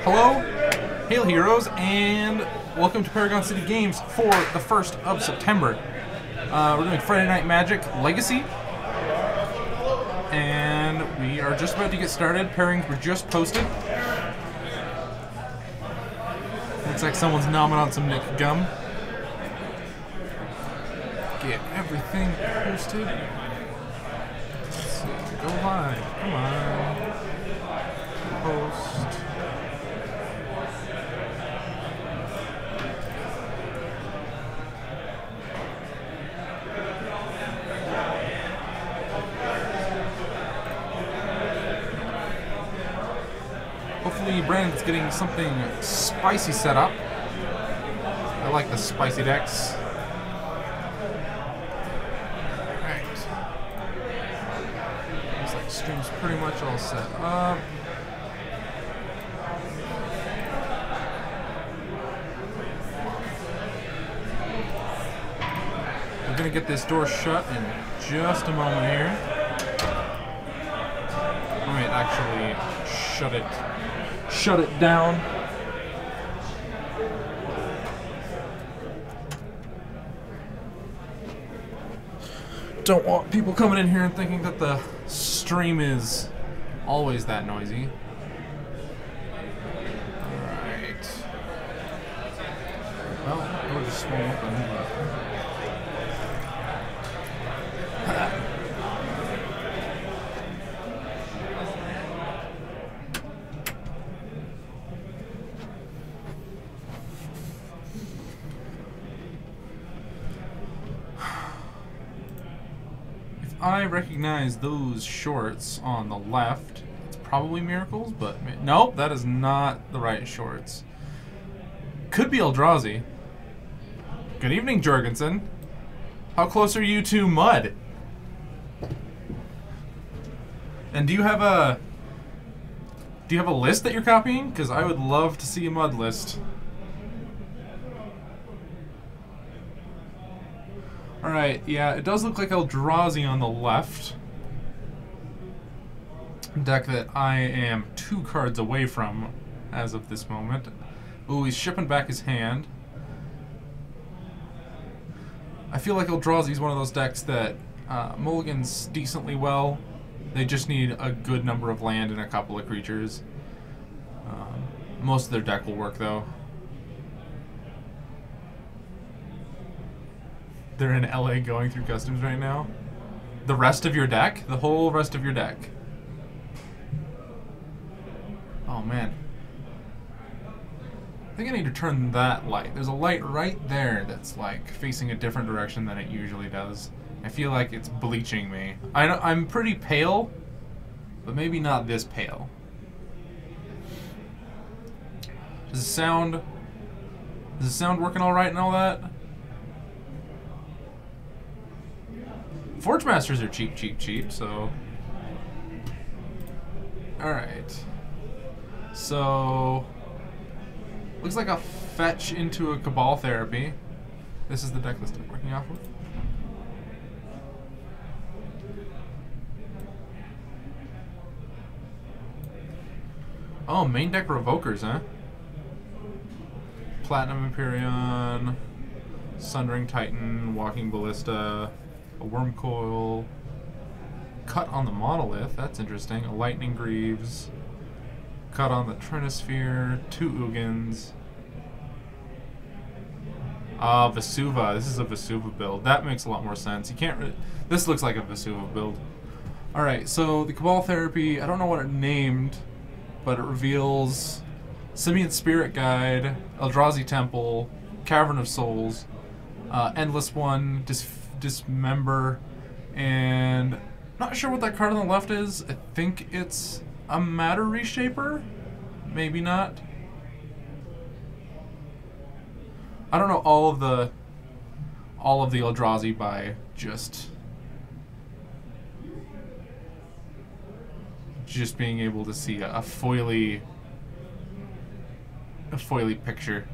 Hello, hail heroes, and welcome to Paragon City Games for the 1st of September. We're doing Friday Night Magic Legacy, and we are just about to get started. Pairings were just posted. Looks like someone's nomming on some Nick Gum. Get everything posted. Let's see, go live, come on. Post. Hopefully Brandon's getting something spicy set up. I like the spicy decks. Alright. Looks like stream's pretty much all set up. We're gonna get this door shut in just a moment here. I might actually shut it down. Don't want people coming in here and thinking that the stream is always that noisy. Alright. Well, door just swung open. I recognize those shorts on the left. It's probably Miracles, but nope, that is not the right shorts. Could be Eldrazi. Good evening, Jorgensen. How close are you to Mud? And do you have a list that you're copying? Because I would love to see a Mud list. Alright, yeah, it does look like Eldrazi on the left. Deck that I am 2 cards away from as of this moment. Ooh, he's shipping back his hand. I feel like Eldrazi is one of those decks that mulligans decently well. They just need a good number of land and a couple of creatures. Most of their deck will work, though. They're in LA going through customs right now. The rest of your deck? The whole rest of your deck. Oh, man. I think I need to turn that light. There's a light right there that's like facing a different direction than it usually does. I feel like it's bleaching me. I'm pretty pale, but maybe not this pale. Does the sound working all right and all that? Forge Masters are cheap, so... Alright. So... Looks like a fetch into a Cabal Therapy. This is the deck list I'm working off of. Oh, main deck Revokers, huh? Platinum Empyrean, Sundering Titan, Walking Ballista, a Worm Coil, Cut on the Monolith, that's interesting, a Lightning Greaves, Cut on the Trinisphere, 2 Ugins, Vesuva, this is a Vesuva build, that makes a lot more sense, you can't this looks like a Vesuva build. Alright, so the Cabal Therapy, I don't know what it named, but it reveals Simian Spirit Guide, Eldrazi Temple, Cavern of Souls, Endless One, Dismember, and not sure what that card on the left is. I think it's a Matter Reshaper? Maybe not. I don't know all of the Eldrazi by just being able to see a foily picture.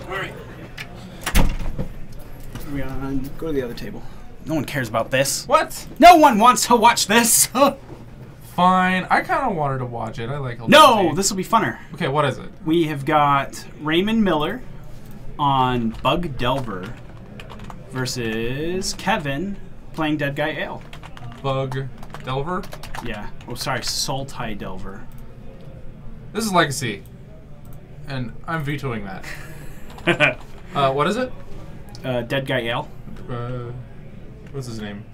Alright. We go to the other table. No one cares about this. What? No one wants to watch this. Fine. I kind of wanted to watch it. I like. No, this will be funner. Okay, what is it? We have got Raymond Miller on Bug Delver versus Kevin playing Dead Guy Ale. Bug Delver? Yeah. Oh, sorry, Sultai Delver. This is Legacy, and I'm vetoing that. What is it? Dead Guy Ale. What's his name?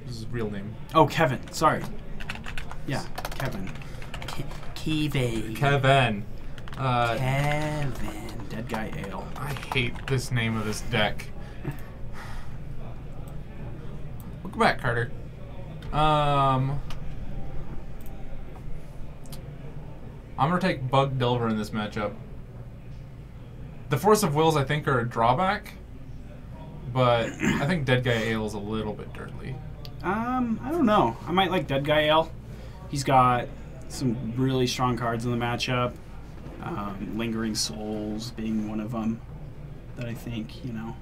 This is his real name. Oh, Kevin. Sorry. Yeah, Kevin. Kevin. Kevin. Kevin. Dead Guy Ale. I hate this name of this deck. Welcome back, Carter. I'm gonna take Bug Delver in this matchup. The Force of Wills, I think, are a drawback, but I think Dead Guy Ale is a little bit dirtly. I don't know. I might like Dead Guy Ale. He's got some really strong cards in the matchup. Lingering Souls being one of them that I think, you know.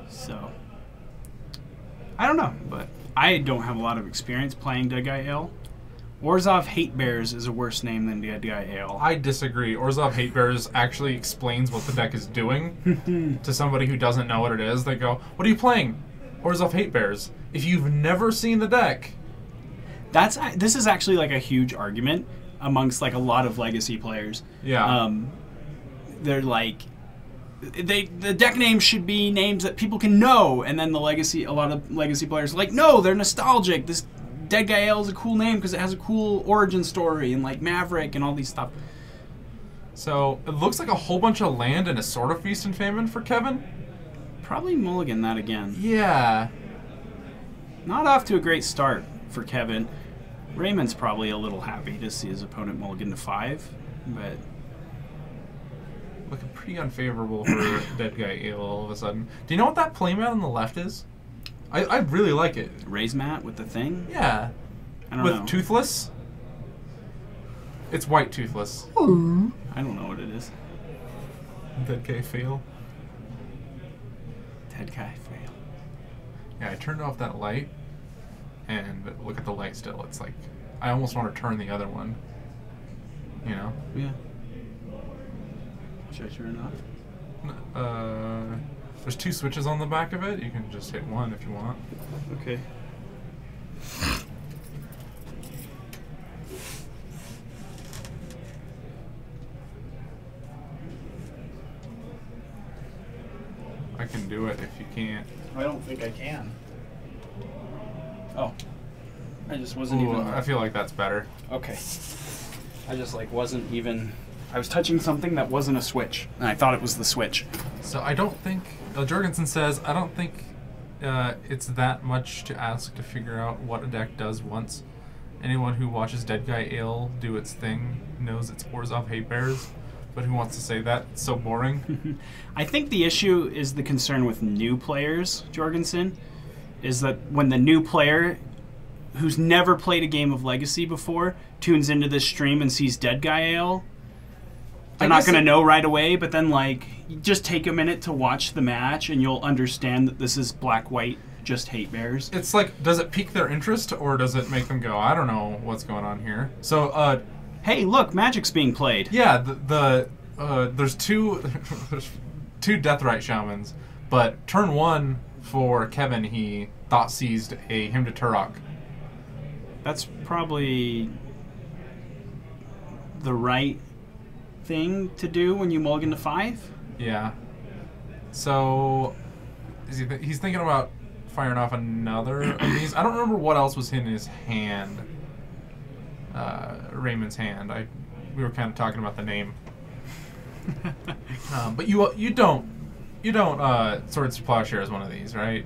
So, I don't know, but I don't have a lot of experience playing Dead Guy Ale. Orzhov Hate Bears is a worse name than Dead Guy Ale. I disagree. Orzhov Hate Bears actually explains what the deck is doing to somebody who doesn't know what it is. They go, "What are you playing?" Orzhov Hate Bears. If you've never seen the deck, this is actually like a huge argument amongst like a lot of Legacy players. Yeah. They're like, the deck names should be names that people can know, and then a lot of Legacy players are like, no, they're nostalgic. This Dead Guy Ale is a cool name because it has a cool origin story and like Maverick and all these stuff. So it looks like a whole bunch of land and a sort of Feast and Famine for Kevin. Probably mulligan that again. Yeah. Not off to a great start for Kevin. Raymond's probably a little happy to see his opponent mulligan to 5, but looking pretty unfavorable for Dead Guy Ale all of a sudden. Do you know what that playmat on the left is? I really like it. Raise mat with the thing? Yeah. I don't know. With Toothless? It's white Toothless. I don't know what it is. Dead Guy Fail. Dead Guy Fail. Yeah, I turned off that light, and look at the light still. It's like, I almost want to turn the other one. You know? Yeah. Should I turn it off? There's 2 switches on the back of it. You can just hit one if you want. Okay. I can do it if you can't. I don't think I can. Oh. I just wasn't Ooh, even... I feel like that's better. Okay. I just like wasn't even... I was touching something that wasn't a switch, and I thought it was the switch. So I don't think... Jorgensen says, I don't think it's that much to ask to figure out what a deck does once. Anyone who watches Dead Guy Ale do its thing knows it's Orzhov Hate Bears. But who wants to say that? It's so boring. I think the issue is the concern with new players, Jorgensen, is that when the new player who's never played a game of Legacy before tunes into this stream and sees Dead Guy Ale, they're not going to know right away, but then like just take a minute to watch the match and you'll understand that this is black-white, just Hate Bears. It's like, does it pique their interest or does it make them go, I don't know what's going on here? So, hey, look, Magic's being played. Yeah, there's two Deathrite Shamans, but turn 1 for Kevin, he thought seized a Hymn to Turok. That's probably the right thing to do when you mulligan to 5. Yeah. So he's thinking about firing off another of these. I don't remember what else was in his hand. Raymond's hand. We were kind of talking about the name. But you don't Swords to Plowshare as one of these, right?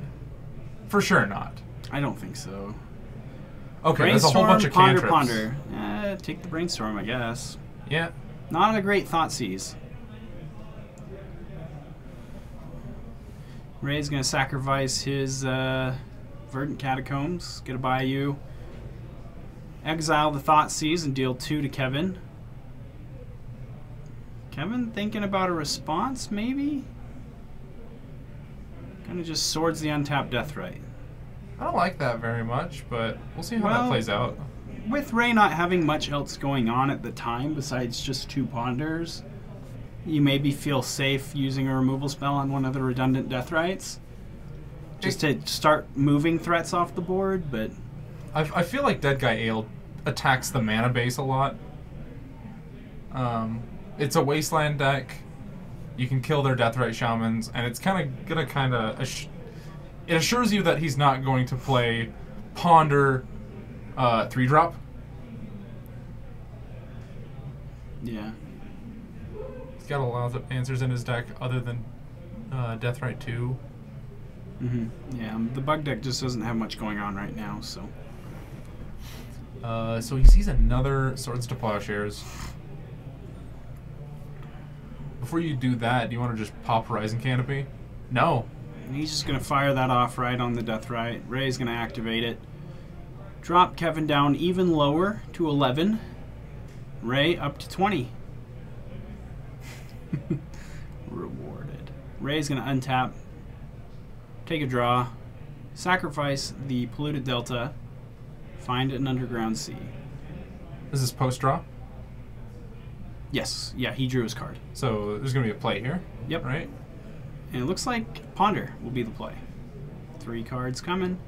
For sure not. I don't think so. Okay, there's a whole bunch of cantrips. Ponder. Take the Brainstorm, I guess. Yeah. Not a great Thoughtseize. Ray's going to sacrifice his Verdant Catacombs, get a Bayou. Exile the Thoughtseize and deal 2 to Kevin. Kevin thinking about a response, maybe? Kind of just swords the untapped Deathrite. I don't like that very much, but we'll see how that plays out. With Ray not having much else going on at the time besides just 2 Ponders, you maybe feel safe using a removal spell on one of the redundant Deathrites. Just to start moving threats off the board, but... I feel like Dead Guy Ale attacks the mana base a lot. It's a wasteland deck. You can kill their Deathrite Shamans, and it's kind of gonna it assures you that he's not going to play Ponder 3-drop. Yeah. He's got a lot of answers in his deck other than Deathrite 2. Yeah, the bug deck just doesn't have much going on right now, so... So he sees another Swords to Plowshares. Before you do that, do you want to just pop Horizon Canopy? No. He's just going to fire that off right on the Deathrite. Ray's going to activate it. Drop Kevin down even lower to 11. Ray up to 20. Rewarded. Ray's going to untap. Take a draw. Sacrifice the Polluted Delta. Find an Underground Sea. Is this post-draw? Yes. Yeah, he drew his card. So there's going to be a play here? Yep. Right? And it looks like Ponder will be the play. 3 cards coming.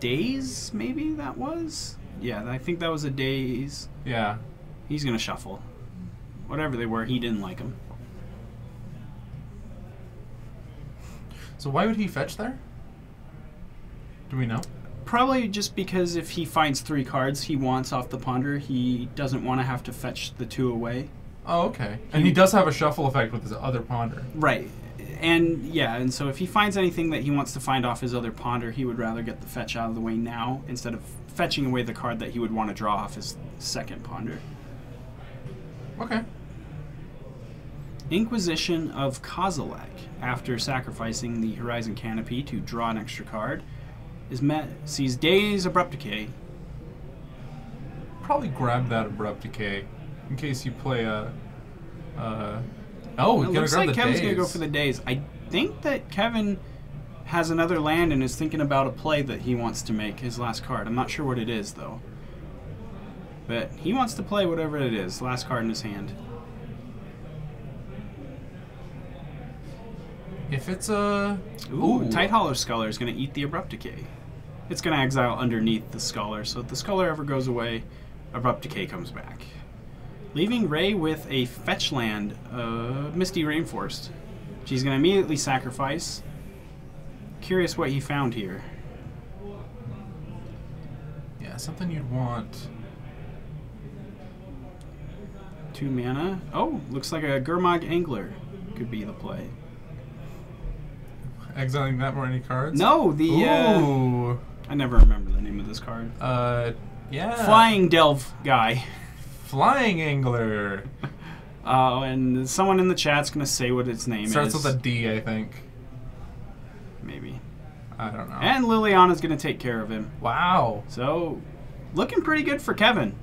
Daze, maybe that was? Yeah, I think that was a Daze. Yeah. He's going to shuffle. Whatever they were, he didn't like them. So why would he fetch there? Do we know? Probably just because if he finds 3 cards he wants off the Ponder, he doesn't want to have to fetch the 2 away. Oh, okay. And he does have a shuffle effect with his other Ponder. Right. And yeah, and so if he finds anything that he wants to find off his other Ponder, he would rather get the fetch out of the way now instead of fetching away the card that he would want to draw off his second Ponder. Okay. Inquisition of Kozilek, after sacrificing the Horizon Canopy to draw an extra card, sees Daze Abrupt Decay. Probably grab that Abrupt Decay in case you play a... it looks like Kevin's going to go for the Daze. I think that Kevin has another land and is thinking about a play that he wants to make, his last card. I'm not sure what it is, though. But he wants to play whatever it is, last card in his hand. If it's a... Ooh, Tight Hollow Scholar is going to eat the Abrupt Decay. It's going to exile underneath the Scholar, so if the Scholar ever goes away, Abrupt Decay comes back. Leaving Ray with a fetch land, Misty Rainforest. She's going to immediately sacrifice. Curious what he found here. Yeah, something you'd want. 2 mana. Oh, looks like a Gurmag Angler could be the play. Exiling that many cards? No, the... Ooh. I never remember the name of this card. Yeah. Flying Delve guy. Flying Angler. Oh, and someone in the chat's going to say what its name Starts is. with a D, I think. Maybe. I don't know. And Liliana's going to take care of him. Wow. So, looking pretty good for Kevin.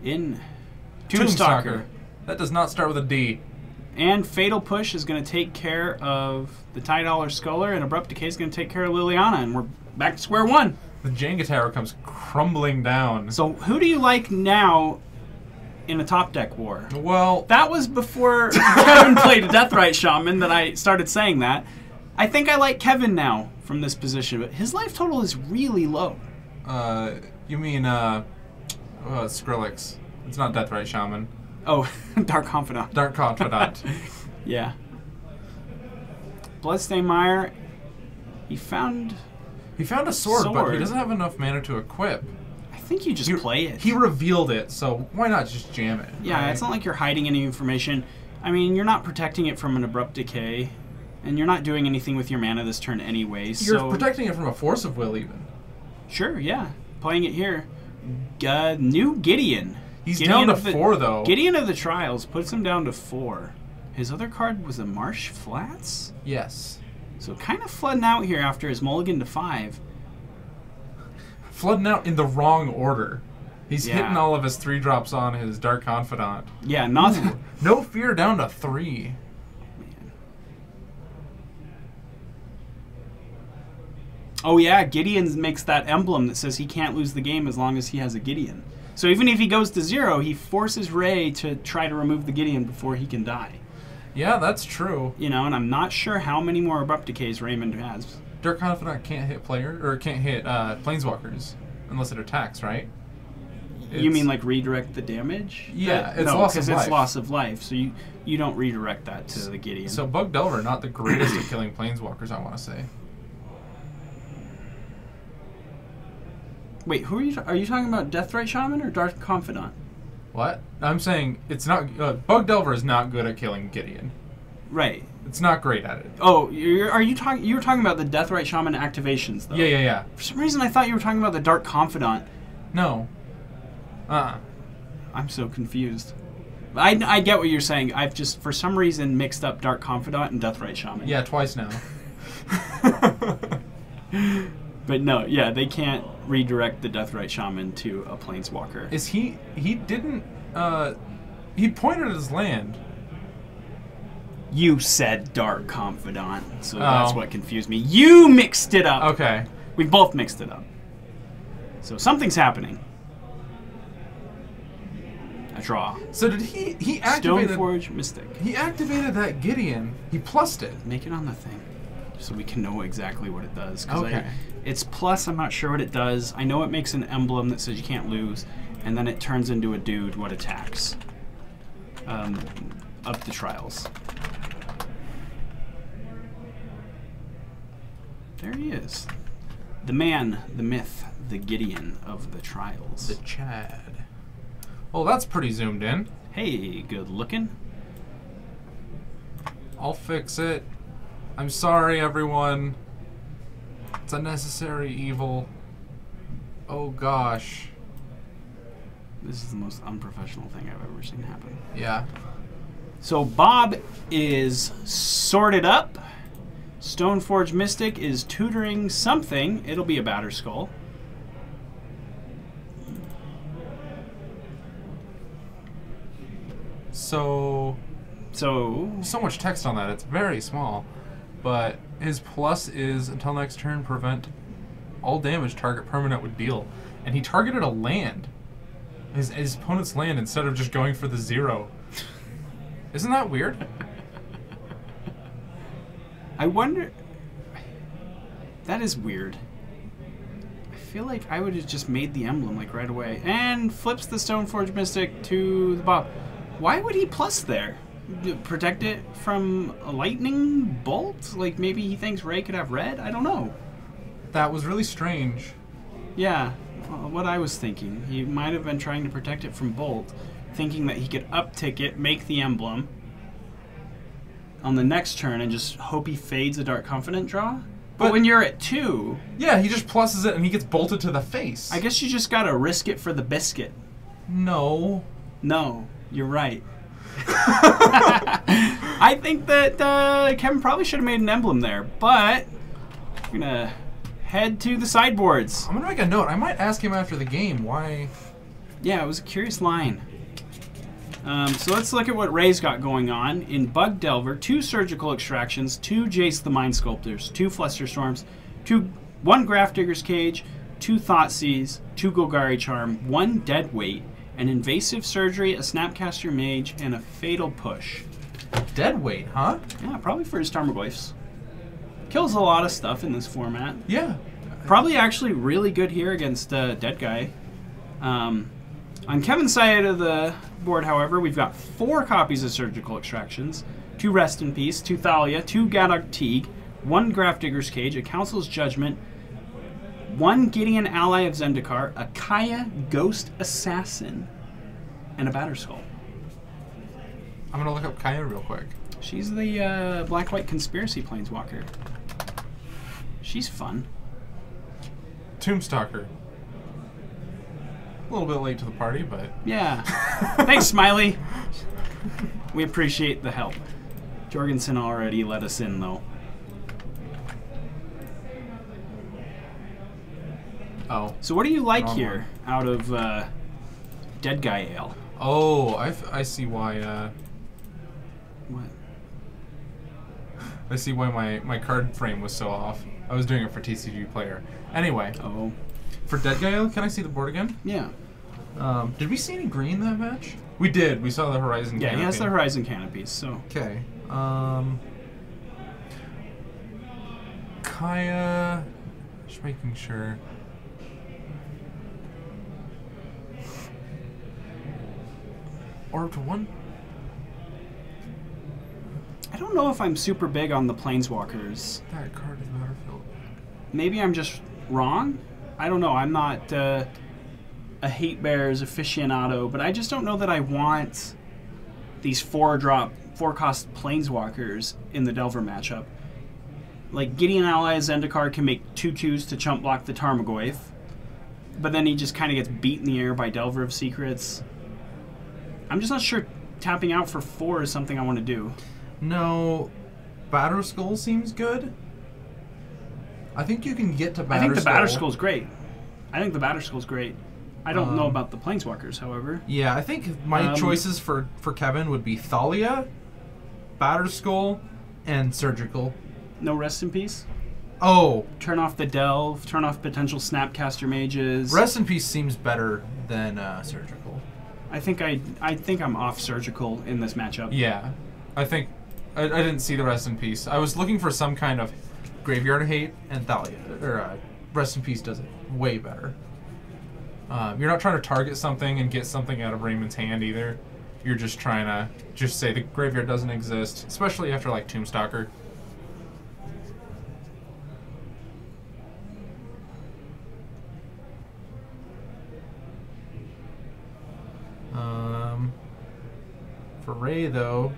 In Tombstalker. That does not start with a D. And Fatal Push is going to take care of the Tight Hollow Scholar, and Abrupt Decay is going to take care of Liliana, and we're back to square one. The Jenga tower comes crumbling down. So who do you like now in a top deck war? Well, that was before Kevin played a Deathrite Shaman that I started saying that. I think I like Kevin now from this position, but his life total is really low. You mean, Skrillex. It's not Deathrite Shaman. Oh, Dark Confidant. Dark Confidant. Yeah. Bloodstained Mire, he found a sword, but he doesn't have enough mana to equip. I think you just play it. He revealed it, so why not just jam it? Yeah, right? It's not like you're hiding any information. I mean, you're not protecting it from an Abrupt Decay, and you're not doing anything with your mana this turn anyway. You're protecting it from a Force of Will, even. Sure, yeah. Playing it here. New Gideon. He's down to 4, though. Gideon of the Trials puts him down to 4. His other card was a Marsh Flats? Yes. So kind of flooding out here after his mulligan to 5. Flooding out in the wrong order. He's Yeah. hitting all of his 3-drops on his Dark Confidant. Yeah, not... Ooh, no fear down to 3. Oh yeah, Gideon makes that emblem that says he can't lose the game as long as he has a Gideon. So even if he goes to 0, he forces Ray to try to remove the Gideon before he can die. Yeah, that's true. You know, and I'm not sure how many more Abrupt Decays Raymond has. Dark Confidant can't hit Planeswalkers unless it attacks, right? You mean like redirect the damage? Yeah, it's no, loss of because life. it's loss of life, so you don't redirect that to the Gideon. So Bug Delver, not the greatest at killing Planeswalkers, I want to say. Wait, who are you talking about? Deathrite Shaman or Dark Confidant? What? I'm saying it's not. Bug Delver is not good at killing Gideon. Right. It's not great at it. Oh, you were talking about the Deathrite Shaman activations, though. Yeah. For some reason, I thought you were talking about the Dark Confidant. No. I'm so confused. I get what you're saying. I've just, for some reason, mixed up Dark Confidant and Deathrite Shaman. Yeah, twice now. But no, yeah, they can't redirect the Deathrite Shaman to a Planeswalker. Is he didn't, he pointed at his land. You said Dark Confidant, so that's what confused me. You mixed it up. Okay. We both mixed it up. So something's happening. A draw. So did he activated... Stoneforge Mystic. He activated that Gideon. He plussed it. Make it on the thing, so we can know exactly what it does. 'Cause Okay. It's plus, I'm not sure what it does. I know it makes an emblem that says you can't lose, and then it turns into a dude what attacks. Of the trials. There he is. The man, the myth, the Gideon of the trials. The Chad. Oh, that's pretty zoomed in. Hey, good looking. I'll fix it. I'm sorry, everyone. It's unnecessary evil. Oh, gosh. This is the most unprofessional thing I've ever seen happen. Yeah. So Bob is sorted up. Stoneforge Mystic is tutoring something. It'll be a Batterskull. So much text on that. It's very small. But his plus is, until next turn, prevent all damage target permanent would deal. And he targeted a land. His opponent's land instead of just going for the 0. Isn't that weird? I wonder... That is weird. I feel like I would have just made the emblem like right away. And flips the Stoneforge Mystic to the Bob. Why would he plus there? Protect it from a lightning bolt? Like maybe he thinks Ray could have red? I don't know. That was really strange. Yeah, what I was thinking. He might have been trying to protect it from bolt, thinking that he could uptick it, make the emblem on the next turn, and just hope he fades a Dark Confidant draw. But when you're at 2... Yeah, he just pluses it and he gets bolted to the face. I guess you just gotta risk it for the biscuit. No. No, you're right. I think that Kevin probably should have made an emblem there, but we're gonna head to the sideboards. I'm gonna make a note. I might ask him after the game why. Yeah, it was a curious line. So let's look at what Ray's got going on. In Bug Delver, 2 Surgical Extractions, 2 Jace the Mind Sculptors, 2 Flusterstoms, 1 Grafdigger's Cage, 2 Thoughtseize, 2 Golgari Charm, 1 Deadweight, an Invasive Surgery, a Snapcaster Mage, and a Fatal Push. Deadweight, huh? Yeah, probably for his Tarmogoyfs. Kills a lot of stuff in this format. Yeah. Probably actually really good here against Dead Guy. On Kevin's side of the board, however, we've got 4 copies of Surgical Extractions, 2 Rest in Peace, 2 Thalia, 2 Gadog Teague, 1 Grafdigger's Cage, a Council's Judgment, 1 Gideon Ally of Zendikar, a Kaya Ghost Assassin, and a Batterskull. I'm gonna look up Kaya real quick. She's the Black-White Conspiracy Planeswalker. She's fun. Tombstalker. A little bit late to the party, but... Yeah. Thanks, Smiley. We appreciate the help. Jorgensen already let us in, though. Oh. So what do you like Wrong here out of Dead Guy Ale. Oh, I see why. What? I see why my card frame was so off. I was doing it for TCG Player. Anyway, Oh. for Dead Guy Ale, can I see the board again? Yeah. Did we see any green that match? We did. We saw the Horizon Yeah, canopy. he has the Horizon canopies, so. Okay. Kaya... Just making sure. Orb to 1? I don't know if I'm super big on the Planeswalkers. That card is battlefield. Maybe I'm just wrong? I don't know. I'm not a Hate Bears aficionado, but I just don't know that I want these 4-cost Planeswalkers in the Delver matchup. Like, Gideon Ally Zendikar can make 2/2s to chump block the Tarmogoyf, but then he just kind of gets beat in the air by Delver of Secrets. I'm just not sure tapping out for 4 is something I want to do. No, Batter Skull seems good. I think you can get to Batter I think the Skull. Batter Skull's great. I think the Batter Skull's great. I don't know about the Planeswalkers, however. Yeah, I think my choices for Kevin would be Thalia, Batter Skull, and Surgical. No Rest in Peace? Oh, Turn off the Delve, turn off potential Snapcaster Mages. Rest in Peace seems better than Surgical. I think I'm off Surgical in this matchup. Yeah, I think I didn't see the Rest in Peace. I was looking for some kind of Graveyard Hate, and Thalia or Rest in Peace does it way better. You're not trying to target something and get something out of Raymond's hand either. You're just trying to just say the graveyard doesn't exist, especially after like Tombstalker. For Ray though,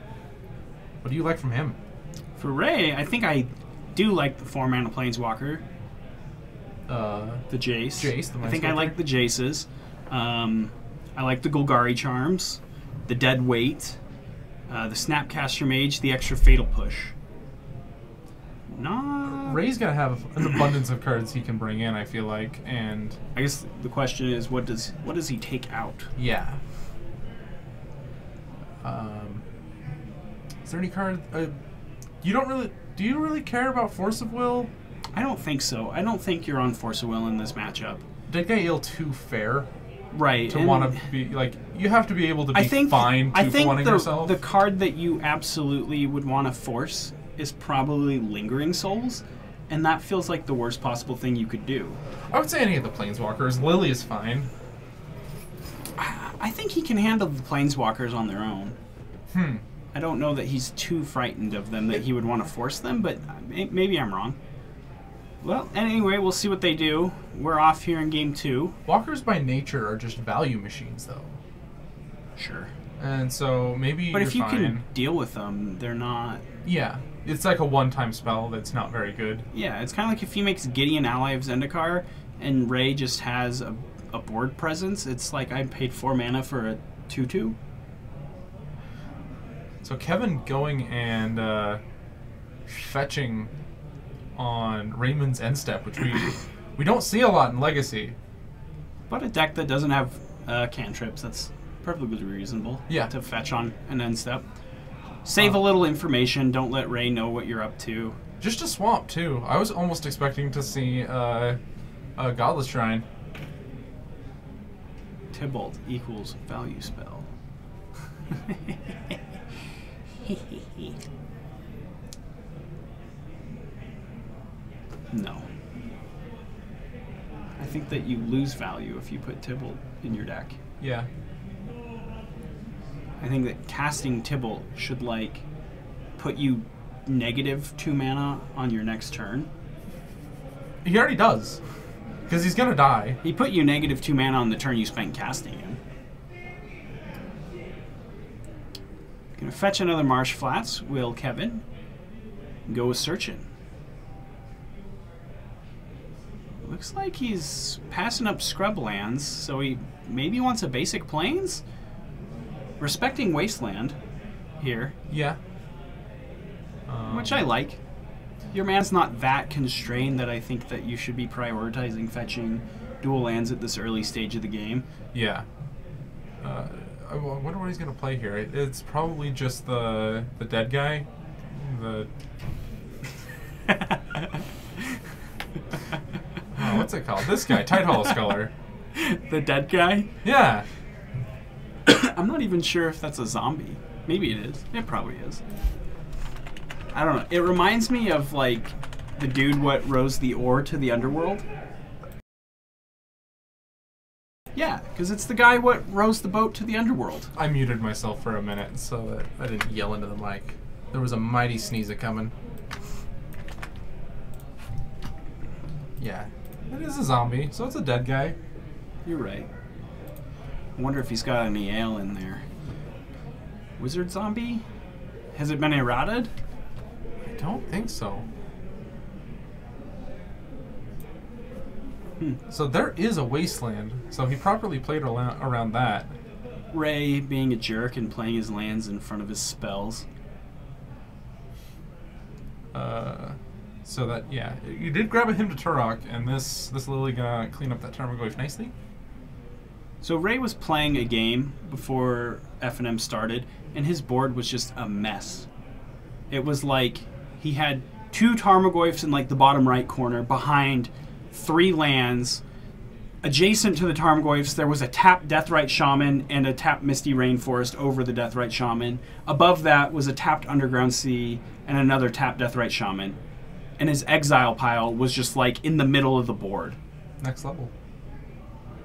what do you like from him? For Ray, I think I do like the 4-mana Planeswalker. The Jace. Jace, I think I like the Jaces. I like the Golgari Charms, the Dead Weight, the Snapcaster Mage, the extra Fatal Push. Ray's gotta have an abundance of cards he can bring in, I feel like, and I guess the question is, what does he take out? yeah. Is there any card? Do you really care about Force of Will? I don't think so. I don't think you're on Force of Will in this matchup. Dead Guy Ale too fair Right. to want to be like. You have to be able to be fine to wanting yourself. The card that you absolutely would want to force is probably Lingering Souls, and that feels like the worst possible thing you could do. I would say any of the Planeswalkers. Lily is fine. I think he can handle the Planeswalkers on their own. I don't know that he's too frightened of them that he would want to force them, but maybe I'm wrong. Well, anyway, we'll see what they do. We're off here in game 2. Walkers by nature are just value machines, though. Sure. And so maybe But you're if you fine. can deal with them, they're not... Yeah. It's like a one-time spell that's not very good. Yeah, it's kind of like if he makes Gideon Ally of Zendikar and Ray just has a board presence, it's like I paid 4 mana for a 2/2. So Kevin going and fetching on Raymond's end step, which we don't see a lot in Legacy. But a deck that doesn't have cantrips, that's perfectly reasonable. Yeah. To fetch on an end step. Save a little information. Don't let Ray know what you're up to. Just a swamp too. I was almost expecting to see a Godless Shrine. Tybalt equals value spell. No. I think that you lose value if you put Tybalt in your deck. Yeah. I think that casting Tybalt should, like, put you negative 2 mana on your next turn. He already does. Because he's gonna die. He put you negative 2 mana on the turn you spent casting him. Gonna fetch another Marsh Flats, will Kevin. Go with Searchin'. Looks like he's passing up scrub lands, so he maybe wants a basic plains? Respecting Wasteland here. Yeah. Which I like. Your man's not that constrained that I think that you should be prioritizing fetching dual lands at this early stage of the game. Yeah. I wonder what he's gonna play here. It's probably just the dead guy. The what's it called? This guy, Tight Hollow Sculler. The dead guy? Yeah. I'm not even sure if that's a zombie. Maybe it is. It probably is. I don't know. It reminds me of, like, the dude what rows the oar to the underworld. Yeah, because it's the guy what rows the boat to the underworld. I muted myself for a minute so that I didn't yell into the mic. There was a mighty sneeze coming. Yeah. It is a zombie, so it's a dead guy. You're right. I wonder if he's got any ale in there. Wizard zombie? Has it been errated? I don't think so. So there is a wasteland, so he properly played around that. Ray being a jerk and playing his lands in front of his spells. So that, yeah. You did grab a Hymn to Turok, and this Lily gonna clean up that Tarmogoyf nicely. So Ray was playing a game before FNM started, and his board was just a mess. It was like he had 2 Tarmogoyfs in like the bottom right corner behind 3 lands. Adjacent to the Tarmogoyfs, there was a tapped Deathrite Shaman and a tapped Misty Rainforest over the Deathrite Shaman. Above that was a tapped Underground Sea and another tapped Deathrite Shaman. And his exile pile was just like in the middle of the board. Next level.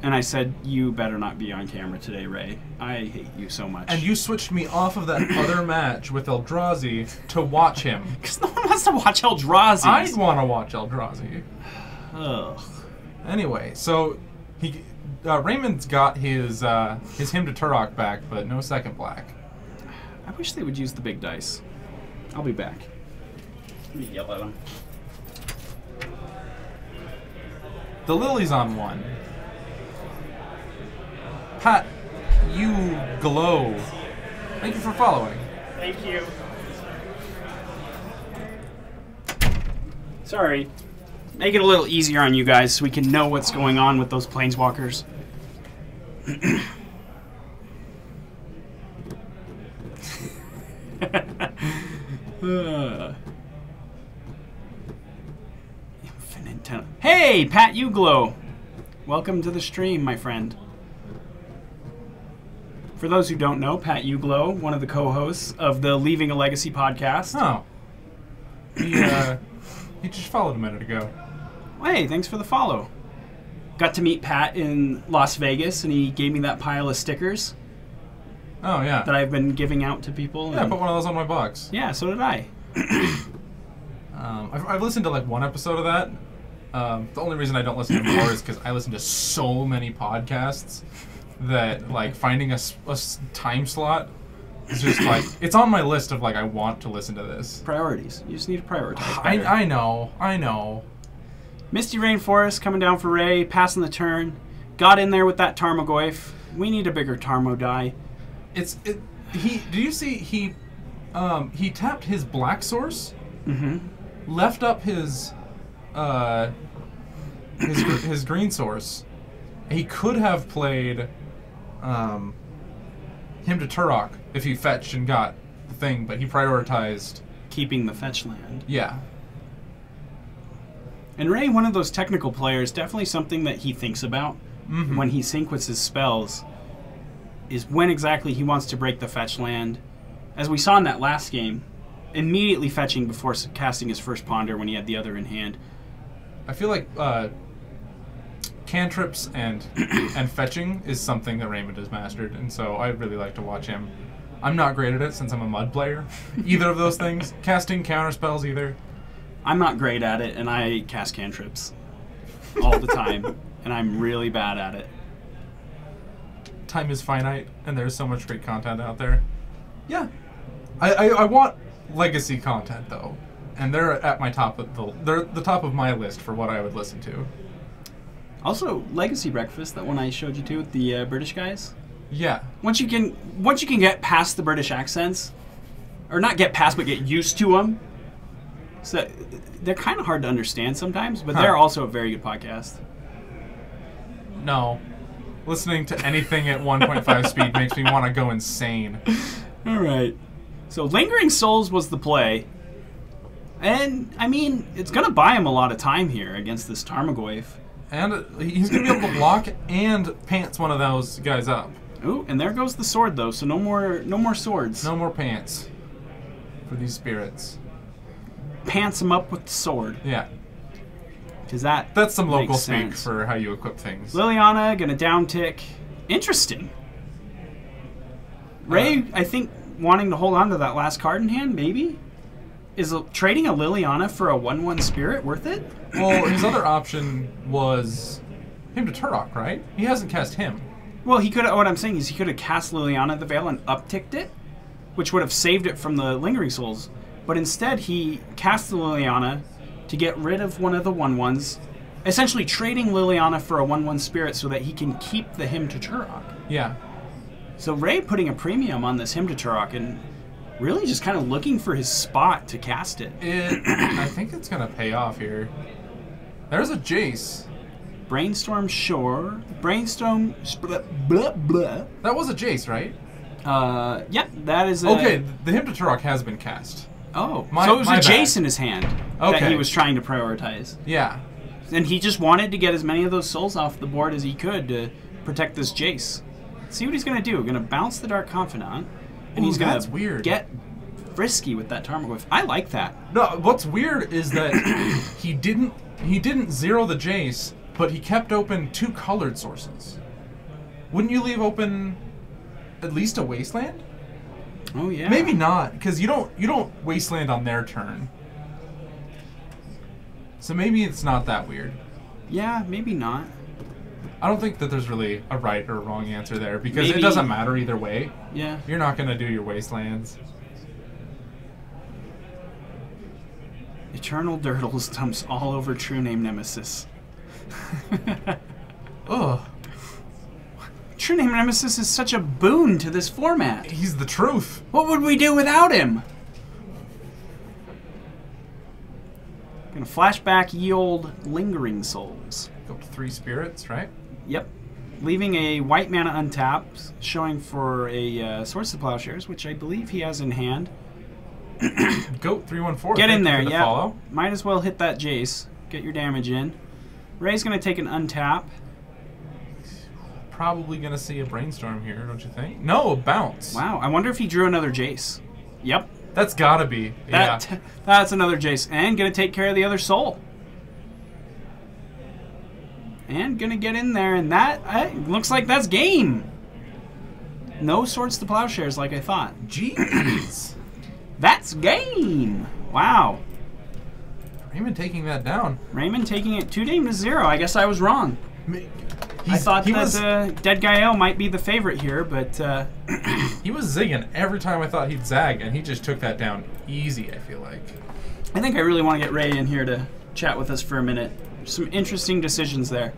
And I said, you better not be on camera today, Ray. I hate you so much. And you switched me off of that other match with Eldrazi to watch him. Because no one wants to watch Eldrazi. I'd want to watch Eldrazi. Ugh. Anyway, so he Raymond's got his Hymn to Turok back, but no second black. I wish they would use the big dice. I'll be back. Let me yell at them. The Lily's on 1. Pat, you glow. Thank you for following. Thank you. Sorry. Make it a little easier on you guys so we can know what's going on with those planeswalkers. Infinite. Hey, Pat Uglow. Welcome to the stream, my friend. For those who don't know, Pat Uglow, one of the co-hosts of the Leaving a Legacy podcast. Oh. He just followed a minute ago. Hey, thanks for the follow. Got to meet Pat in Las Vegas, and he gave me that pile of stickers. Oh, yeah. That I've been giving out to people. Yeah, I put one of those on my box. Yeah, so did I. I've listened to like one episode of that. The only reason I don't listen to more is because I listen to so many podcasts that like finding a time slot is just like, it's on my list of like, I want to listen to this. Priorities. You just need to prioritize. I know. Misty Rainforest coming down for Ray, passing the turn. Got in there with that Tarmogoyf. We need a bigger Tarmo die. Do you see he tapped his black source, left up his green source. He could have played Hymn to Turok if he fetched and got the thing, but he prioritized keeping the fetch land. Yeah. And Ray, one of those technical players, definitely something that he thinks about when he syncs his spells is when exactly he wants to break the fetch land. As we saw in that last game, immediately fetching before casting his first ponder when he had the other in hand. I feel like cantrips and fetching is something that Raymond has mastered, and so I really like to watch him. I'm not great at it since I'm a mud player. Either of those things. Casting counter spells either. I'm not great at it, and I cast cantrips all the time, and I'm really bad at it. Time is finite, and there's so much great content out there. Yeah. I want legacy content, though. And they're at my top of they're the top of my list for what I would listen to. Also, Legacy Breakfast, that one I showed you to with the British guys. Yeah. Once you can get past the British accents, or not get past, but get used to them. So they're kind of hard to understand sometimes, but they're also a very good podcast. No. Listening to anything at 1.5 speed makes me want to go insane. All right. So Lingering Souls was the play. And, I mean, it's going to buy him a lot of time here against this Tarmogoyf. And he's going to be able to block and pants one of those guys up. Ooh, and there goes the sword, though, so no more swords. No more pants for these spirits. Pants him up with the sword. Yeah. Because that's some local makes speak sense. for how you equip things. Liliana going to down tick. Interesting. Ray, I think, wanting to hold on to that last card in hand, maybe? Is trading a Liliana for a 1/1 spirit worth it? Well, his other option was him to Turok, right? He hasn't cast him. Well, he could. What I'm saying is he could have cast Liliana the Veil and upticked it, which would have saved it from the Lingering Souls. But instead, he cast the Liliana to get rid of one of the 1/1s, essentially trading Liliana for a 1/1 spirit so that he can keep the Hymn to Turok. Yeah. So Ray putting a premium on this Hymn to Turok and really just kind of looking for his spot to cast it. I think it's going to pay off here. There's a Jace. Brainstorm Shore. Brainstorm... Blah, blah. That was a Jace, right? Yeah, that is a... Okay, the Hymn to Turok has been cast. Oh, so it was a Jace in his hand that he was trying to prioritize. Yeah. And he just wanted to get as many of those souls off the board as he could to protect this Jace. See what he's going to do. Going to bounce the Dark Confidant, and he's going to get frisky with that Tarmogoyf. I like that. No, what's weird is that he didn't zero the Jace, but he kept open 2 colored sources. Wouldn't you leave open at least a Wasteland? Oh yeah. Maybe not, because you don't Wasteland on their turn. So maybe it's not that weird. Yeah, maybe not. I don't think that there's really a right or a wrong answer there, because it doesn't matter either way. Yeah. You're not going to do your Wastelands. Eternal Dirtles dumps all over True Name Nemesis. Ugh. True Name Nemesis is such a boon to this format. He's the truth. What would we do without him? Gonna flashback ye old Lingering Souls. Go to 3 spirits, right? Yep. Leaving a white mana untapped, showing for a Swords to Plowshares, which I believe he has in hand. Goat 314. Get in there, yeah. Follow. Might as well hit that Jace. Get your damage in. Ray's gonna take an untap. Probably gonna see a Brainstorm here, don't you think? No, a bounce. Wow, I wonder if he drew another Jace. Yep. That's gotta be. Yeah. That's another Jace. And gonna take care of the other soul. And gonna get in there, and that looks like that's game. No Swords to Plowshares like I thought. Jeez. That's game. Wow. Raymond taking that down. Raymond taking it 2-0. I guess I was wrong. I thought that Dead Guy L might be the favorite here, but... he was zigging every time I thought he'd zag, and he just took that down easy, I feel like. I think I really want to get Ray in here to chat with us for a minute. Some interesting decisions there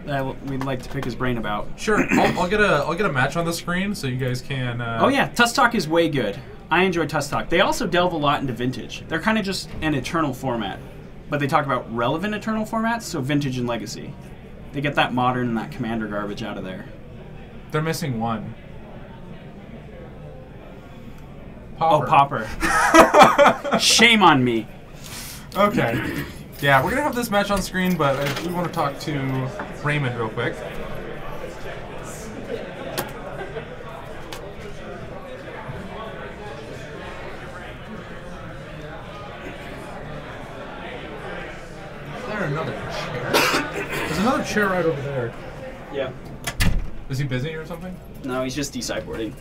that we'd like to pick his brain about. Sure. I'll get a match on the screen so you guys can... Oh yeah, Tusk Talk is way good. I enjoy Tusk Talk. They also delve a lot into Vintage. They're kind of just an Eternal format, but they talk about relevant Eternal formats, so Vintage and Legacy. They get that Modern and that Commander garbage out of there. They're missing one. Pauper. Oh, Pauper. Shame on me. Okay. Yeah, we're going to have this match on screen, but I do want to talk to Raymond real quick. Is there another chair? There's another chair right over there. Yeah. Is he busy or something? No, he's just de-sideboarding.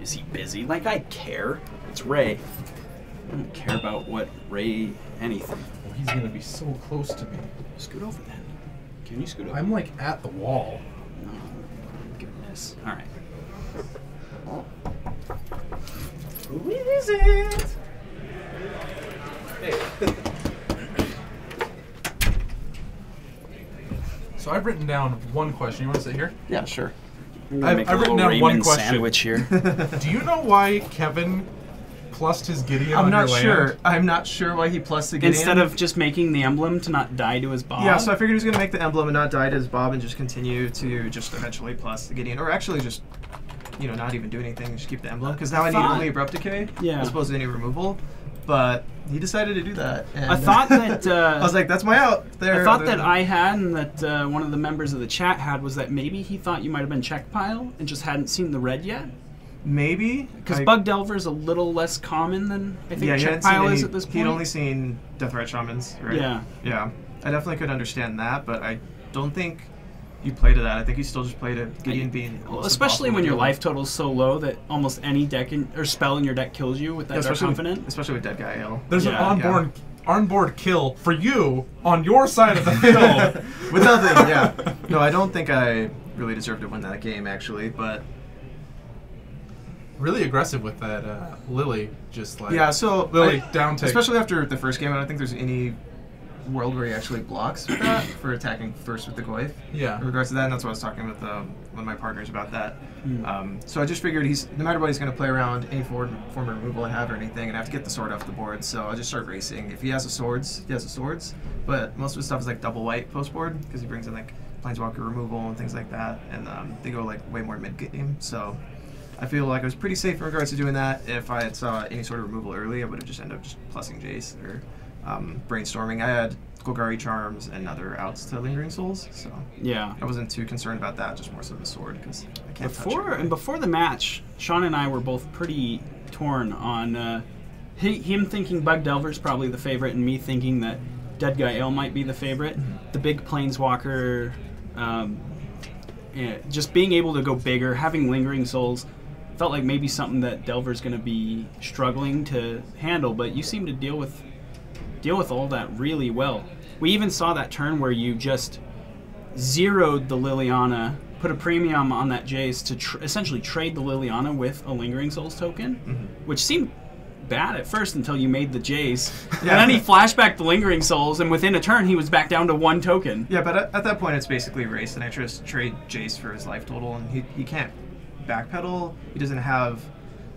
Is he busy? Like, I care. It's Ray. I don't care about what Ray anything. Oh, he's gonna be so close to me. Scoot over then. Can you scoot over? I'm like at the wall. Oh, goodness. All right. Who is it? Hey. So I've written down one question. You want to sit here? Yeah, sure. I've written down one question. Sandwich here. Do you know why Kevin plussed his Gideon I'm on not your sure. land? I'm not sure why he plussed the Gideon. Instead of just making the emblem to not die to his Bob. Yeah, so I figured he was going to make the emblem and not die to his Bob and just continue to just eventually plus the Gideon. Or actually just, not even do anything, just keep the emblem. Because now I need only Abrupt Decay as opposed to any removal. But he decided to do that. And I thought that... I was like, that's my out. There. I thought that I had and that one of the members of the chat had was that maybe he thought you might have been check pile and just hadn't seen the red yet. Maybe. Because Bug Delver is a little less common than I think check pile is at this point. He'd only seen Deathrite Shamans, right? Yeah. Yeah. I definitely could understand that, but I don't think you play to that. I think you still just play to Gideon being... especially when your life total is so low that almost any deck or spell in your deck kills you with that Dark Confident. Especially with Dead Guy Ale. There's an onboard kill for you on your side of the field. With nothing, yeah. No, I don't think I really deserved to win that game, actually, but... Really aggressive with that Lily, just like... Yeah, so... Lily, down take. Especially after the first game, I don't think there's any world where he actually blocks with that for attacking first with the Goyf. Yeah. In regards to that, and that's what I was talking with one of my partners about that. So I just figured no matter what, he's going to play around any form of removal I have or anything, and I have to get the sword off the board, so I'll just start racing. If he has the swords, he has the swords, but most of his stuff is like double white post board, because he brings in like Planeswalker removal and things like that, and they go like way more mid-game, so... I feel like I was pretty safe in regards to doing that. If I had saw any sort of removal early, I would have just ended up just plussing Jace or brainstorming. I had Golgari Charms and other outs to Lingering Souls, so yeah, I wasn't too concerned about that. Just more so the sword because I can't touch it. Before the match, Sean and I were both pretty torn on him thinking Bug Delver's probably the favorite, and me thinking that Dead Guy Ale might be the favorite. The big Planeswalker, just being able to go bigger, having Lingering Souls. Felt like maybe something that Delver's going to be struggling to handle, but you seem to deal with all that really well. We even saw that turn where you just zeroed the Liliana, put a premium on that Jace to essentially trade the Liliana with a Lingering Souls token, which seemed bad at first until you made the Jace. And then he flashbacked the Lingering Souls, and within a turn he was back down to 1 token. Yeah, but at that point it's basically race, and I just trade Jace for his life total, and he can't backpedal. He doesn't have...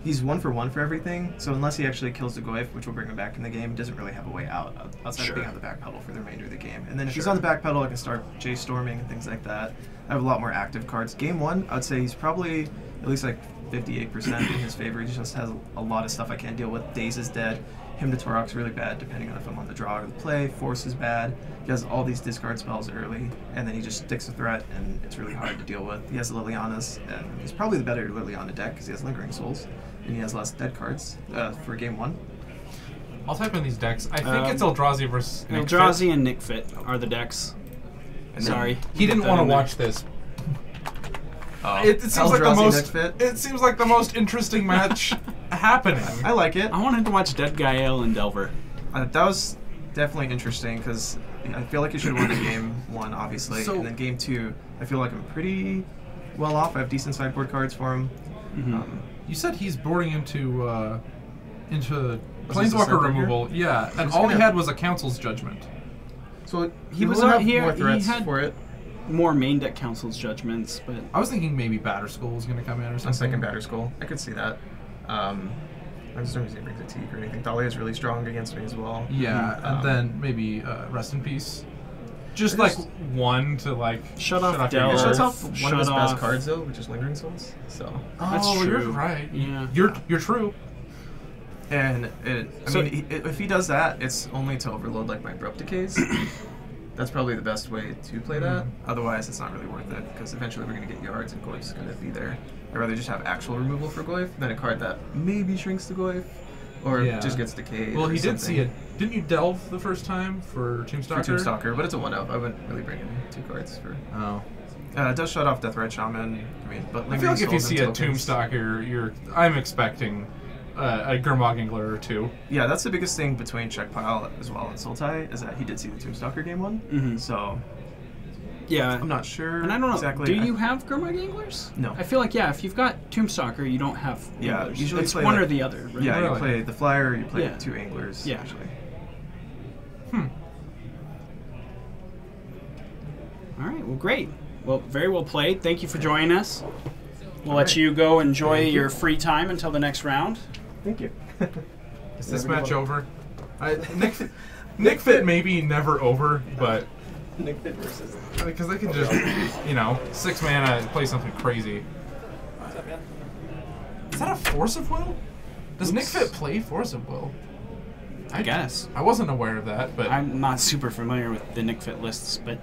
He's 1 for 1 for everything, so unless he actually kills the Goyf, which will bring him back in the game, he doesn't really have a way out outside of being on the backpedal for the remainder of the game. And then if he's on the backpedal, I can start Jace storming and things like that. I have a lot more active cards. Game 1, I would say he's probably at least like 58% in his favor. He just has a lot of stuff I can't deal with. Daze is dead. Him to Torok's really bad, depending on if I'm on the draw or the play. Force is bad. He has all these discard spells early, and then he just sticks a threat, and it's really hard to deal with. He has Lilianas, and he's probably the better Liliana deck because he has Lingering Souls, and he has less dead cards for Game 1. I'll type in these decks. I think it's Eldrazi versus Nick Eldrazi Fit. and Nick Fit are the decks. Sorry. He didn't want to watch this. It seems like the most. It seems like the most interesting match happening. I like it. I wanted to watch Dead Guy Ale and Delver. That was definitely interesting because I feel like you should have won the Game 1, obviously, and then Game 2. I feel like I'm pretty well off. I have decent sideboard cards for him. You said he's boarding into Planeswalker removal. Yeah, and all he had was a Council's Judgment. So he was out here. More threats he had for it. More main deck Council's Judgments, but I was thinking maybe Batterskull was going to come in or something. A second Batterskull. I could see that. I just don't think he brings a teak or anything. Dahlia is really strong against me as well. Yeah, and then maybe Rest in Peace. Just like one to like shut off Delver. It shuts off one of his best cards though, which is Lingering Souls. So that's true. You're right. Yeah, you're true. And if he does that, it's only to overload like my Abrupt Decays. That's probably the best way to play that. Otherwise, it's not really worth it because eventually we're going to get yards and Goyf's going to be there. I'd rather just have actual removal for Goyf than a card that maybe shrinks the Goyf or just gets decayed. Well, he did see it. Didn't you delve the first time for Tombstalker? For Tombstalker, but it's a 1-up. I wouldn't really bring in 2 cards for. Oh. It does shut off Deathrite Shaman. I mean, but I feel like if you see a Tombstalker, I'm expecting a Gurmag Angler or 2. Yeah, that's the biggest thing between Check Pile as well and Sultai is that he did see the Tombstalker Game 1. So yeah, I'm not sure. And I don't know exactly. Do you have Gurmag Anglers? No. I feel like if you've got Tombstalker, you don't have Anglers. Usually it's one or the other. Right? Yeah, you play the Flyer, you play 2 Anglers. Yeah. Usually. All right. Well, great. Well, very well played. Thank you for joining us. We'll let you go enjoy your free time until the next round. Thank you. Is this match over? Nick Fit maybe never over, but Nick Fit versus. because they can just, 6 mana play something crazy. What's up, man? Is that a Force of Will? Does Nick Fit play Force of Will? I guess. I wasn't aware of that, but I'm not super familiar with the Nick Fit lists, but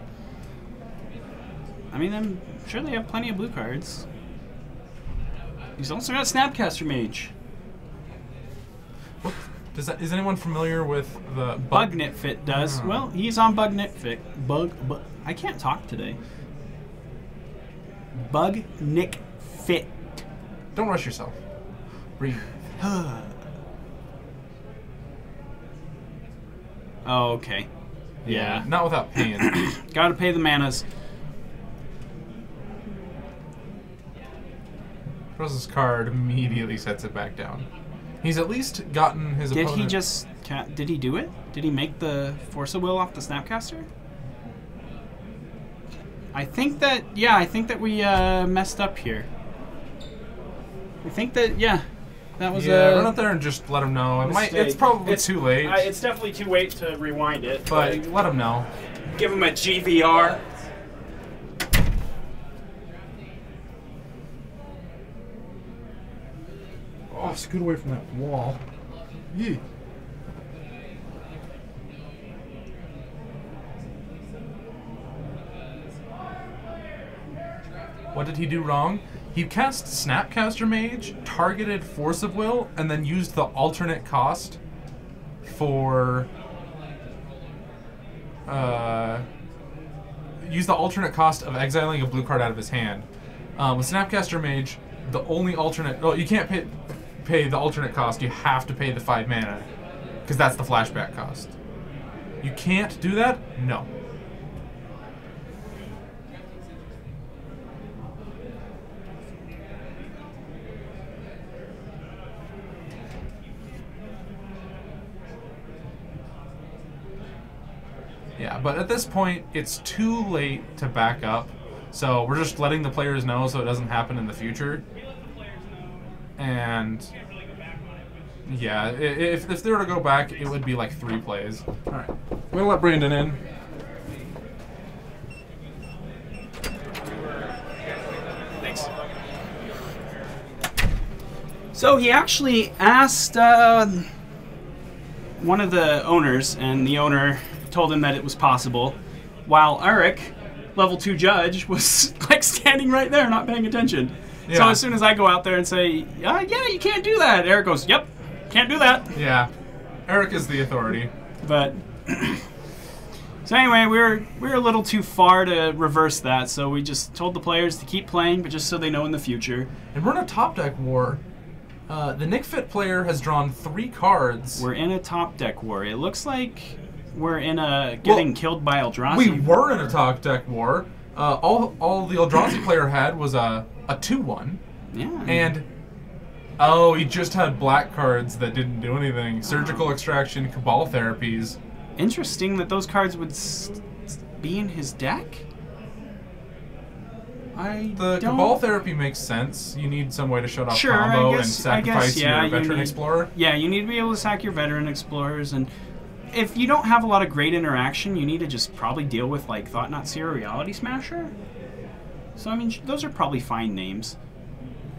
I mean, I'm sure they have plenty of blue cards. He's also got Snapcaster Mage. what, is anyone familiar with the Bugnit Fit does. Oh. Well, he's on Bugnit Fit. I can't talk today. Bugnit Fit. Don't rush yourself. Breathe. Oh, okay. Yeah. Not without paying. Gotta pay the manas. Throws his card, immediately sets it back down. He's at least gotten his Did opponent... he just... Did he do it? Did he make the Force of Will off the Snapcaster? I think that... Yeah, I think that we messed up here. I think that... Yeah. That was run up there and just let him know. It's probably too late. It's definitely too late to rewind it. But let him know. Give him a GVR. Oh, scoot away from that wall. Yeah. What did he do wrong? He cast Snapcaster Mage, targeted Force of Will, and then used the alternate cost for... used the alternate cost of exiling a blue card out of his hand. With Snapcaster Mage, the only alternate... Well, you can't pay the alternate cost, you have to pay the 5 mana. Because that's the flashback cost. You can't do that? No. Yeah, but at this point, it's too late to back up. So we're just letting the players know so it doesn't happen in the future. And yeah, if they were to go back, it would be like 3 plays. All right, we're gonna let Brandon in. Thanks. So he actually asked one of the owners, and the owner told him that it was possible, while Eric, level 2 judge, was like standing right there not paying attention. Yeah. So as soon as I go out there and say, yeah, you can't do that, Eric goes, yep, can't do that. Yeah, Eric is the authority. But so anyway, we're a little too far to reverse that, so we just told the players to keep playing, but just so they know in the future. And we're in a top deck war. The Nick Fit player has drawn 3 cards. We're in a top deck war. It looks like we're in a getting killed by Eldrazi. We were in a top deck war. All the Eldrazi player had was a 2/1. Yeah. And he just had black cards that didn't do anything. Surgical Extraction, Cabal Therapies. Interesting that those cards would be in his deck. The Cabal Therapy makes sense. You need some way to shut off Sure, combo and sacrifice your Veteran Explorer. Yeah, you need to be able to sack your Veteran Explorers, and if you don't have a lot of great interaction, you need to just probably deal with like Thought Not Seer or Reality Smasher. So I mean, those are probably fine names.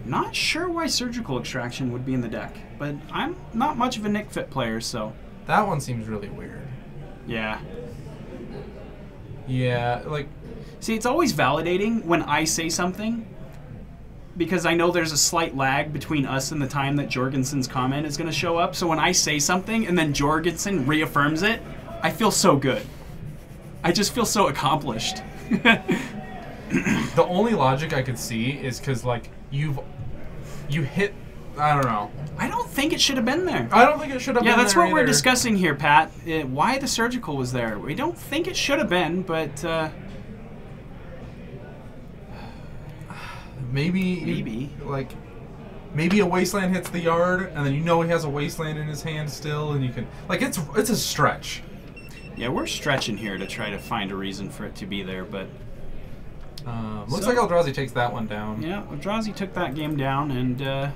Not sure why Surgical Extraction would be in the deck, but I'm not much of a Nick Fit player, so That one seems really weird. yeah. Yeah, like... See, it's always validating when I say something, because I know there's a slight lag between us and the time that Jorgensen's comment is going to show up. So when I say something and then Jorgensen reaffirms it, I feel so good. I just feel so accomplished. The only logic I could see is because, like, you hit... I don't know. I don't think it should have been there. I don't think it should have been there. Yeah, that's what we're either. discussing here, Pat. Why the Surgical was there. We don't think it should have been, but... Maybe. Like, maybe a Wasteland hits the yard, and then you know he has a Wasteland in his hand still, and you can... Like, it's a stretch. Yeah, we're stretching here to try to find a reason for it to be there, but... Looks like Eldrazi takes that one down. Yeah, Eldrazi took that game down, and...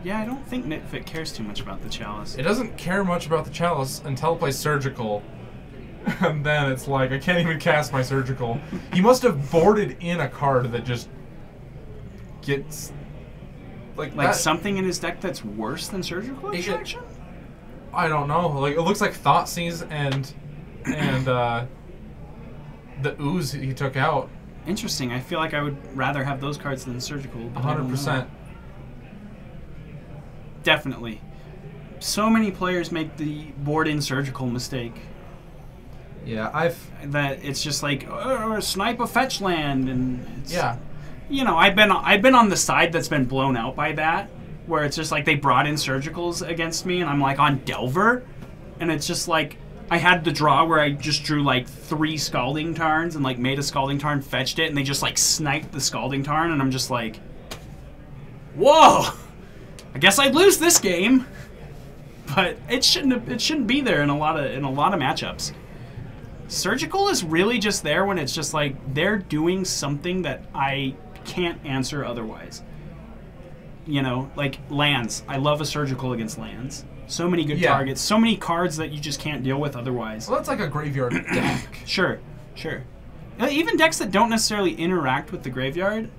Yeah, I don't think Nitfit cares too much about the Chalice. It doesn't care much about the Chalice until it plays Surgical. And then it's like, I can't even cast my Surgical. He must have boarded in a card that just gets... Like something in his deck that's worse than Surgical Extraction? I don't know. Like, it looks like Thoughtseize and the Ooze he took out. Interesting. I feel like I would rather have those cards than Surgical. 100%. Definitely. So many players make the board-in Surgical mistake. Yeah, that it's just like snipe a fetch land, and it's, yeah. You know, I've been on the side that's been blown out by that, where it's just like they brought in Surgicals against me, and I'm like on Delver, and it's just like I had the draw where I just drew like 3 Scalding Tarns and like made a Scalding Tarn, fetched it, and they just like sniped the Scalding Tarn, and I'm just like, whoa! I guess I'd lose this game, but it shouldn't be there in a lot of matchups. Surgical is really just there when it's just like they're doing something that I can't answer otherwise. You know, like lands. I love a Surgical against lands. So many good targets. So many cards that you just can't deal with otherwise. Well, that's like a graveyard deck. Sure. Even decks that don't necessarily interact with the graveyard.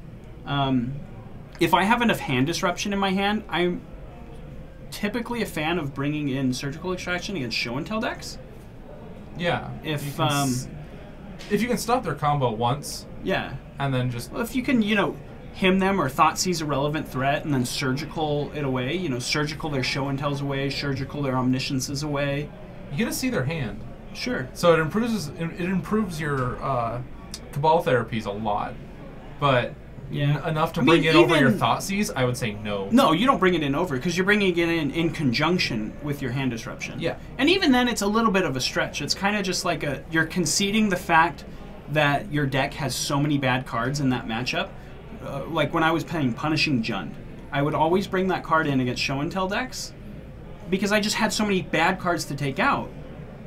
If I have enough hand disruption in my hand, I'm typically a fan of bringing in Surgical Extraction against Show and Tell decks. Yeah. If you can stop their combo once. Yeah. And then just... Well, if you can, hymn them or Thoughtseize a relevant threat and then Surgical it away. Surgical their Show and Tells away, Surgical their Omnisciences away. You get to see their hand. Sure. So it improves your Cabal therapies a lot. But... Yeah. Enough to bring it over your Thoughtseize, I would say no. No, you don't bring it in over because you're bringing it in conjunction with your hand disruption. Yeah. And even then, it's a little bit of a stretch. It's kind of just like you're conceding the fact that your deck has so many bad cards in that matchup. Like when I was playing Punishing Jund, I would always bring that card in against Show and Tell decks because I just had so many bad cards to take out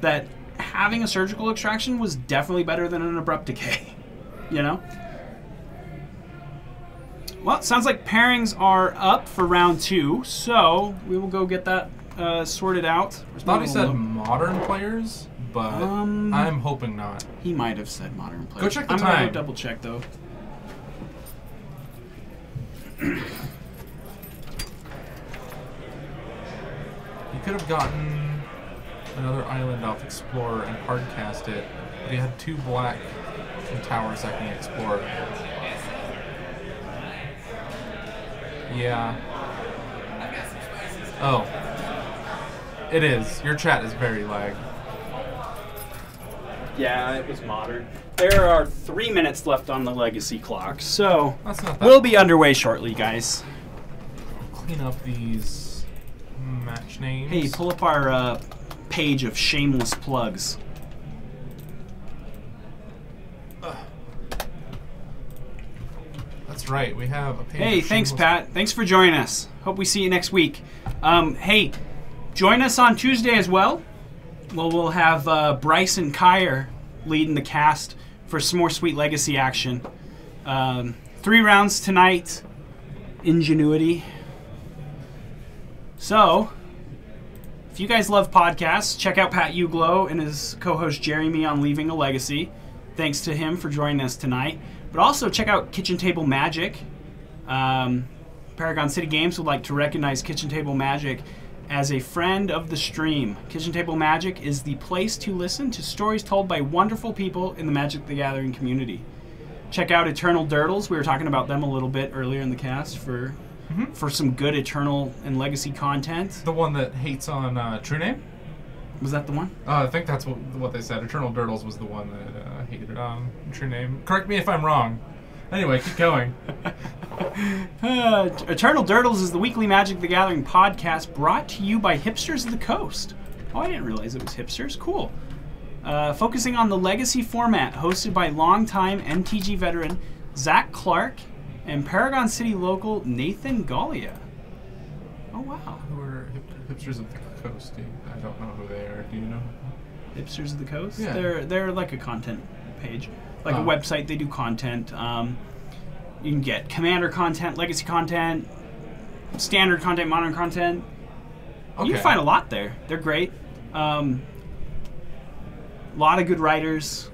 that having a Surgical Extraction was definitely better than an Abrupt Decay. Well, it sounds like pairings are up for round 2, so we will go get that sorted out. I thought he said modern players, but I'm hoping not. He might have said modern players. Go check the time. I'm going to go double check, though. He could have gotten another island off Explorer and hardcast it, but he had 2 black from Tower sacking Explorer. Yeah. Oh. It is. Your chat is very lagged. Yeah, it was modern. There are 3 minutes left on the legacy clock, so that's not that we'll be underway shortly, guys. Clean up these match names. Hey, pull up our page of shameless plugs. That's right, we have a page. Hey, thanks, Pat. Thanks for joining us. Hope we see you next week. Hey, join us on Tuesday as well. Well, we'll have Bryce and Kyer leading the cast for some more Sweet Legacy action. 3 rounds tonight. Ingenuity. So, if you guys love podcasts, check out Pat Uglow and his co-host Jeremy on Leaving a Legacy. Thanks to him for joining us tonight. But also check out Kitchen Table Magic. Paragon City Games would like to recognize Kitchen Table Magic as a friend of the stream. Kitchen Table Magic is the place to listen to stories told by wonderful people in the Magic the Gathering community. Check out Eternal Durdles. We were talking about them a little bit earlier in the cast for some good Eternal and Legacy content. The one that hates on True Name? Was that the one? I think that's what they said. Eternal Durdles was the one that hated on True Name. Correct me if I'm wrong. Anyway, keep going. Eternal Durdles is the weekly Magic the Gathering podcast brought to you by Hipsters of the Coast. Oh, I didn't realize it was hipsters. Cool. Focusing on the Legacy format, hosted by longtime MTG veteran Zach Clark and Paragon City local Nathan Gallia. Oh, wow. Who are Hipsters of the Coast? I don't know who they are. Do you know? Hipsters of the Coast? Yeah. They're like a content page. Like a website, they do content. You can get Commander content, Legacy content, standard content, modern content. Okay. You can find a lot there. They're great. A lot of good writers.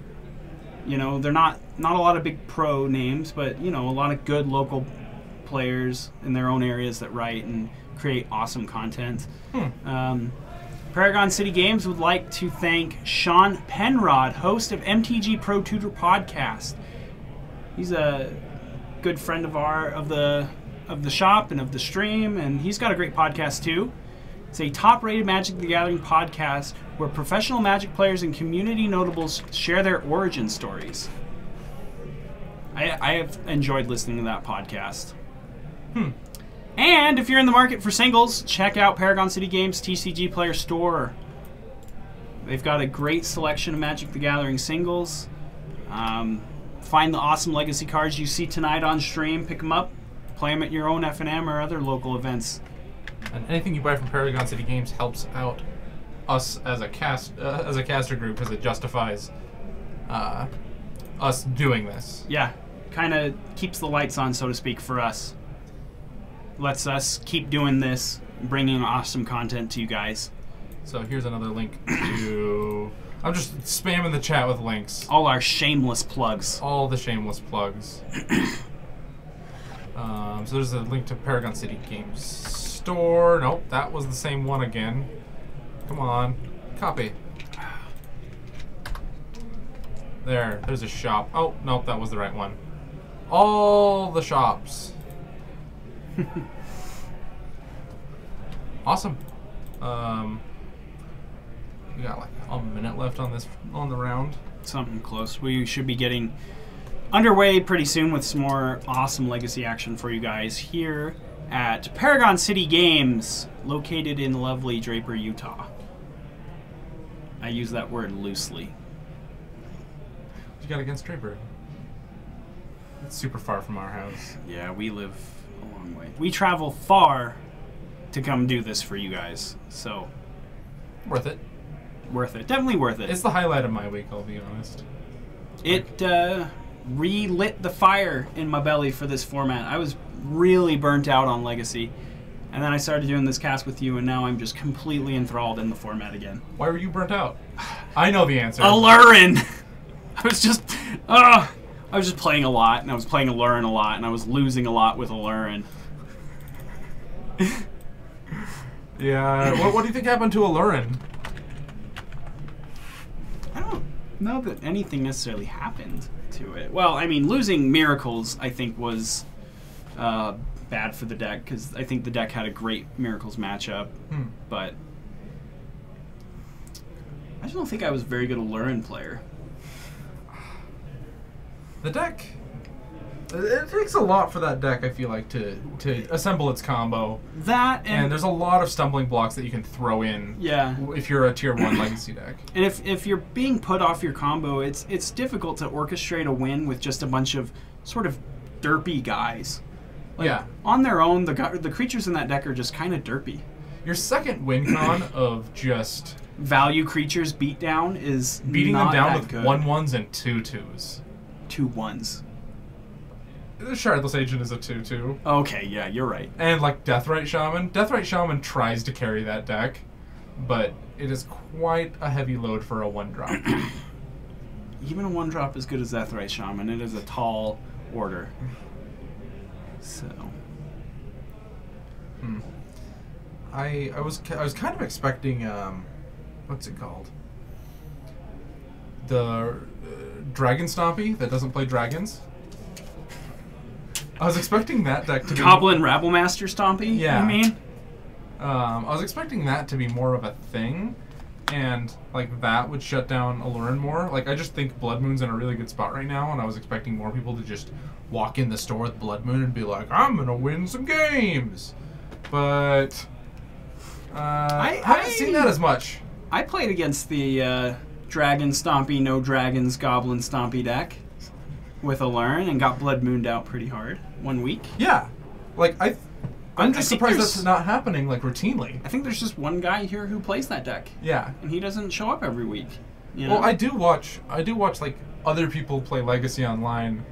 You know, they're not a lot of big pro names, but you know, a lot of good local players in their own areas that write and create awesome content. Paragon City Games would like to thank Sean Penrod, host of MTG Pro Tutor Podcast. He's a good friend of the shop and of the stream, and he's got a great podcast too. It's a top-rated Magic the Gathering podcast where professional Magic players and community notables share their origin stories. I have enjoyed listening to that podcast. And if you're in the market for singles, check out Paragon City Games TCG Player Store. They've got a great selection of Magic the Gathering singles. Find the awesome Legacy cards you see tonight on stream, pick them up, play them at your own FNM or other local events. And anything you buy from Paragon City Games helps out us as a caster group, because it justifies us doing this. Yeah, kind of keeps the lights on, so to speak, for us. Lets us keep doing this, bringing awesome content to you guys. So here's another link to... I'm just spamming the chat with links. All our shameless plugs. All the shameless plugs. So there's a link to Paragon City Games Store. Nope, that was the same one again. Come on. Copy. There's a shop. Oh, nope, that was the right one. All the shops. Awesome. We got like a minute left on the round. Something close. We should be getting underway pretty soon with some more awesome Legacy action for you guys here at Paragon City Games, located in lovely Draper, Utah. I use that word loosely. What you got against Draper? It's super far from our house. Yeah, we live a long way. We travel far to come do this for you guys, so Worth it. worth it. Definitely worth it. It's the highlight of my week, I'll be honest. It relit the fire in my belly for this format. I was really burnt out on Legacy, and then I started doing this cast with you, and now I'm just completely enthralled in the format again. Why were you burnt out? I know the answer. Allurin! I was just playing a lot, and I was playing Allurin a lot, and I was losing a lot with Allurin. Yeah, what do you think happened to Allurin? I don't know that anything necessarily happened to it. Well, I mean, losing Miracles, I think, was bad for the deck, because I think the deck had a great Miracles matchup, but I just don't think I was a very good Allurin player. The deck... It takes a lot for that deck, I feel like, to assemble its combo. That and there's a lot of stumbling blocks that you can throw in. Yeah. If you're a tier 1 Legacy deck. And if you're being put off your combo, it's difficult to orchestrate a win with just a bunch of sort of derpy guys. Like, yeah. On their own, the creatures in that deck are just kind of derpy. Your second win con of just value creatures beat down is beating not them down that with good. 1/1s and 2/2s. 2 1s. The Shardless Agent is a 2/2. Okay, yeah, you're right. And like Deathrite Shaman. Deathrite Shaman tries to carry that deck, but it is quite a heavy load for a 1-drop. Even a 1-drop as good as Deathrite Shaman, it is a tall order. So... I was kind of expecting what's it called? The Dragon Stompy that doesn't play dragons. I was expecting that deck to Goblin Rabblemaster Stompy, yeah. you mean? I was expecting that to be more of a thing, and like that would shut down Allurin more. Like I just think Blood Moon's in a really good spot right now, and I was expecting more people to just walk in the store with Blood Moon and be like, I'm gonna win some games. But I haven't seen that as much. I played against the Dragon Stompy, No Dragons, Goblin Stompy deck with Allurin and got Blood Mooned out pretty hard 1 week. Yeah. Like, I'm just surprised there's- that's not happening, like, routinely. I think there's just one guy here who plays that deck, Yeah. and he doesn't show up every week. You know? Well, I do watch, like, other people play Legacy online,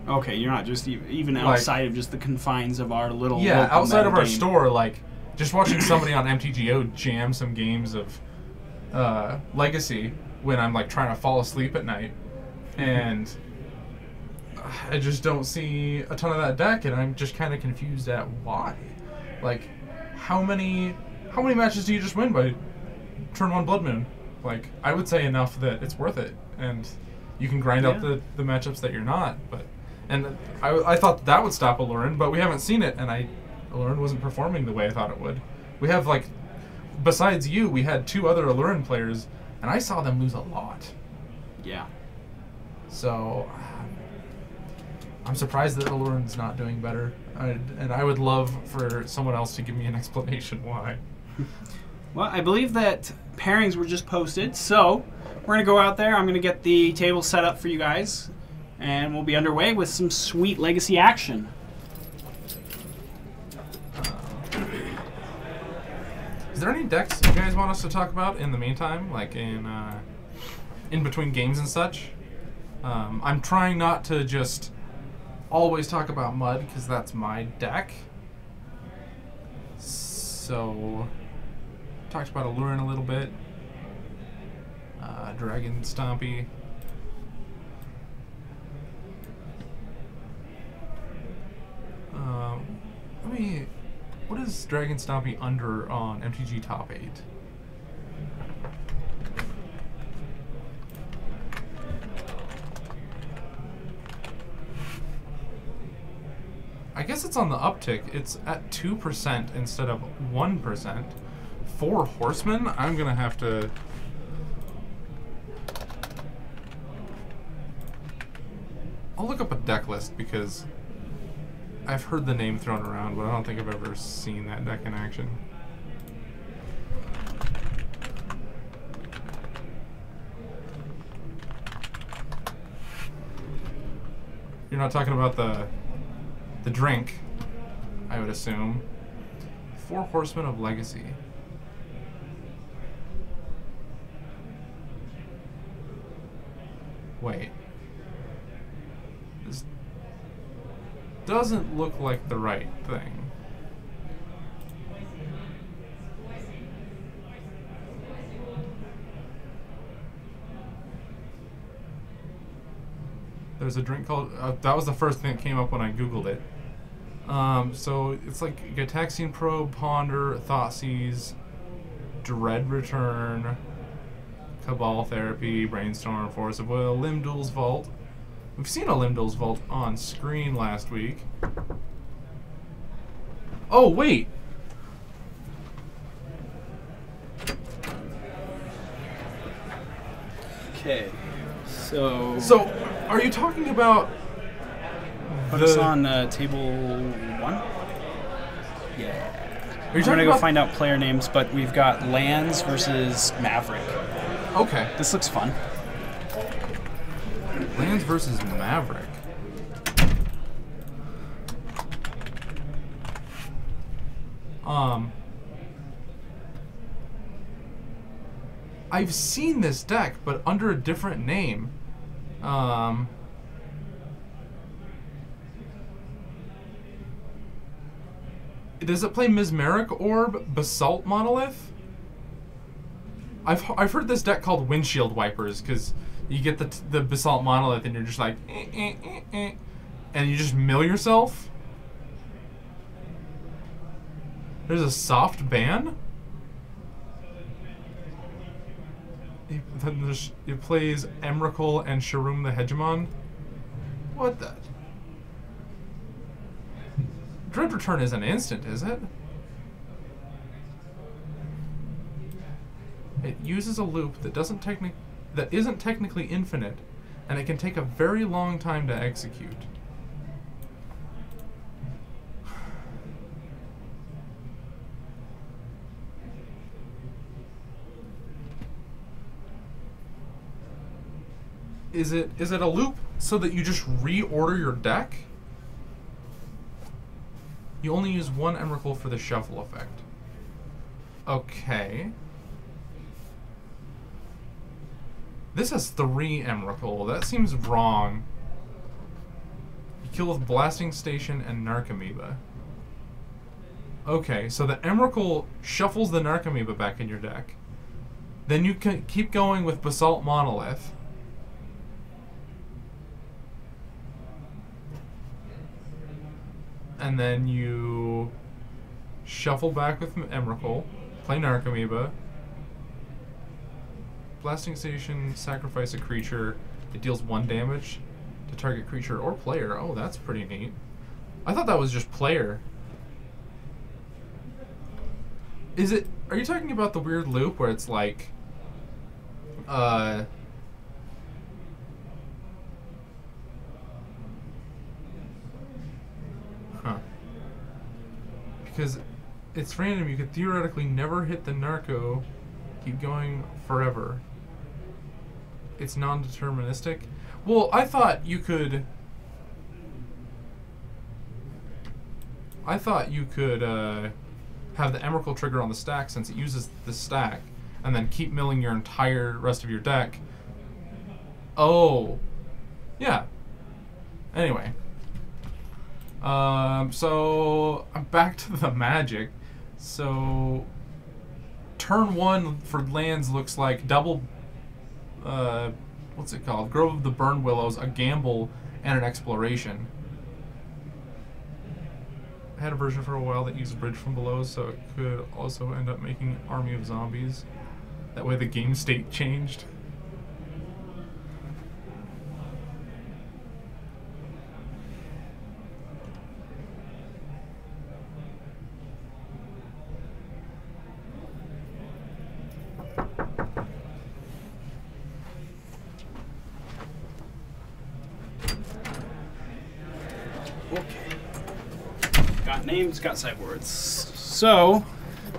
Okay, you're not just even Like- outside of just the confines of our little Yeah, local outside of our game. store, like just watching somebody on MTGO jam some games of Legacy when I'm like trying to fall asleep at night, and I just don't see a ton of that deck, and I'm just kind of confused at why. Like, how many matches do you just win by turn 1 Blood Moon? Like, I would say enough that it's worth it, and you can grind out the matchups that you're not. But I thought that would stop Allurin, but we haven't seen it, and Allurin wasn't performing the way I thought it would. We have, like, besides you, we had 2 other Allurin players, and I saw them lose a lot. Yeah. So I'm surprised that Allurin's not doing better, and I would love for someone else to give me an explanation why. Well, I believe that pairings were just posted, so we're going to go out there. I'm going to get the table set up for you guys, and we'll be underway with some sweet Legacy action. Is there any decks you guys want us to talk about in the meantime, like in between games and such? I'm trying not to just always talk about Mud, because that's my deck. So, talked about Allurin a little bit. Dragon Stompy. What is Dragon Stompy under on MTG Top 8? I guess it's on the uptick. It's at 2% instead of 1%. 4 Horsemen? I'm gonna have to... I'll look up a deck list because I've heard the name thrown around, but I don't think I've ever seen that deck in action. You're not talking about the drink, I would assume. 4 Horsemen of Legacy. Wait. This doesn't look like the right thing. There's a drink called... that was the first thing that came up when I Googled it. So it's like Gataxian Probe, Ponder, Thoughtseize, Dread Return, Cabal Therapy, Brainstorm, Force of Will, Limdul's Vault. We've seen a Limdul's Vault on screen last week. Oh, wait! Okay, so... So, are you talking about... Put us on table 1? Yeah. Are you I'm talking gonna go about... find out player names, but we've got Lands versus Maverick. Okay. This looks fun. Lands versus Maverick. I've seen this deck, but under a different name. Does it play Mesmeric Orb, Basalt Monolith? I've heard this deck called Windshield Wipers, because you get the Basalt Monolith and you're just like, and you just mill yourself. There's a soft ban? It plays Emrakul and Sharum the Hegemon? What the... Dread Return isn't instant, is it? It uses a loop that isn't technically infinite, and it can take a very long time to execute. Is it a loop so that you just reorder your deck? You only use 1 Emrakul for the shuffle effect. Okay. This has 3 Emrakul. That seems wrong. You kill with Blasting Station and Narcomoeba. Okay, so the Emrakul shuffles the Narcomoeba back in your deck. Then you can keep going with Basalt Monolith. And then you shuffle back with Emrakul, play Narcomoeba. Blasting Station, sacrifice a creature. It deals 1 damage to target creature or player. Oh, that's pretty neat. I thought that was just player. Is it... Are you talking about the weird loop where it's like... Huh. Because it's random. You could theoretically never hit the Narco. Keep going forever. It's non-deterministic. Well, I thought you could... have the Emrakul trigger on the stack since it uses the stack, and then keep milling your entire rest of your deck. Oh. Yeah. Anyway. So I'm back to the Magic. So turn 1 for lands looks like double what's it called? Grove of the Burn Willows, a gamble, and an exploration. I had a version for a while that used Bridge from Below, so it could also end up making Army of Zombies. That way the game state changed. Names, got sideboards. So,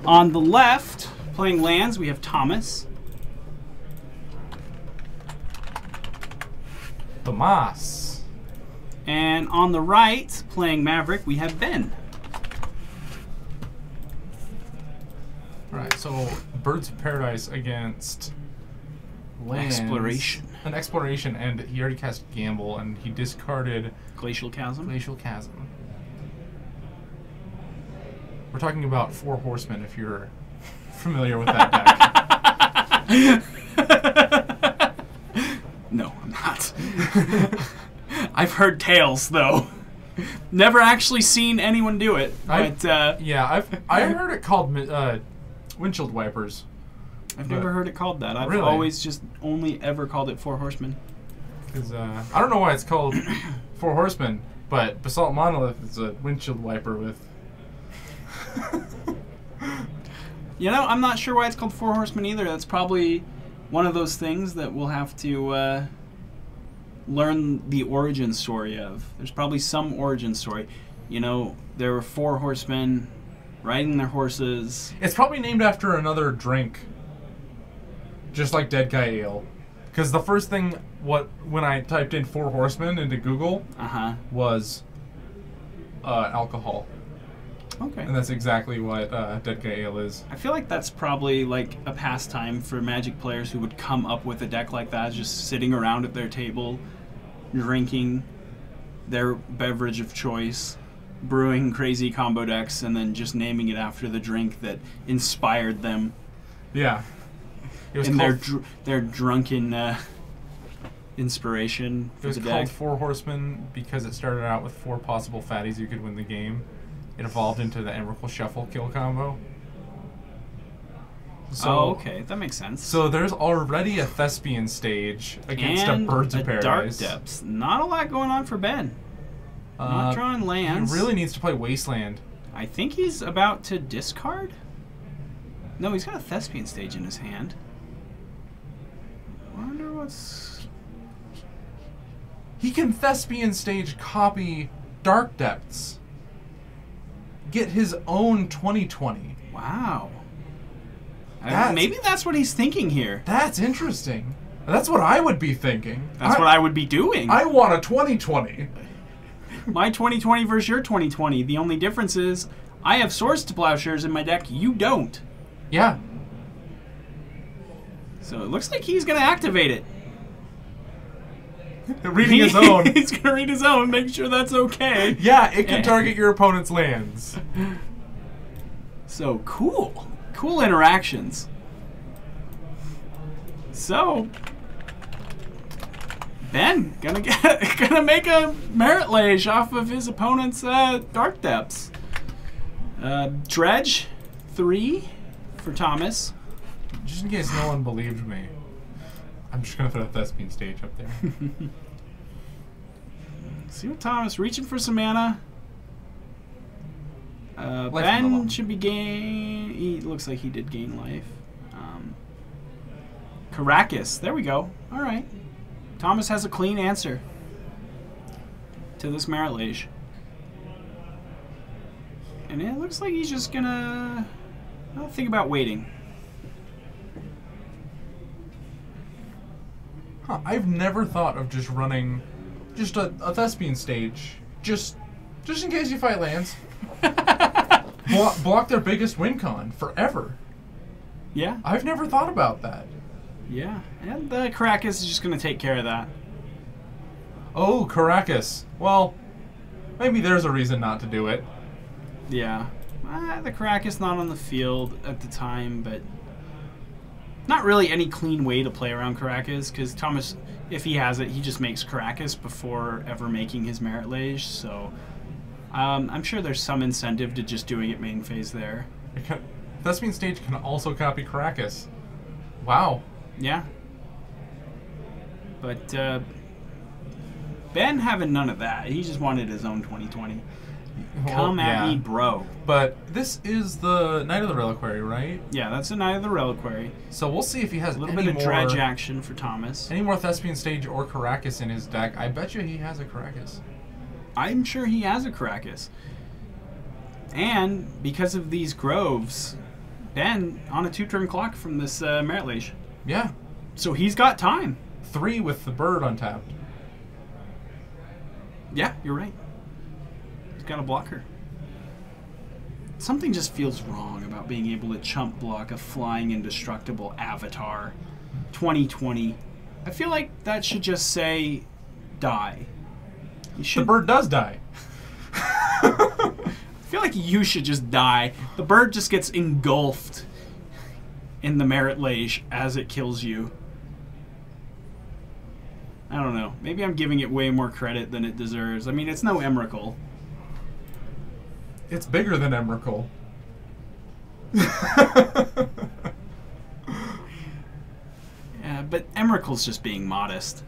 on the left, playing lands, we have Thomas. Tomas. And on the right, playing Maverick, we have Ben. Alright, so Birds of Paradise against lands. Exploration. An exploration, and he already cast Gamble, and he discarded Glacial Chasm. Glacial Chasm. We're talking about 4 Horsemen, if you're familiar with that deck. No, I'm not. I've heard tales, though. Never actually seen anyone do it. But, yeah, I heard it called Windshield Wipers. I've never heard it called that. I've really? always just only ever called it 4 Horsemen. Because I don't know why it's called 4 Horsemen, but Basalt Monolith is a windshield wiper with... You know, I'm not sure why it's called 4 Horsemen either. That's probably one of those things that we'll have to learn the origin story of. There's probably some origin story. You know, there were 4 horsemen riding their horses. It's probably named after another drink. Just like Dead Guy Ale. Because the first thing when I typed in 4 Horsemen into Google was alcohol. Okay. And that's exactly what Dead Guy Ale is. I feel like that's probably like a pastime for Magic players who would come up with a deck like that, just sitting around at their table, drinking their beverage of choice, brewing crazy combo decks, and then just naming it after the drink that inspired them. Yeah. It was and their drunken inspiration for the deck. It was called 4 Horsemen because it started out with 4 possible fatties you could win the game. It evolved into the Emrakul Shuffle kill combo. So, oh, okay. That makes sense. So there's already a Thespian stage against a Birds of Paradise. Dark Depths. Not a lot going on for Ben. Not drawing lands. He really needs to play Wasteland. I think he's about to discard? No, he's got a Thespian stage in his hand. I wonder what's... He can Thespian stage copy Dark Depths. Get his own 2020. Wow. Maybe that's what he's thinking here. That's interesting. That's what I would be thinking. That's what I would be doing. I want a 2020. My 2020 versus your 2020. The only difference is I have Swords to Plowshares in my deck. You don't. Yeah. So it looks like he's going to activate it. Reading his own. He's gonna read his own, make sure that's okay. Yeah, it can target your opponent's lands. So cool. Cool interactions. So Ben gonna make a Merit Lage off of his opponent's Dark Depths. Dredge 3 for Thomas. Just in case no one believed me, I'm just gonna throw a Thespian Stage up there. See what Thomas reaching for some mana. Life Ben level. should be gain. He looks like he did gain life. Caracas. There we go. All right. Thomas has a clean answer to this Merit Lage. And it looks like he's just gonna think about waiting. Huh, I've never thought of just running just a Thespian Stage. Just in case you fight lands. Block their biggest win con forever. Yeah. I've never thought about that. Yeah. And Caracas is just gonna take care of that. Oh, Caracas. Well, maybe there's a reason not to do it. Yeah. The Caracas not on the field at the time, but not really any clean way to play around Caracas, because Thomas, if he has it, he just makes Caracas before ever making his Merit Lage, so I'm sure there's some incentive to just doing it main phase there. Thespian Stage can also copy Caracas. Wow. Yeah. But Ben having none of that. He just wanted his own 2020. Well, Come at yeah. me, bro. But this is the Knight of the Reliquary, right? Yeah, that's a Knight of the Reliquary. So we'll see if he has A little bit of dredge action for Thomas. Any more Thespian Stage or Caracas in his deck. I bet you he has a Caracas. I'm sure he has a Caracas. And because of these groves, Ben on a 2-turn clock from this Merit Lage. Yeah. So he's got time. 3 with the bird untapped. Yeah, you're right. He's got a blocker. Something just feels wrong about being able to chump block a flying indestructible Avatar 2020. I feel like that should just say die. You should, The bird does die. I feel like you should just die. The bird just gets engulfed in the Merit Lage as it kills you. I don't know. Maybe I'm giving it way more credit than it deserves. I mean, it's no Emrakul. It's bigger than Emrakul. Yeah, but Emrakul's just being modest.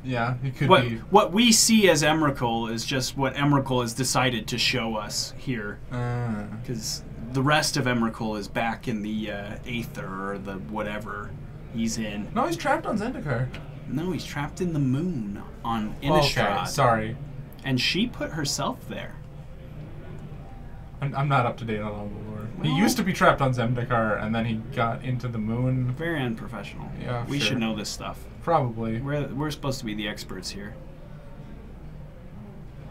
Yeah, it could be. What we see as Emrakul is just what Emrakul has decided to show us here. Because the rest of Emrakul is back in the Aether or the whatever he's in. No, he's trapped on Zendikar. No, he's trapped in the moon on Innistrad. Okay, sorry. And she put herself there. I'm not up to date on all the lore. He Well- used to be trapped on Zendikar, and then he got into the moon. Very unprofessional. Yeah, We sure. should know this stuff. Probably. We're supposed to be the experts here.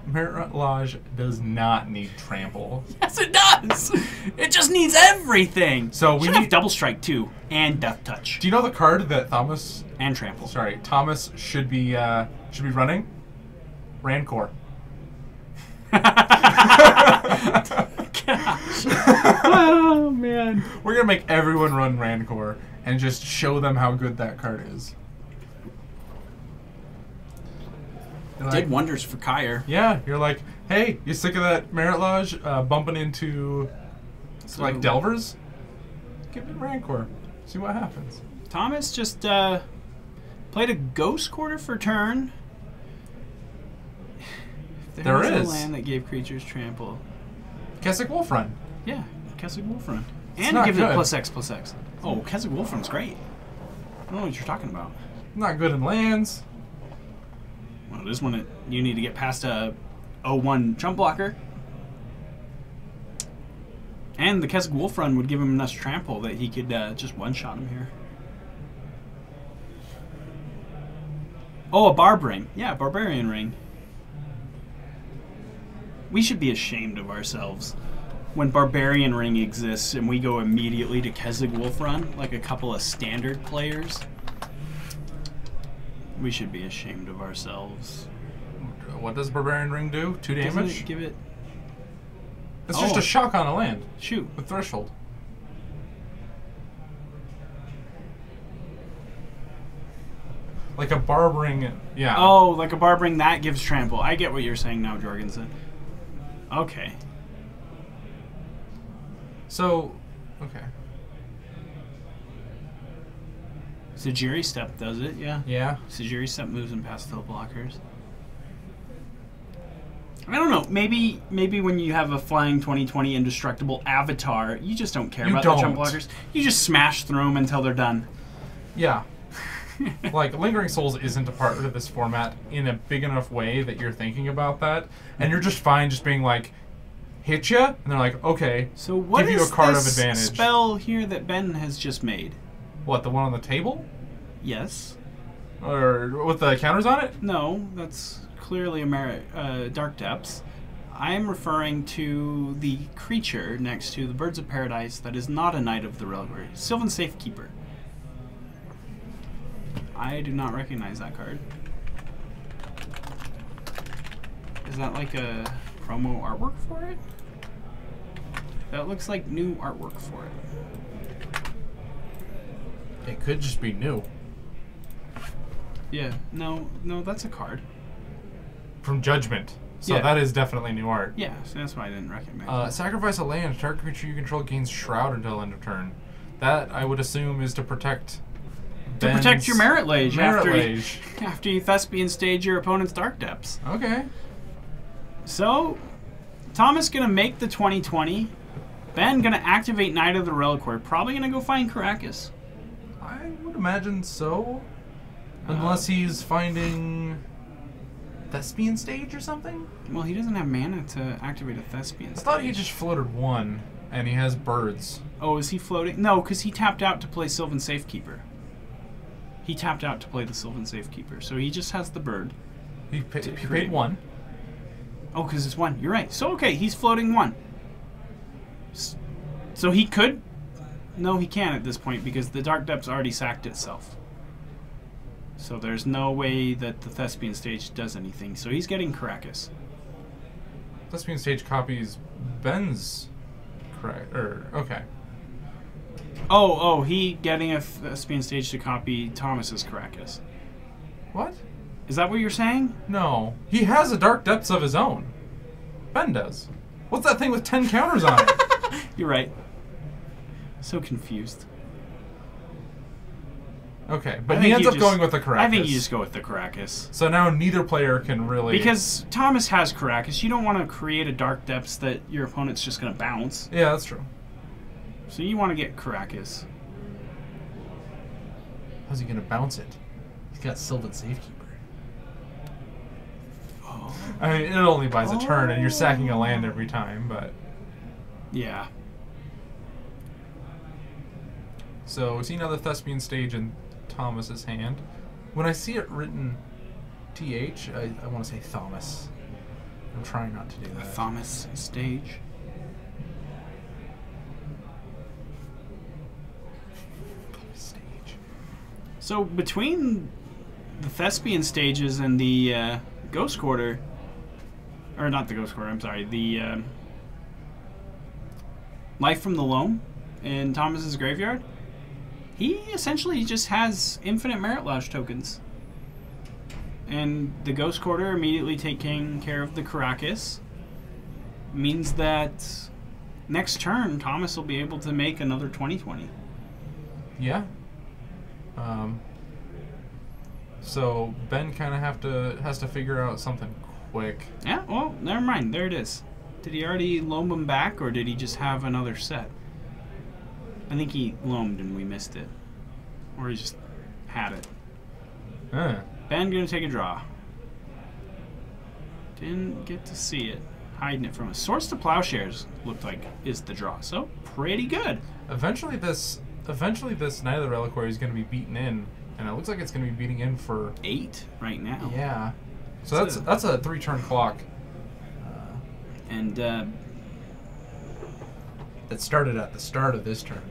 Merit Lage does not need trample. Yes, it does. It just needs everything. So we should have need- double strike too, and death touch, Do you know the card that Thomas should be running? Rancor. Gosh. Oh man. We're gonna make everyone run Rancor and just show them how good that card is. You're Did like, wonders for Kyre. yeah, you're like, hey, you sick of that Merit Lage bumping into like Delvers? Give it Rancor. See what happens. Thomas just played a Ghost Quarter for turn. If There was is. a land that gave creatures trample. Keswick Wolfrun. Yeah, Keswick Wolfrun. It's And not give good. it +X/+X. Oh, Keswick Wolfrun's great. I don't know what you're talking about. Not good in lands. Well, this one, you need to get past a 0-1 jump blocker. And the Keswick Wolfrun would give him enough trample that he could just one-shot him here. Oh, a Barb Ring. Yeah, Barbarian Ring. We should be ashamed of ourselves when Barbarian Ring exists and we go immediately to Keswick Wolfrun like a couple of standard players. We should be ashamed of ourselves. What does Barbarian Ring do? 2 Doesn't damage? it give it... It's just a shock on a land Shoot. with Threshold. Like a Barbering, yeah. Oh, like a Barbering, that gives trample. I get what you're saying now, Jorgensen. Okay. So, okay. Sajiri Step does it, yeah. Yeah. Sajiri Step moves him past fill blockers. I don't know. Maybe when you have a flying 2020 indestructible avatar, you just don't care about the jump blockers. You just smash through them until they're done. Yeah. Like, Lingering Souls isn't a part of this format in a big enough way that you're thinking about that, and you're just fine just being like, hit ya? And they're like, okay, so what give you is a card this of advantage. spell here that Ben has just made? What, the one on the table? Yes. Or with the counters on it? No, that's clearly a Dark Depths. I'm referring to the creature next to the Birds of Paradise that is not a Knight of the Reliquary. Sylvan Safekeeper. I do not recognize that card. Is that like a promo artwork for it? That looks like new artwork for it. It could just be new. Yeah, no, that's a card. From Judgment. So Yeah. that is definitely new art. Yeah, so that's why I didn't recognize it. Sacrifice a land. Target creature you control gains Shroud until end of turn. That, I would assume, is to protect... To protect your Merit Lage Lage. after you Thespian stage your opponent's Dark Depths. Okay. So, Thomas gonna make the 2020. Ben gonna activate Knight of the Reliquary. Probably gonna go find Caracas. I would imagine so. Unless he's finding... Thespian Stage or something? Well, he doesn't have mana to activate a Thespian I stage. thought he just floated one, and he has birds. Oh, is he floating? No, because he tapped out to play Sylvan Safekeeper. He tapped out to play the Sylvan Safekeeper, so he just has the bird. He paid one. Oh, because it's one. You're right. So, okay, he's floating one. So he could... No, he can't at this point, because the Dark Depths already sacked itself. So there's no way that the Thespian Stage does anything. So he's getting Caracas. Thespian Stage copies Ben's... Correct. Okay. Oh, he getting a Thespian Stage to copy Thomas's Caracas. What? Is that what you're saying? No. He has a Dark Depths of his own. Ben does. What's that thing with 10 counters on it? You're right. So confused. Okay, but he ends up going with the Caracas. I think you just go with the Caracas. So now neither player can really... Because Thomas has Caracas. You don't want to create a Dark Depths that your opponent's just going to bounce. Yeah, that's true. So you want to get Caracas. How's he going to bounce it? He's got Sylvan Safekeeper. Oh. I mean, it only buys a turn, and you're sacking a land every time, but... Yeah. So, we see another Thespian Stage in Thomas's hand. When I see it written TH, I want to say Thomas. I'm trying not to do that. Thomas Stage. Stage. So between the Thespian Stages and the Ghost Quarter, or not the Ghost Quarter, I'm sorry, the Life from the Loam in Thomas's Graveyard, he essentially just has infinite Merit Lodge tokens. And the Ghost Quarter immediately taking care of the Caracas means that next turn Thomas will be able to make another 2020. Yeah. So Ben kind of has to figure out something quick. Yeah, well, never mind. There it is. Did he already loam him back, or did he just have another set? I think he loamed and we missed it. Or he just had it. Ben gonna take a draw. Didn't get to see it. Hiding it from us. Swords to Plowshares looked like is the draw. So, pretty good. Eventually this Knight of the Reliquary is going to be beaten in, and it looks like it's going to be beating in for 8 right now. Yeah. So that's a 3-turn clock. And that started at the start of this turn.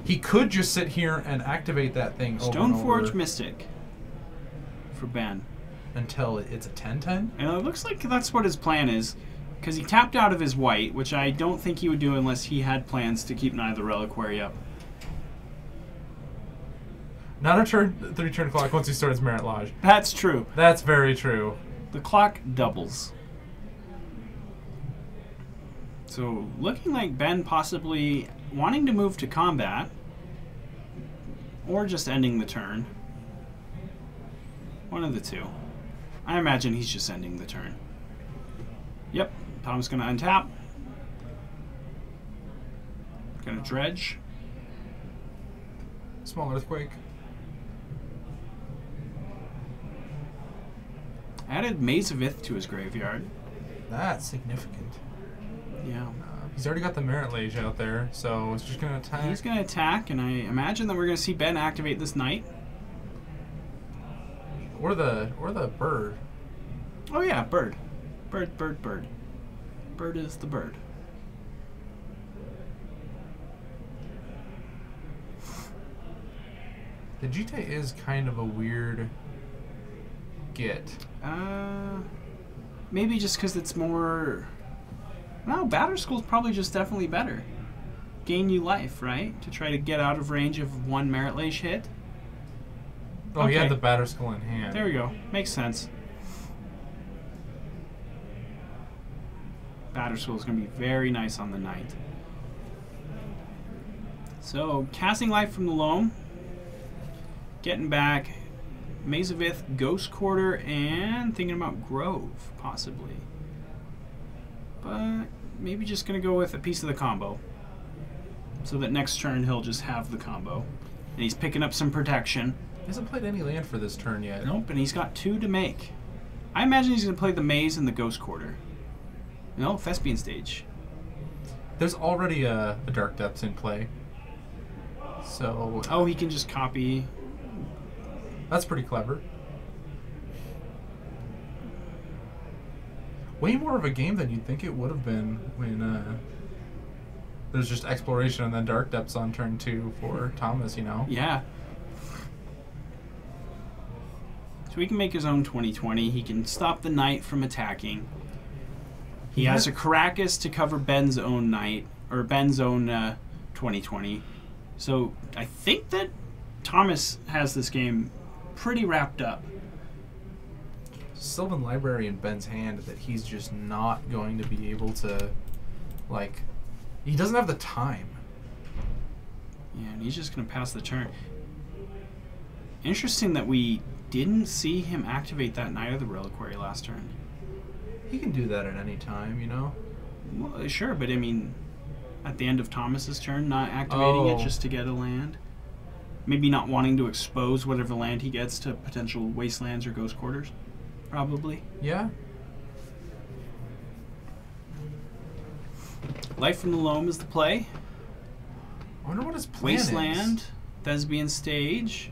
He could just sit here and activate that thing over and over. Stoneforge Mystic. for Ben. Until it's a 10-10? And it looks like that's what his plan is, because he tapped out of his white, which I don't think he would do unless he had plans to keep an eye of the reliquary up. Not a 3-turn clock once he starts Merit Lodge. That's true. That's very true. The clock doubles. So, looking like Ben possibly wanting to move to combat, or just ending the turn. One of the two. I imagine he's just ending the turn. Yep, Tom's going to untap. Going to dredge. Small earthquake. Added Maze of Ith to his graveyard. That's significant. Yeah. He's already got the Merit Lage out there, so it's just going to attack. He's going to attack, and I imagine that we're going to see Ben activate this knight. Or the bird. Oh yeah, bird. Bird. Bird is the bird. The Jite is kind of a weird get. Maybe just because it's more... No, Batterskull's probably just definitely better. Gain you life, right? To try to get out of range of one Merit Lage hit. Oh, okay. He had the Batterskull in hand. There we go. Makes sense. Batterskull is going to be very nice on the knight. So, casting life from the loam. Getting back Maze of Ith, Ghost Quarter, and thinking about Grove, possibly. But maybe just going to go with a piece of the combo. So that next turn he'll just have the combo. And he's picking up some protection. He hasn't played any land for this turn yet. Nope, and he's got 2 to make. I imagine he's going to play the Maze and the Ghost Quarter. No, Thespian Stage. There's already a Dark Depths in play. So... Oh, he can just copy... That's pretty clever. Way more of a game than you'd think it would have been when there's just exploration and then Dark Depths on turn 2 for Thomas, you know? Yeah. So he can make his own 20/20. He can stop the knight from attacking. He has a Caracas to cover Ben's own knight, or Ben's own 20/20. So I think that Thomas has this game pretty wrapped up. Sylvan Library in Ben's hand that he's just not going to be able to, like, he doesn't have the time. Yeah, and he's just going to pass the turn. Interesting that we didn't see him activate that Knight of the Reliquary last turn. He can do that at any time, you know? Well, sure, but I mean, at the end of Thomas's turn, not activating it just to get a land. Maybe not wanting to expose whatever land he gets to potential wastelands or ghost quarters. Probably. Yeah. Life from the Loam is the play. I wonder what his plan Wasteland, is. Thespian Stage,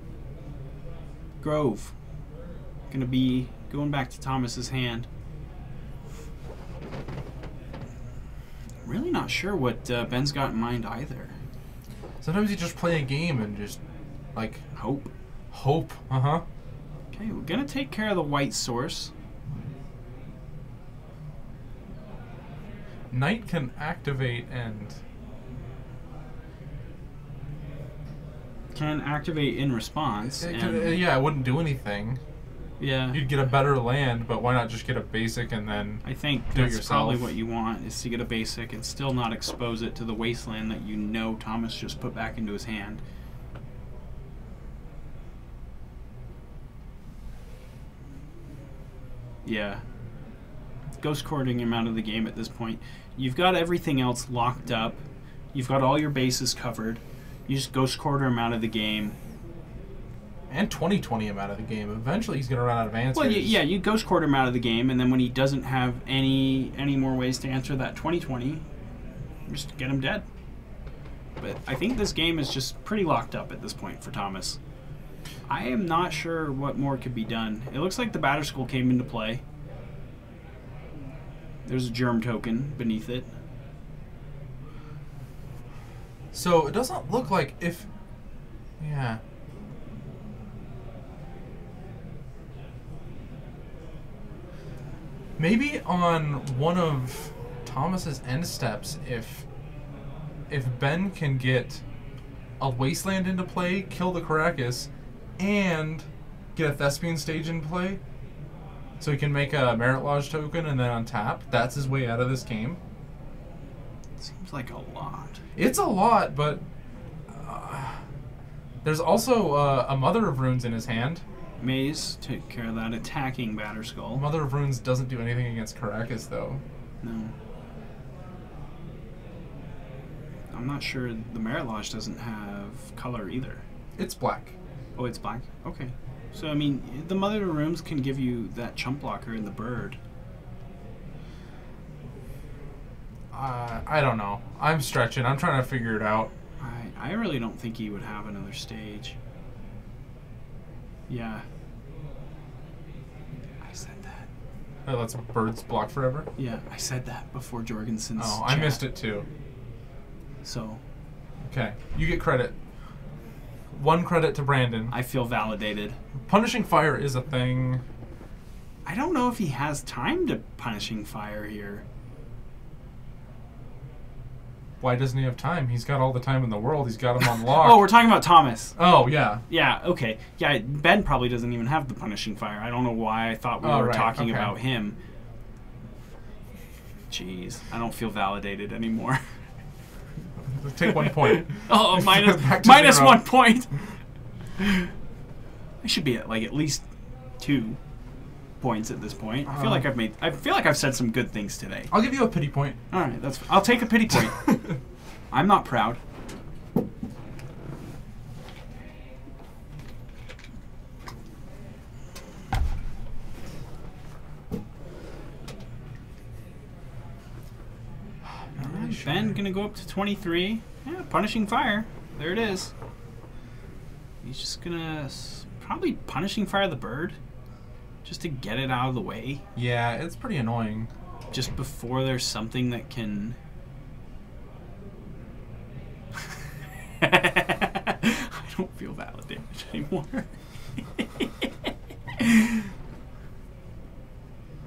Grove. Gonna be going back to Thomas's hand. Really not sure what Ben's got in mind either. Sometimes you just play a game and just, like... Hope. Hope, uh-huh. Okay, we're gonna take care of the white source. Knight can activate and... Can activate in response. Yeah, it wouldn't do anything. Yeah. You'd get a better land, but why not just get a basic and then I think do it that's yourself? probably what you want, is to get a basic and still not expose it to the wasteland that you know Thomas just put back into his hand. Yeah. Ghost courting him out of the game at this point. You've got everything else locked up. You've got all your bases covered. You just ghost quarter him out of the game. And 20/20 him out of the game. Eventually he's going to run out of answers. Well, yeah, you ghost quarter him out of the game, and then when he doesn't have any more ways to answer that 20/20, just get him dead. But I think this game is just pretty locked up at this point for Thomas. I am not sure what more could be done. It looks like the Batterskull came into play. There's a germ token beneath it. So it doesn't look like if... Yeah. Maybe on one of Thomas's end steps, if Ben can get a Wasteland into play, kill the Caracas, and get a Thespian stage in play, so he can make a Merit Lodge token and then untap, that's his way out of this game. Seems like a lot. It's a lot, but there's also a Mother of Runes in his hand. Maze, take care of that attacking Batterskull. Mother of Runes doesn't do anything against Caracas, though. No. I'm not sure the Merit Lodge doesn't have color either. It's black. Oh, it's black? Okay. So, I mean, the Mother of Runes can give you that chump blocker in the bird. I don't know. I'm stretching. I'm trying to figure it out. I really don't think he would have another stage. Yeah. I said that. Oh, that's birds block forever? Yeah, I said that before Jorgensen's Oh, I chat. missed it too. So, Okay, you get credit. 1 credit to Brandon. I feel validated. Punishing Fire is a thing. I don't know if he has time to Punishing Fire here. Why doesn't he have time? He's got all the time in the world. He's got him on lock. Oh, we're talking about Thomas. Oh, yeah. Yeah, okay. Yeah, Ben probably doesn't even have the Punishing Fire. I don't know why I thought we were right, talking okay. about him. Jeez, I don't feel validated anymore. Take 1 point. Oh, Back to minus zero. 1 point. I should be at like at least 2 points at this point. I feel like I've said some good things today. I'll give you a pity point. All right, I'll take a pity point. I'm not proud. Ben gonna go up to 23. Yeah, Punishing Fire. There it is. He's just gonna probably Punishing Fire the bird, just to get it out of the way. Yeah, it's pretty annoying. Just before there's something that can. I don't feel validated anymore.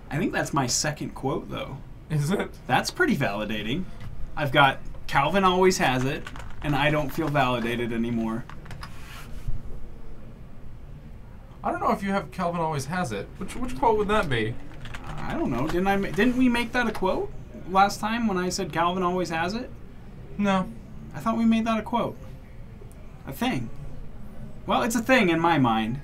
I think that's my second quote, though. Is it? That's pretty validating. I've got Calvin always has it, and I don't feel validated anymore. I don't know if you have Calvin always has it. Which quote would that be? I don't know. Didn't we make that a quote last time when I said Calvin always has it? No. I thought we made that a quote. A thing. Well, it's a thing in my mind.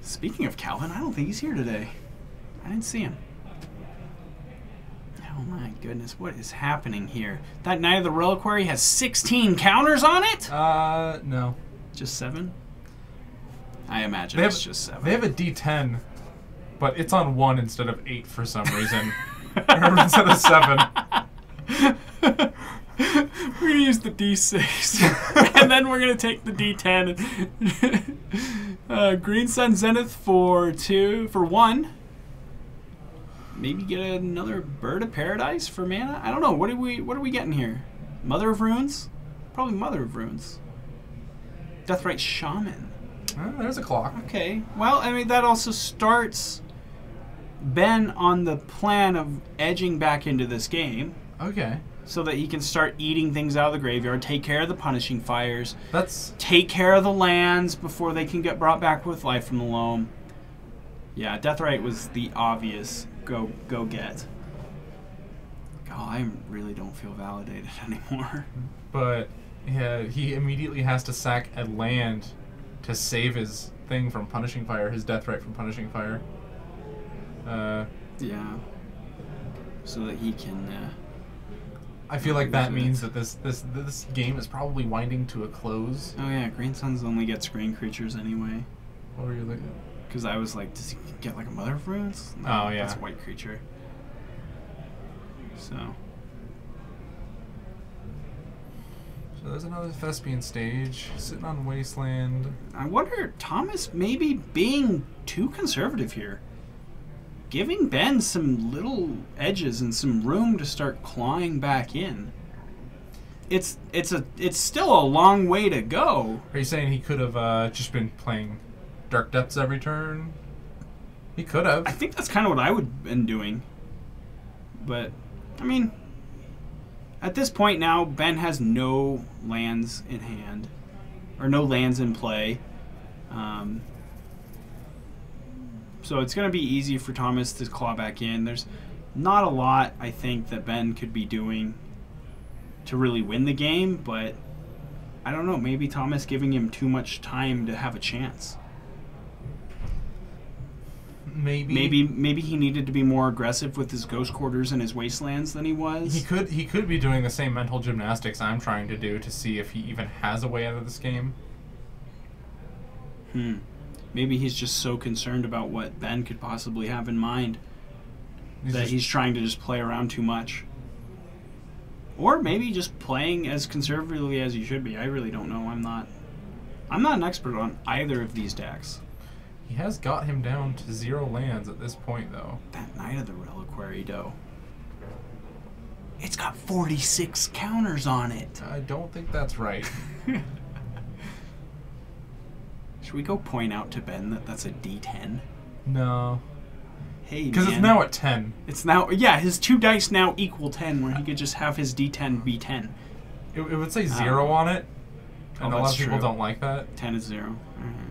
Speaking of Calvin, I don't think he's here today. I didn't see him. Oh my goodness, what is happening here? That Knight of the Reliquary has 16 counters on it? No. Just 7? I imagine it's just 7. They have a D10, but it's on 1 instead of 8 for some reason. Or instead of 7. We're going to use the D6. And then we're going to take the D10. Green Sun Zenith for 1. Maybe get another Bird of Paradise for mana? I don't know. What are we getting here? Mother of Runes? Probably Mother of Runes. Deathrite Shaman. There's a clock. Okay. Well, I mean, that also starts Ben on the plan of edging back into this game. Okay. So that he can start eating things out of the graveyard, take care of the Punishing Fires, That's... take care of the lands before they can get brought back with Life from the Loam. Yeah, Deathrite was the obvious go get. God, I really don't feel validated anymore. But yeah, he immediately has to sack a land to save his thing from Punishing Fire, his Deathrite from Punishing Fire. Yeah. So that he can... I feel like that means that this game is probably winding to a close. Oh yeah, Green Suns only get screen creatures anyway. What were you looking at? Because I was like, does he get like a Mother of Runes? No, Oh, yeah. That's a white creature. So there's another Thespian stage sitting on Wasteland. I wonder, Thomas maybe being too conservative here. Giving Ben some little edges and some room to start clawing back in. It's still a long way to go. Are you saying he could have just been playing Dark Depths every turn? He could have. I think that's kind of what I would have been doing. But, I mean, at this point now, Ben has no lands in hand. Or no lands in play. So it's going to be easy for Thomas to claw back in. There's not a lot, I think, that Ben could be doing to really win the game, but I don't know. Maybe Thomas giving him too much time to have a chance. Maybe he needed to be more aggressive with his ghost quarters and his wastelands than he was. He could be doing the same mental gymnastics I'm trying to do to see if he even has a way out of this game. Maybe he's just so concerned about what Ben could possibly have in mind that he's trying to just play around too much. Or maybe just playing as conservatively as he should be. I really don't know. I'm not an expert on either of these decks. He has got him down to 0 lands at this point, though. That Knight of the Reliquary, though. It's got 46 counters on it. I don't think that's right. Should we go point out to Ben that that's a D10? No. Hey, because it's now at 10. It's now, yeah, his 2 dice now equal 10, where he could just have his D10 be 10. It would say 0 on it. And a lot of people don't like that. 10 is 0.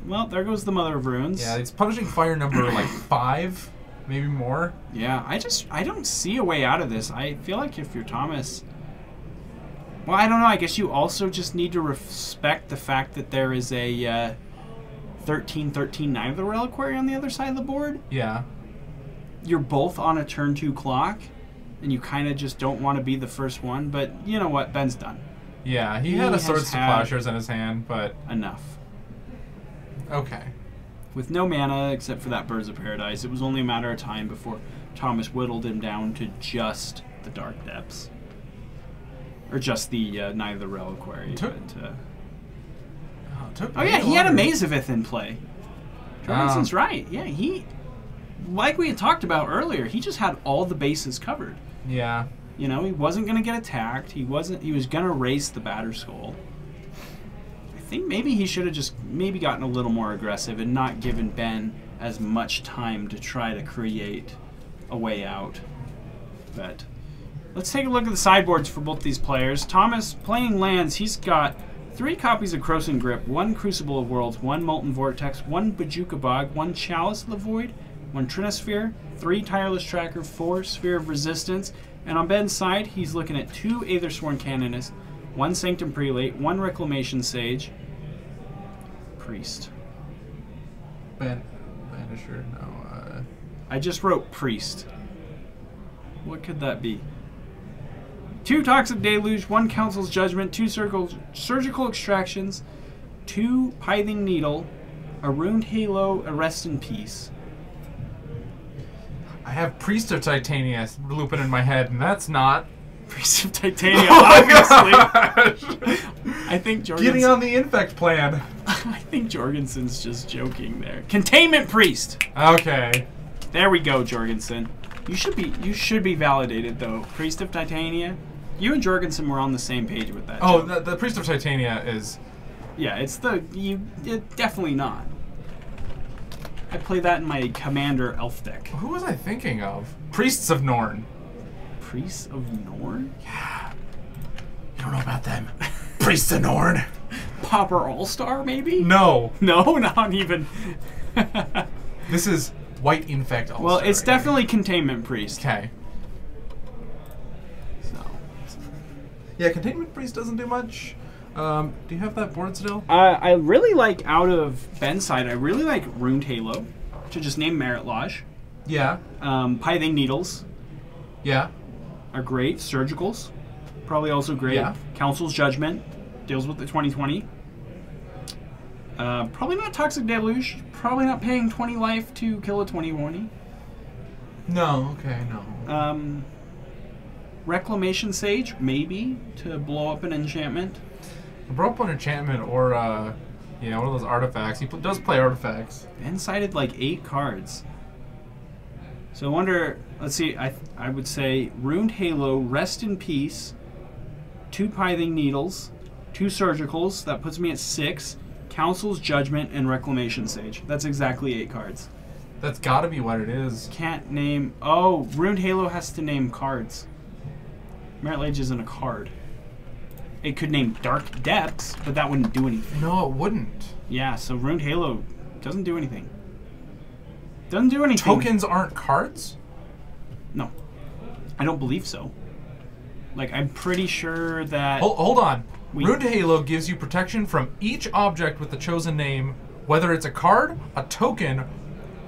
Well, there goes the Mother of Runes. Yeah, it's punishing fire number like 5, maybe more. Yeah, I don't see a way out of this. I feel like if you're Thomas... Well, I don't know. I guess you also just need to respect the fact that there is a 13-13 Knight of the Reliquary on the other side of the board. Yeah. You're both on a turn 2 clock, and you kind of just don't want to be the first one. But you know what? Ben's done. Yeah, he had a Swords to Plowshares in his hand, but... Enough. Okay. With no mana except for that Birds of Paradise, it was only a matter of time before Thomas whittled him down to just the Dark Depths. Or just the Knight of the Reliquary. Oh yeah, he had a Mazavith in play. Jorgensen's right. Yeah, he... Like we had talked about earlier, he just had all the bases covered. Yeah. You know, he wasn't going to get attacked. He was going to race the Batterskull. I think maybe he should have just maybe gotten a little more aggressive and not given Ben as much time to try to create a way out. But let's take a look at the sideboards for both these players. Thomas, playing lands, he's got 3 copies of Krosan Grip, 1 Crucible of Worlds, 1 Molten Vortex, 1 Bojuka Bog, 1 Chalice of the Void, 1 Trinosphere, 3 Tireless Tracker, 4 Sphere of Resistance, and on Ben's side, he's looking at 2 Aethersworn Canonist, 1 Sanctum Prelate, 1 Reclamation Sage, Priest. Banisher, no. I just wrote Priest. What could that be? 2 Toxic Deluge, 1 Council's Judgment, 2 Surgical Extractions, 2 Pithing Needle, a Runed Halo, a Rest in Peace. I have Priest of Titania looping in my head, and that's not... Priest of Titania, obviously. I think Jorgensen... Getting on the Infect plan. I think Jorgensen's just joking there. Containment Priest! Okay. There we go, Jorgensen. You should be validated, though. Priest of Titania. You and Jorgensen were on the same page with that. Oh, the Priest of Titania is... Yeah, it's definitely not. I play that in my Commander Elf deck. Who was I thinking of? Priests of Norn. Priests of Norn? Yeah. You don't know about them. Priests of Norn. Pauper All-Star, maybe? No. No, not even. This is White Infect All-Star. Well, it's definitely Containment Priest. Okay. So. Yeah, Containment Priest doesn't do much. Do you have that board still? I really like, out of Ben's side, I really like Runed Halo, to just name Merit Lodge. Yeah. Pithing Needles. Yeah. Are great. Surgicals, probably also great. Yeah. Council's Judgment, deals with the 2020. Probably not Toxic Deluge. Probably not paying 20 life to kill a 2020. No, okay, no. Reclamation Sage, maybe, to blow up an enchantment. Blow up an enchantment or, one of those artifacts. He does play artifacts. Ben sided like 8 cards. So I wonder, let's see, I would say Runed Halo, Rest in Peace, 2 Pithing Needles, 2 Surgicals, that puts me at 6, Council's Judgment, and Reclamation Sage. That's exactly 8 cards. That's got to be what it is. Can't name... Oh, Ruined Halo has to name cards. Merit Lage isn't a card. It could name Dark Depths, but that wouldn't do anything. No, it wouldn't. Yeah, so Ruined Halo doesn't do anything. Doesn't do anything. Tokens aren't cards? No. I don't believe so. Like, I'm pretty sure that... Hold on. Ruined Halo gives you protection from each object with the chosen name, whether it's a card, a token,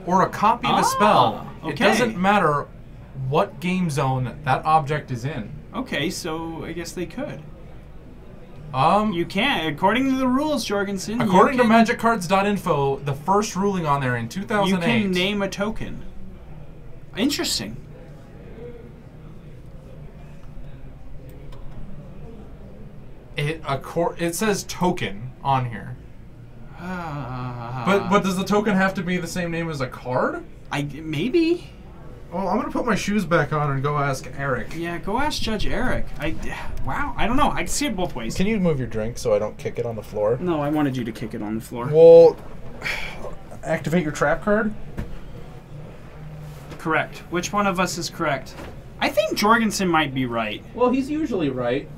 or a copy of a spell. Okay. It doesn't matter what game zone that object is in. Okay, so I guess they could. You can't. According to the rules, Jorgensen. According to MagicCards.info, the first ruling on there in 2008. You can name a token. Interesting. It says token on here. But does the token have to be the same name as a card? Maybe. Well, I'm gonna put my shoes back on and go ask Eric. Yeah, go ask Judge Eric. Wow, I don't know. I can see it both ways. Can you move your drink so I don't kick it on the floor? No, I wanted you to kick it on the floor. Well, activate your trap card. Correct. Which one of us is correct? I think Jorgensen might be right. Well, he's usually right.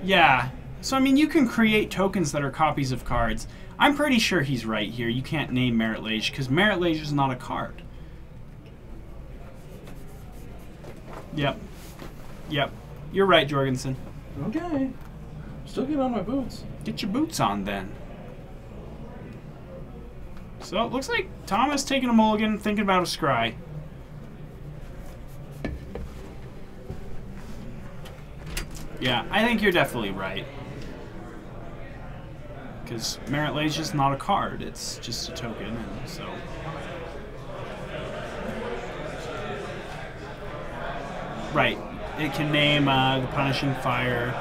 Yeah. So, I mean, you can create tokens that are copies of cards. I'm pretty sure he's right here. You can't name Merit Lage because Merit Lage is not a card. Yep. Yep. You're right, Jorgensen. Okay. Still get on my boots. Get your boots on, then. So, it looks like Thomas taking a mulligan, thinking about a scry. Yeah, I think you're definitely right. Because Merit Lage is not a card, it's just a token, and so... Right. It can name the Punishing Fire.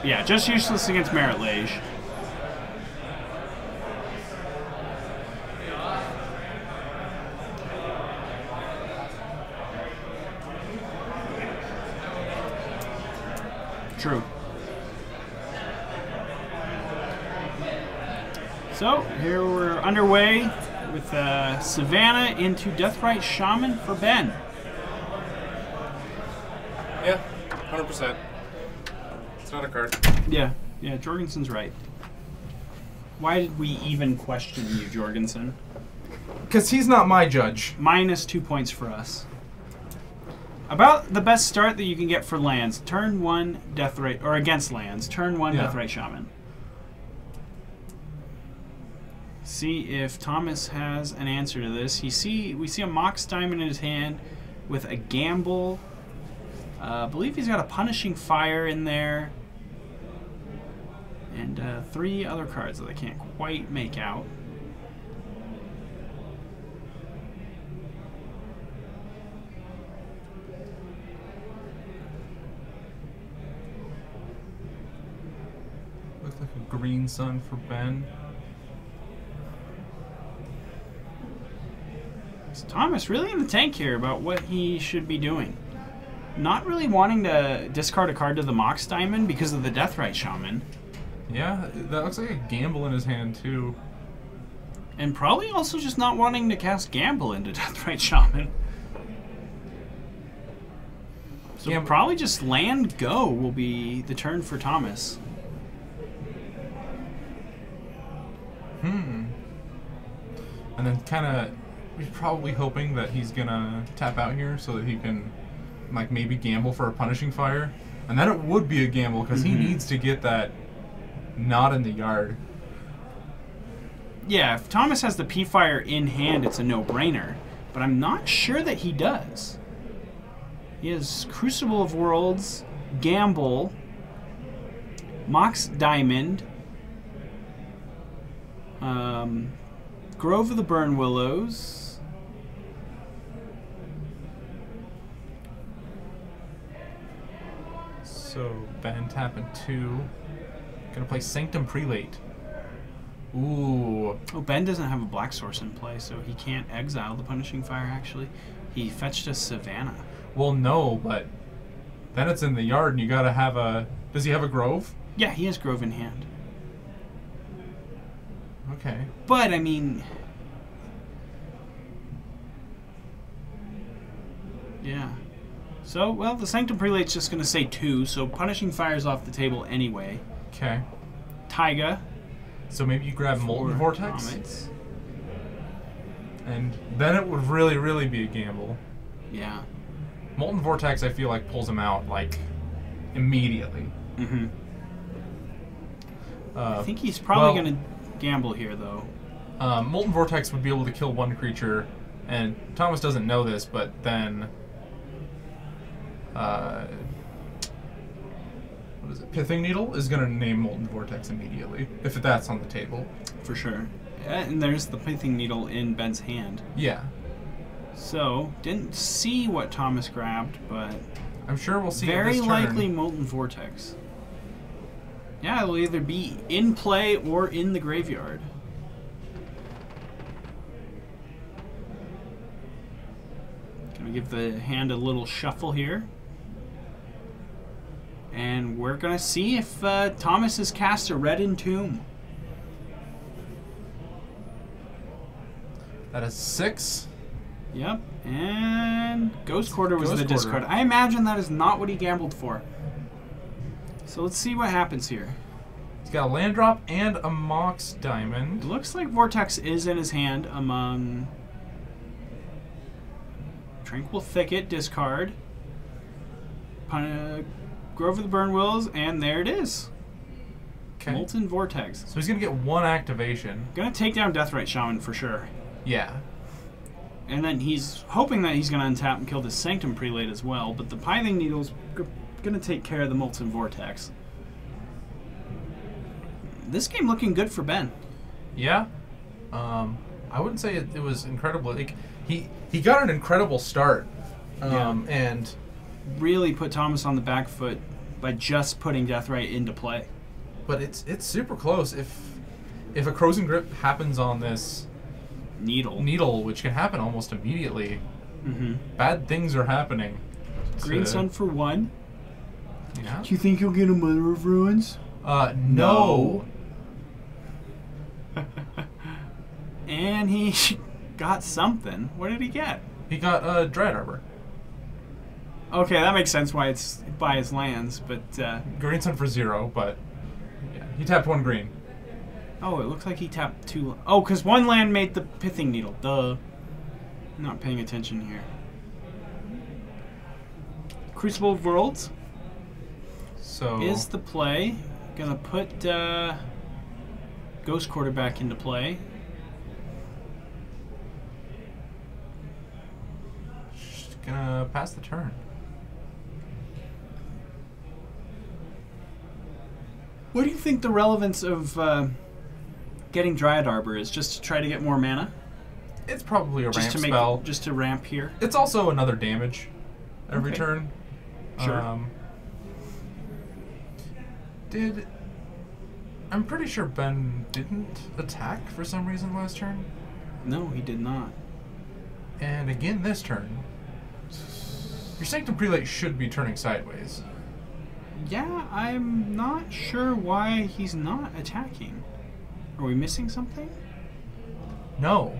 Yeah, just useless against Merit Lage. True. So, here we're underway with Savannah into Deathrite Shaman for Ben. Yeah, 100%. It's not a card. Yeah, Jorgensen's right. Why did we even question you, Jorgensen? Because he's not my judge. Minus 2 points for us. About the best start that you can get for lands. Turn 1 Deathrite, or against lands. Turn 1 Deathrite Shaman. See if Thomas has an answer to this. We see a Mox Diamond in his hand with a Gamble. I believe he's got a Punishing Fire in there. And 3 other cards that I can't quite make out. Looks like a green sun for Ben. Is Thomas really in the tank here about what he should be doing? Not really wanting to discard a card to the Mox Diamond because of the Deathrite Shaman. Yeah, that looks like a Gamble in his hand, too. And probably also just not wanting to cast Gamble into Deathrite Shaman. So probably just land go will be the turn for Thomas. And then kind of, he's probably hoping that he's going to tap out here so that he can, like, maybe gamble for a Punishing Fire. And then it would be a gamble because he needs to get that not in the yard. Yeah, if Thomas has the P-Fire in hand, it's a no-brainer. But I'm not sure that he does. He has Crucible of Worlds, Gamble, Mox Diamond, Grove of the Burn Willows, So Ben tapping 2. Gonna play Sanctum Prelate. Ooh. Oh, Ben doesn't have a black source in play, so he can't exile the Punishing Fire, actually. He fetched a Savannah. Well, no, but then it's in the yard and you gotta have a... Does he have a Grove? Yeah, he has Grove in hand. Okay. But, I mean... Yeah. So, well, the Sanctum Prelate's just going to say 2, so Punishing Fire's off the table anyway. Okay. Taiga. So maybe you grab Molten Vortex? Comets. And then it would really, really be a gamble. Yeah. Molten Vortex, I feel like, pulls him out, like, immediately. Mm-hmm. I think he's probably going to gamble here, though. Molten Vortex would be able to kill one creature, and Thomas doesn't know this, but then... what is it? Pithing Needle is going to name Molten Vortex immediately, if that's on the table. For sure. And there's the Pithing Needle in Ben's hand. Yeah. So, didn't see what Thomas grabbed, but... I'm sure we'll see very this turn. likely Molten Vortex. Yeah, it'll either be in play or in the graveyard. Gonna give the hand a little shuffle here. And we're gonna see if Thomas has cast a Red Entomb. That is 6. Yep, and Ghost Quarter was Ghost the Quarter. discard. I imagine that is not what he gambled for. So let's see what happens here. He's got a land drop and a Mox It Diamond. looks like Vortex is in his hand among Tranquil Thicket, discard, Grove of the Burn Willows, and there it is. Okay. Molten Vortex. So he's going to get 1 activation. Gonna take down Deathrite Shaman for sure. Yeah. And then he's hoping that he's gonna untap and kill the Sanctum Prelate as well, but the Pithing Needle's gonna take care of the Molten Vortex. This game looking good for Ben. Yeah. I wouldn't say it was incredible. Like, he got an incredible start. And Really put Thomas on the back foot by just putting Deathrite into play. but it's super close. If a Crozen Grip happens on this needle, which can happen almost immediately, bad things are happening. Green Sun for 1. Yeah. Do you think you'll get a Mother of Ruins? No. And he got something. What did he get? He got Dread Arbor. Okay, that makes sense why it's by his lands, but Green Sun for 0, but yeah, he tapped 1 green. oh, it looks like he tapped 2. Oh, because 1 land made the Pithing Needle. Duh. I'm not paying attention here. Crucible of Worlds So is the play. Gonna put Ghost Quarter back into play. just gonna pass the turn. What do you think the relevance of getting Dryad Arbor is? Just to try to get more mana? It's probably a Just ramp to make spell. just to ramp here? It's also another damage every Okay. turn. Sure. I'm pretty sure Ben didn't attack for some reason last turn. No, he did not. And again this turn. Your Sanctum Prelate should be turning sideways. Yeah, I'm not sure why he's not attacking. Are we missing something? No.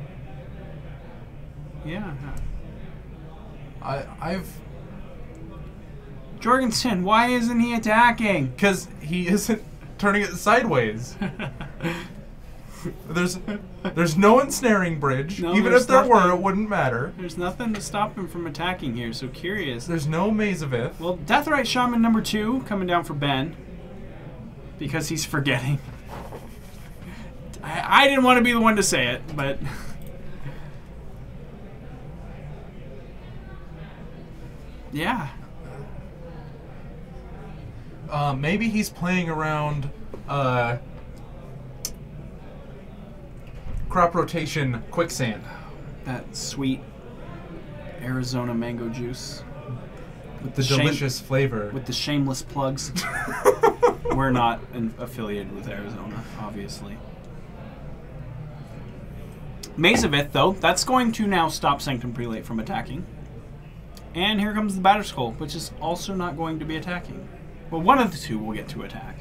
Yeah. I've... Jorgensen, why isn't he attacking? Because he isn't turning it sideways. There's no ensnaring bridge. No, Even there's if there were, nothing. it wouldn't matter. There's nothing to stop him from attacking here, so curious. There's no Maze of Ith. Well, Deathrite Shaman number 2 coming down for Ben. Because he's forgetting. I didn't want to be the one to say it, but... yeah. Maybe he's playing around crop rotation quicksand. That sweet Arizona mango juice. With the delicious flavor. With the shameless plugs. We're not affiliated with Arizona, obviously. Maze of Ith, though, that's going to now stop Sanctum Prelate from attacking. And here comes the Batterskull, which is also not going to be attacking. Well, one of the two will get to attack.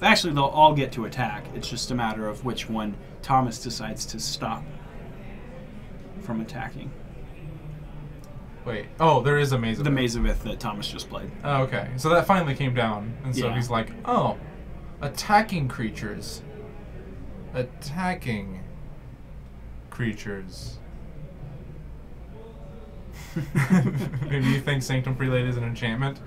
Actually, they'll all get to attack. It's just a matter of which one Thomas decides to stop from attacking. Wait. Oh, there is a Maze of The It. Maze of Ith that Thomas just played. Oh, okay. So that finally came down. And so Yeah. he's like, oh, attacking creatures. Attacking creatures. Maybe you think Sanctum Prelate is an enchantment?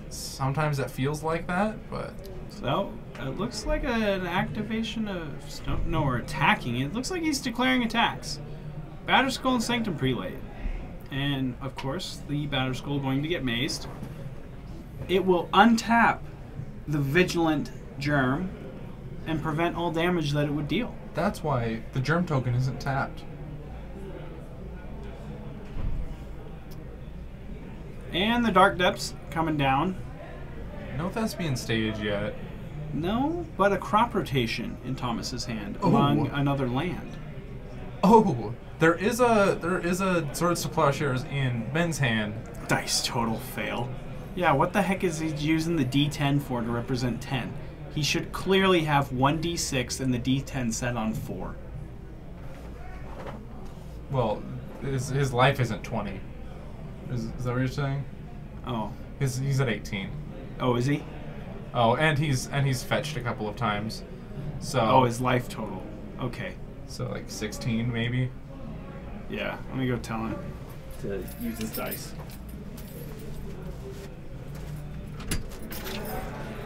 Sometimes it feels like that, but... So, it looks like an activation of Stone... No, or attacking. It looks like he's declaring attacks. Batterskull and Sanctum Prelate. And, of course, the Batterskull going to get mazed. It will untap the Vigilant Germ and prevent all damage that it would deal. That's why the Germ token isn't tapped. And the Dark Depths coming down. No Thespian stage yet. No, but a crop rotation in Thomas's hand Oh. among another land. Oh, there is a Swords to Plowshares in Ben's hand. Dice total fail. Yeah, what the heck is he using the D10 for to represent 10? He should clearly have 1d6 and the D10 set on 4. Well, his life isn't 20. Is that what you're saying? Oh. He's at 18. Oh, is he? Oh, and he's fetched a couple of times. So Oh, his life total. Okay. so like 16 maybe. Yeah, let me go tell him to use his dice.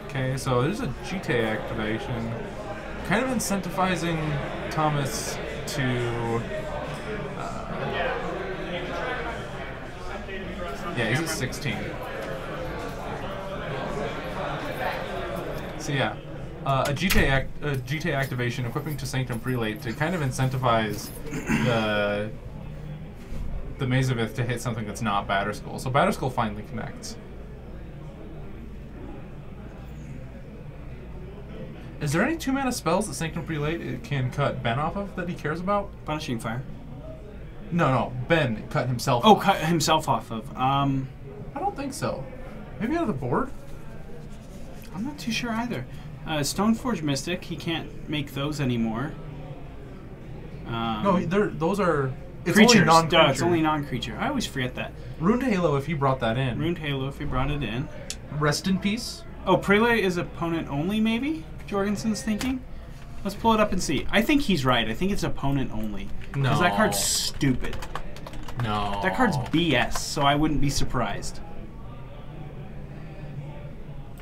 Okay, so there's a GT activation, kind of incentivizing Thomas to. Yeah, he's at 16. So yeah, a GT activation equipping to Sanctum Prelate to kind of incentivize the Maze of Ith to hit something that's not Batterskull. So Batterskull finally connects. Is there any 2-mana spells that Sanctum Prelate can cut Ben off of that he cares about? Punishing Fire. No, Ben cut himself Oh, off. cut himself off of. I don't think so. Maybe out of the board? I'm not too sure either. Stoneforge Mystic, he can't make those anymore. No, those are... It's creatures. only non-creature. Duh, it's only non-creature. I always forget that. Runed Halo, if he brought that in. Runed Halo, if he brought it in. Rest in Peace? Oh, Prelate is opponent only, maybe? Jorgensen's thinking? Let's pull it up and see. I think he's right. I think it's opponent only. No. Because that card's stupid. No. That card's BS, so I wouldn't be surprised.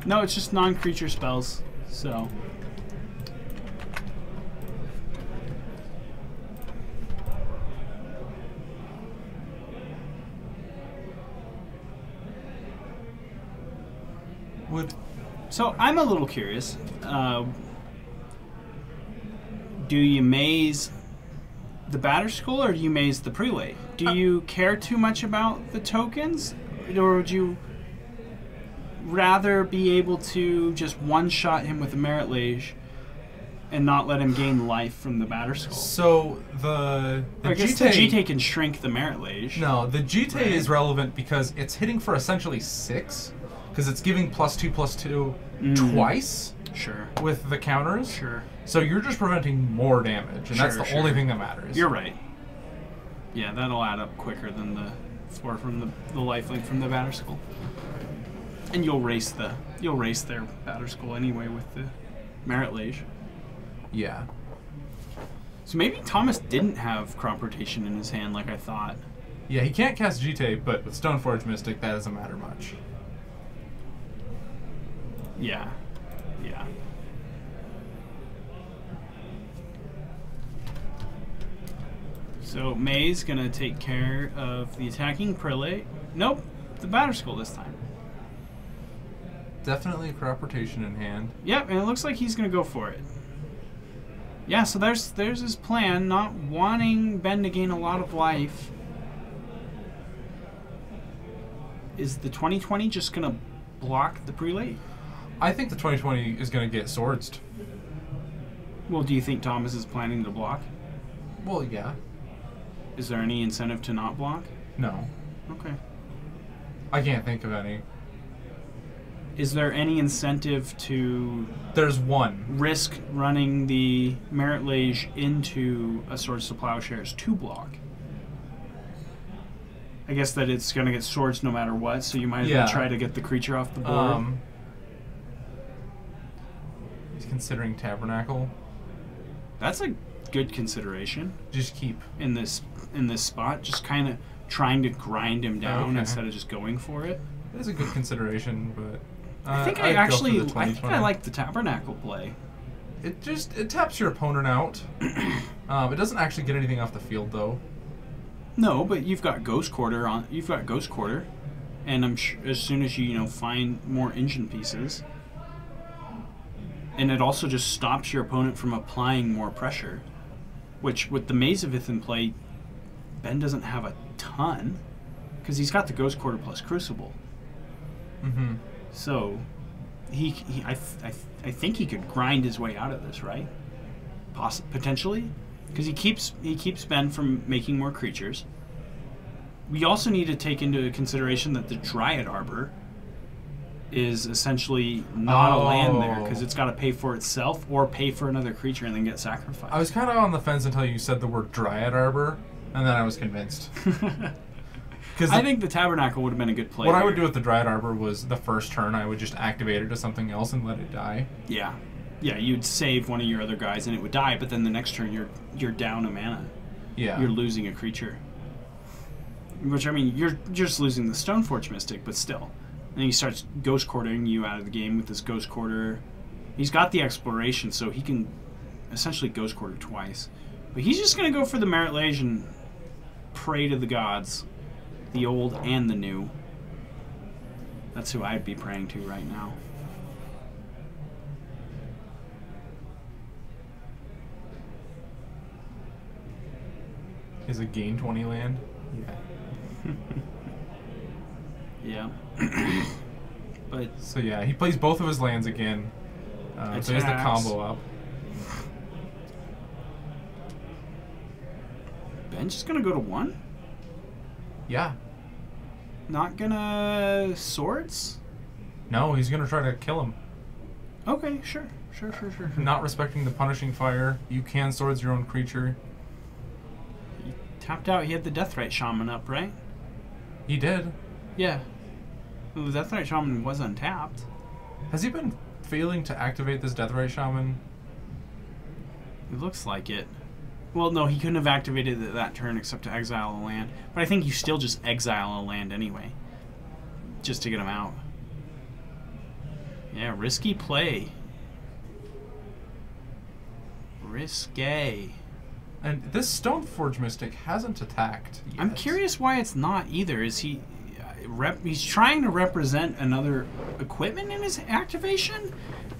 No, it's just non-creature spells, so... So I'm a little curious. Do you maze the Batterskull or do you maze the Prelate? Do you care too much about the tokens, or would you rather be able to just one-shot him with a Merit Lage and not let him gain life from the Batterskull? So the I guess GT... the GT can shrink the Merit Lage. No, the GT Right. is relevant because it's hitting for essentially 6, because it's giving +2/+2 twice Sure. with the counters. Sure. So you're just preventing more damage, and that's Sure, the sure. only thing that matters. You're right. Yeah, that'll add up quicker than the 4 from the lifelink from the Batterskull. And you'll race their Batterskull anyway with the Merit Lage. Yeah. So maybe Thomas didn't have crop rotation in his hand like I thought. Yeah, he can't cast GT, but with Stoneforge Mystic, that doesn't matter much. Yeah. Yeah. So May's gonna take care of the attacking Prelate. Nope, the Batterskull this time. Definitely a crop rotation in hand. Yep, and it looks like he's gonna go for it. Yeah, so there's his plan, not wanting Ben to gain a lot of life. Is the 2020 just gonna block the Prelate? I think the 2020 is going to get swordsed. Well, do you think Thomas is planning to block? Well, yeah. Is there any incentive to not block? No. Okay. I can't think of any. Is there any incentive to There's one. risk running the Merit Lage into a Swords to Plowshares 2 block? I guess that it's going to get swords no matter what, so you might as well try to get the creature off the board. He's considering Tabernacle. That's a good consideration Just keep. in this spot. Just kind of trying to grind him down instead of just going for it. It is a good consideration, but I think I'd go for the 20/20. I think I like the Tabernacle play. It taps your opponent out. It doesn't actually get anything off the field though. No, but you've got Ghost Quarter on. You've got Ghost Quarter, and I'm sure as soon as you find more engine pieces, and it also just stops your opponent from applying more pressure. Which with the Mazavith in play, Ben doesn't have a ton, because he's got the Ghost Quarter plus Crucible. Mm-hmm. So, I think he could grind his way out of this, right? Potentially, because he keeps Ben from making more creatures. We also need to take into consideration that the Dryad Arbor is essentially not a land there, because it's got to pay for itself or pay for another creature and then get sacrificed. I was kind of on the fence until you said the word Dryad Arbor, and then I was convinced. I think the Tabernacle would have been a good play. What I would do with the Dryad Arbor was the first turn I would just activate it to something else and let it die. Yeah, you'd save one of your other guys and it would die, but then the next turn you're down a mana. Yeah, you're losing a creature. Which, I mean, you're just losing the Stoneforge Mystic, but still. And then he starts Ghost Quartering you out of the game with this Ghost Quarter. He's got the Exploration, so he can essentially Ghost Quarter twice. But he's just going to go for the Merit Lage and pray to the gods. The old and the new. That's who I'd be praying to right now. Is it gain 20 land? Yeah. But so yeah, he plays both of his lands again. So he has the combo up. Ben's just gonna go to 1? Yeah. Not gonna swords? No, he's gonna try to kill him. Okay, sure. Not respecting the punishing fire. You can swords your own creature. He tapped out. He had the Deathrite Shaman up, right? He did. Yeah. Well, the Deathrite Shaman was untapped. Has he been failing to activate this Deathrite Shaman? It looks like it. Well, no, he couldn't have activated it that turn except to exile a land. But I think you still just exile a land anyway. Just to get him out. Yeah, risky play. Risque. And this Stoneforge Mystic hasn't attacked yet. I'm curious why it's not either. Is he... he's trying to represent another equipment in his activation?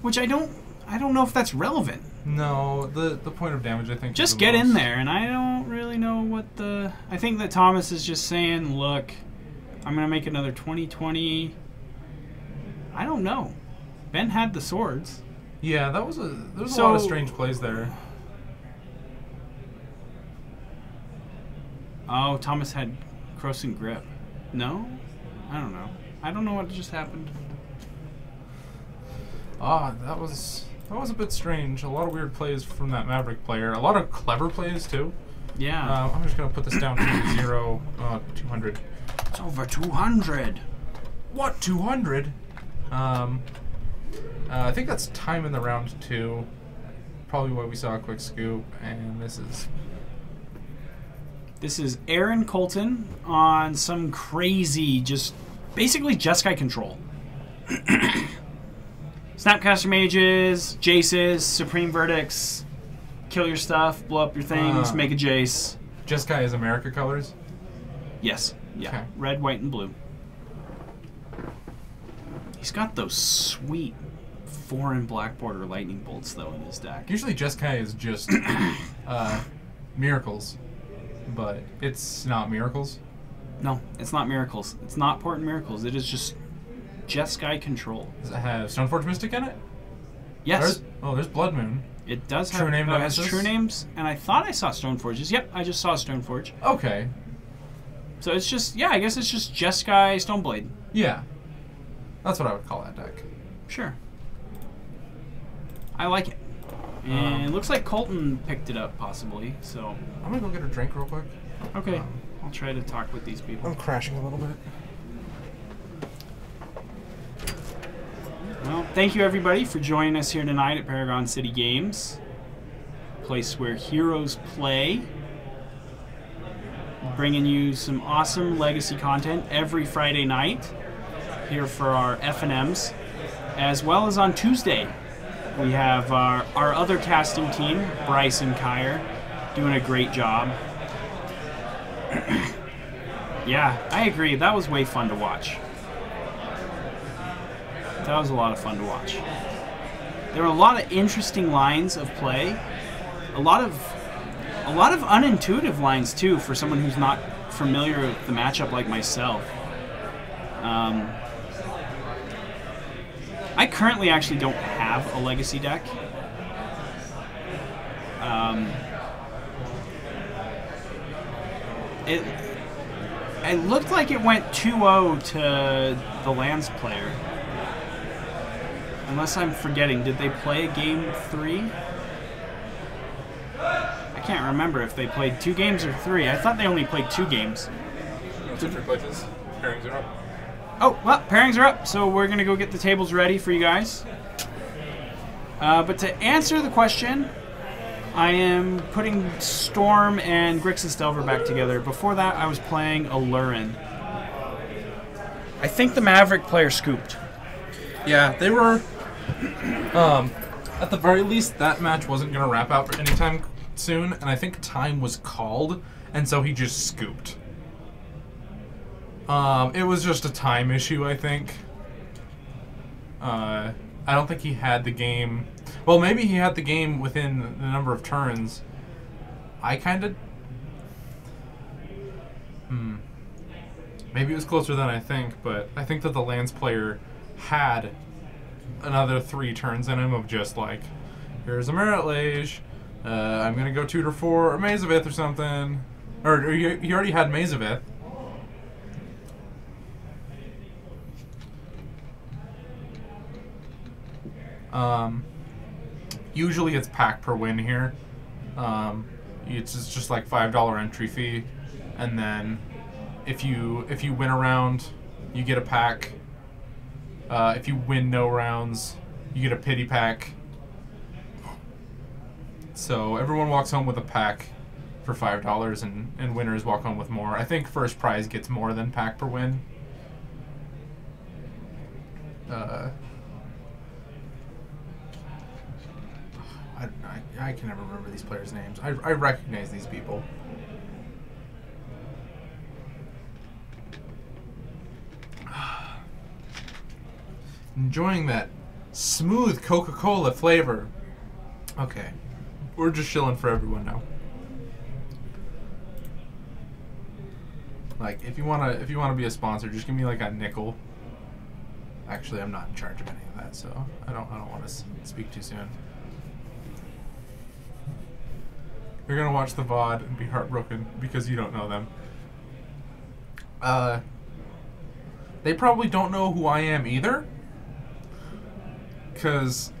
Which I don't know if that's relevant. No, the point of damage, I think, just get in there, and I don't really know what the... I think that Thomas is just saying, look, I'm going to make another 20/20. I don't know. Ben had the swords. Yeah, there was a lot of strange plays there. Oh, Thomas had Crossing Grip. No? I don't know. I don't know what just happened. That was a bit strange. A lot of weird plays from that Maverick player. A lot of clever plays, too. Yeah. I'm just going to put this down to 0, 200. It's over 200. What, 200? I think that's time in the round 2. Probably why we saw a quick scoop, and this is Aaron Colton on some crazy, just basically Jeskai control. Snapcaster Mages, Jaces, Supreme Verdicts, kill your stuff, blow up your things, make a Jace. Jeskai is America colors? Yes. Yeah. Okay. Red, white, and blue. He's got those sweet 4 and black border lightning bolts, though, in his deck. Usually Jeskai is just miracles, but it's not miracles. No, it's not miracles. It's not important miracles. It is just Jeskai control. Does it have Stoneforge Mystic in it? Yes. There's Blood Moon. It does have True Name it has Nemesis? true names, and I thought I saw Stoneforges. Yep, I just saw Stoneforge. Okay. So it's just, I guess it's just Jeskai Stoneblade. Yeah. That's what I would call that deck. Sure. I like it. And it looks like Colton picked it up, possibly. So I'm gonna go get a drink real quick. okay, I'll try to talk with these people. I'm crashing a little bit. Well, thank you everybody for joining us here tonight at Paragon City Games, place where heroes play. Bringing you some awesome Legacy content every Friday night here for our FNMs, as well as on Tuesday. We have our other casting team, Bryce and Kyer, doing a great job. Yeah, I agree. That was way fun to watch. That was a lot of fun to watch. There were a lot of interesting lines of play. A lot of unintuitive lines too for someone who's not familiar with the matchup like myself. I currently actually don't have a Legacy deck. It looked like it went 2-0 to the Lands player. Unless I'm forgetting, did they play a game 3? I can't remember if they played 2 games or 3. I thought they only played 2 games. Different places. Pairings are up. Oh, well, pairings are up, so we're going to go get the tables ready for you guys. But to answer the question, I am putting Storm and Grixis Delver back together. Before that, I was playing Alurin. I think the Maverick player scooped. Yeah, they were. At the very least, that match wasn't going to wrap out for anytime soon, and I think time was called, and so he just scooped. It was just a time issue, I think. I don't think he had the game. Well, maybe he had the game within the number of turns. I kind of. Maybe it was closer than I think, but I think that the Lance player had another 3 turns in him of just like, here's a Merit Lage, I'm gonna go tutor for a Mazavith or something. Or he already had Mazavith. Usually it's pack per win here. It's just like $5 entry fee, and then if you win a round, you get a pack. If you win no rounds, you get a pity pack. So everyone walks home with a pack for $5, and winners walk home with more. I think first prize gets more than pack per win. I can never remember these players' names. I recognize these people. Enjoying that smooth Coca-Cola flavor. Okay, we're just chilling for everyone now. Like, if you wanna be a sponsor, just give me like a nickel. Actually, I'm not in charge of any of that, so I don't want to speak too soon. You're gonna watch the VOD and be heartbroken because you don't know them. They probably don't know who I am either, because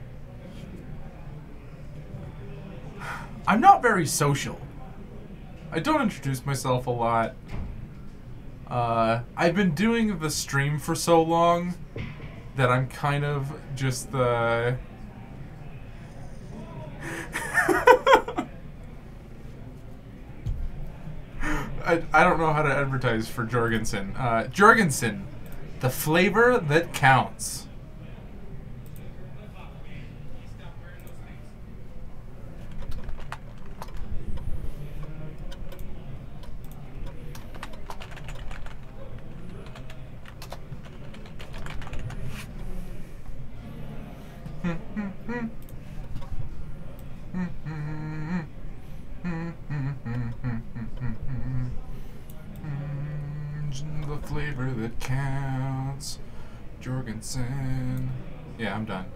I'm not very social. I don't introduce myself a lot. I've been doing the stream for so long that I'm kind of just the... I don't know how to advertise for Jorgensen. Jorgensen, the flavor that counts. The flavor that counts. Jorgensen. Yeah, I'm done.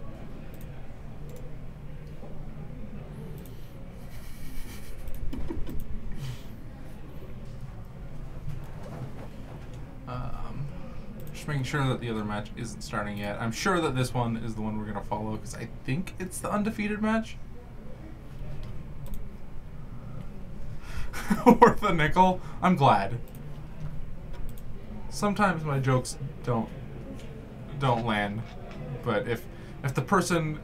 Just making sure that the other match isn't starting yet. I'm sure that this one is the one we're going to follow because I think it's the undefeated match. Worth a nickel. I'm glad. Sometimes my jokes don't land, but if the person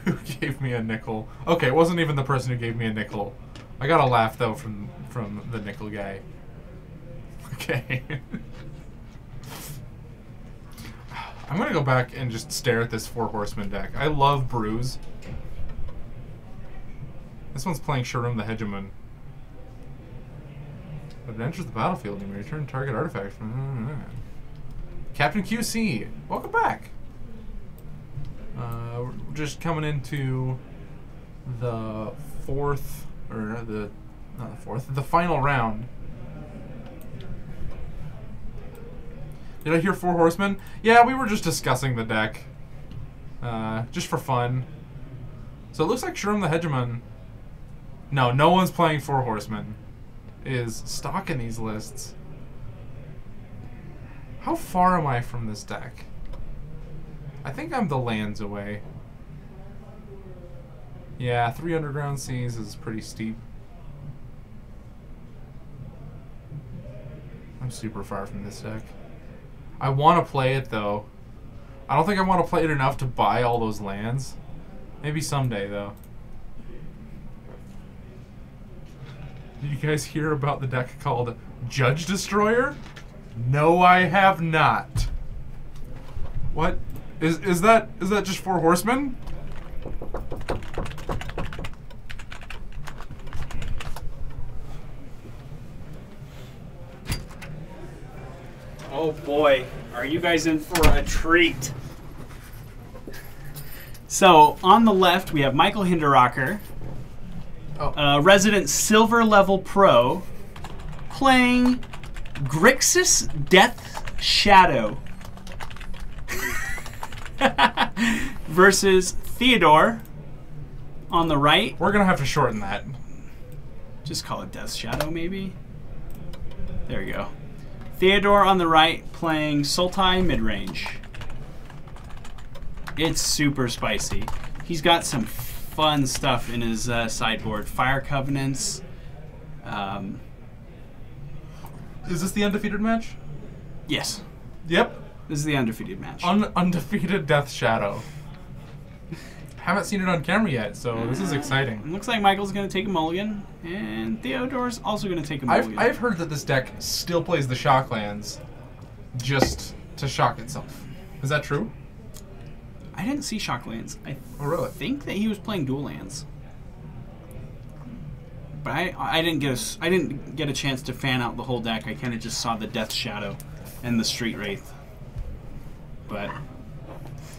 who gave me a nickel, okay, it wasn't even the person who gave me a nickel. I got a laugh though from the nickel guy. Okay. I'm gonna go back and just stare at this Four Horsemen deck. I love Bruise. This one's playing Sharum the Hegemon. When it enters the battlefield, you may return target artifact from Captain QC. Welcome back. We're just coming into the the final round. Did I hear Four Horsemen? Yeah, we were just discussing the deck. Just for fun. So it looks like Sharum the Hegemon. No one's playing Four Horsemen. Is stocking these lists. How far am I from this deck? I think I'm the lands away. Yeah, 3 underground seas is pretty steep. I'm super far from this deck. I want to play it though. I don't think I want to play it enough to buy all those lands. Maybe someday though. Did you guys hear about the deck called Judge Destroyer? No, I have not. What? Is that just Four Horsemen? Oh boy, are you guys in for a treat? So, on the left, we have Michael Hinderaker, resident silver level pro, playing Grixis Death Shadow versus Theodore on the right. We're gonna have to shorten that. Just call it Death Shadow, maybe. There you go. Theodore on the right playing Sultai midrange. It's super spicy. He's got some fun stuff in his sideboard. Fire Covenants. Is this the undefeated match? Yes. Yep. This is the undefeated match. Undefeated Death Shadow. Haven't seen it on camera yet, so this is exciting. It looks like Michael's going to take a mulligan, and Theodore's also going to take a mulligan. I've heard that this deck still plays the Shocklands just to shock itself. Is that true? I didn't see Shocklands. I really? think that he was playing dual lands. But I didn't get a chance to fan out the whole deck. I kind of just saw the Death Shadow and the Street Wraith. But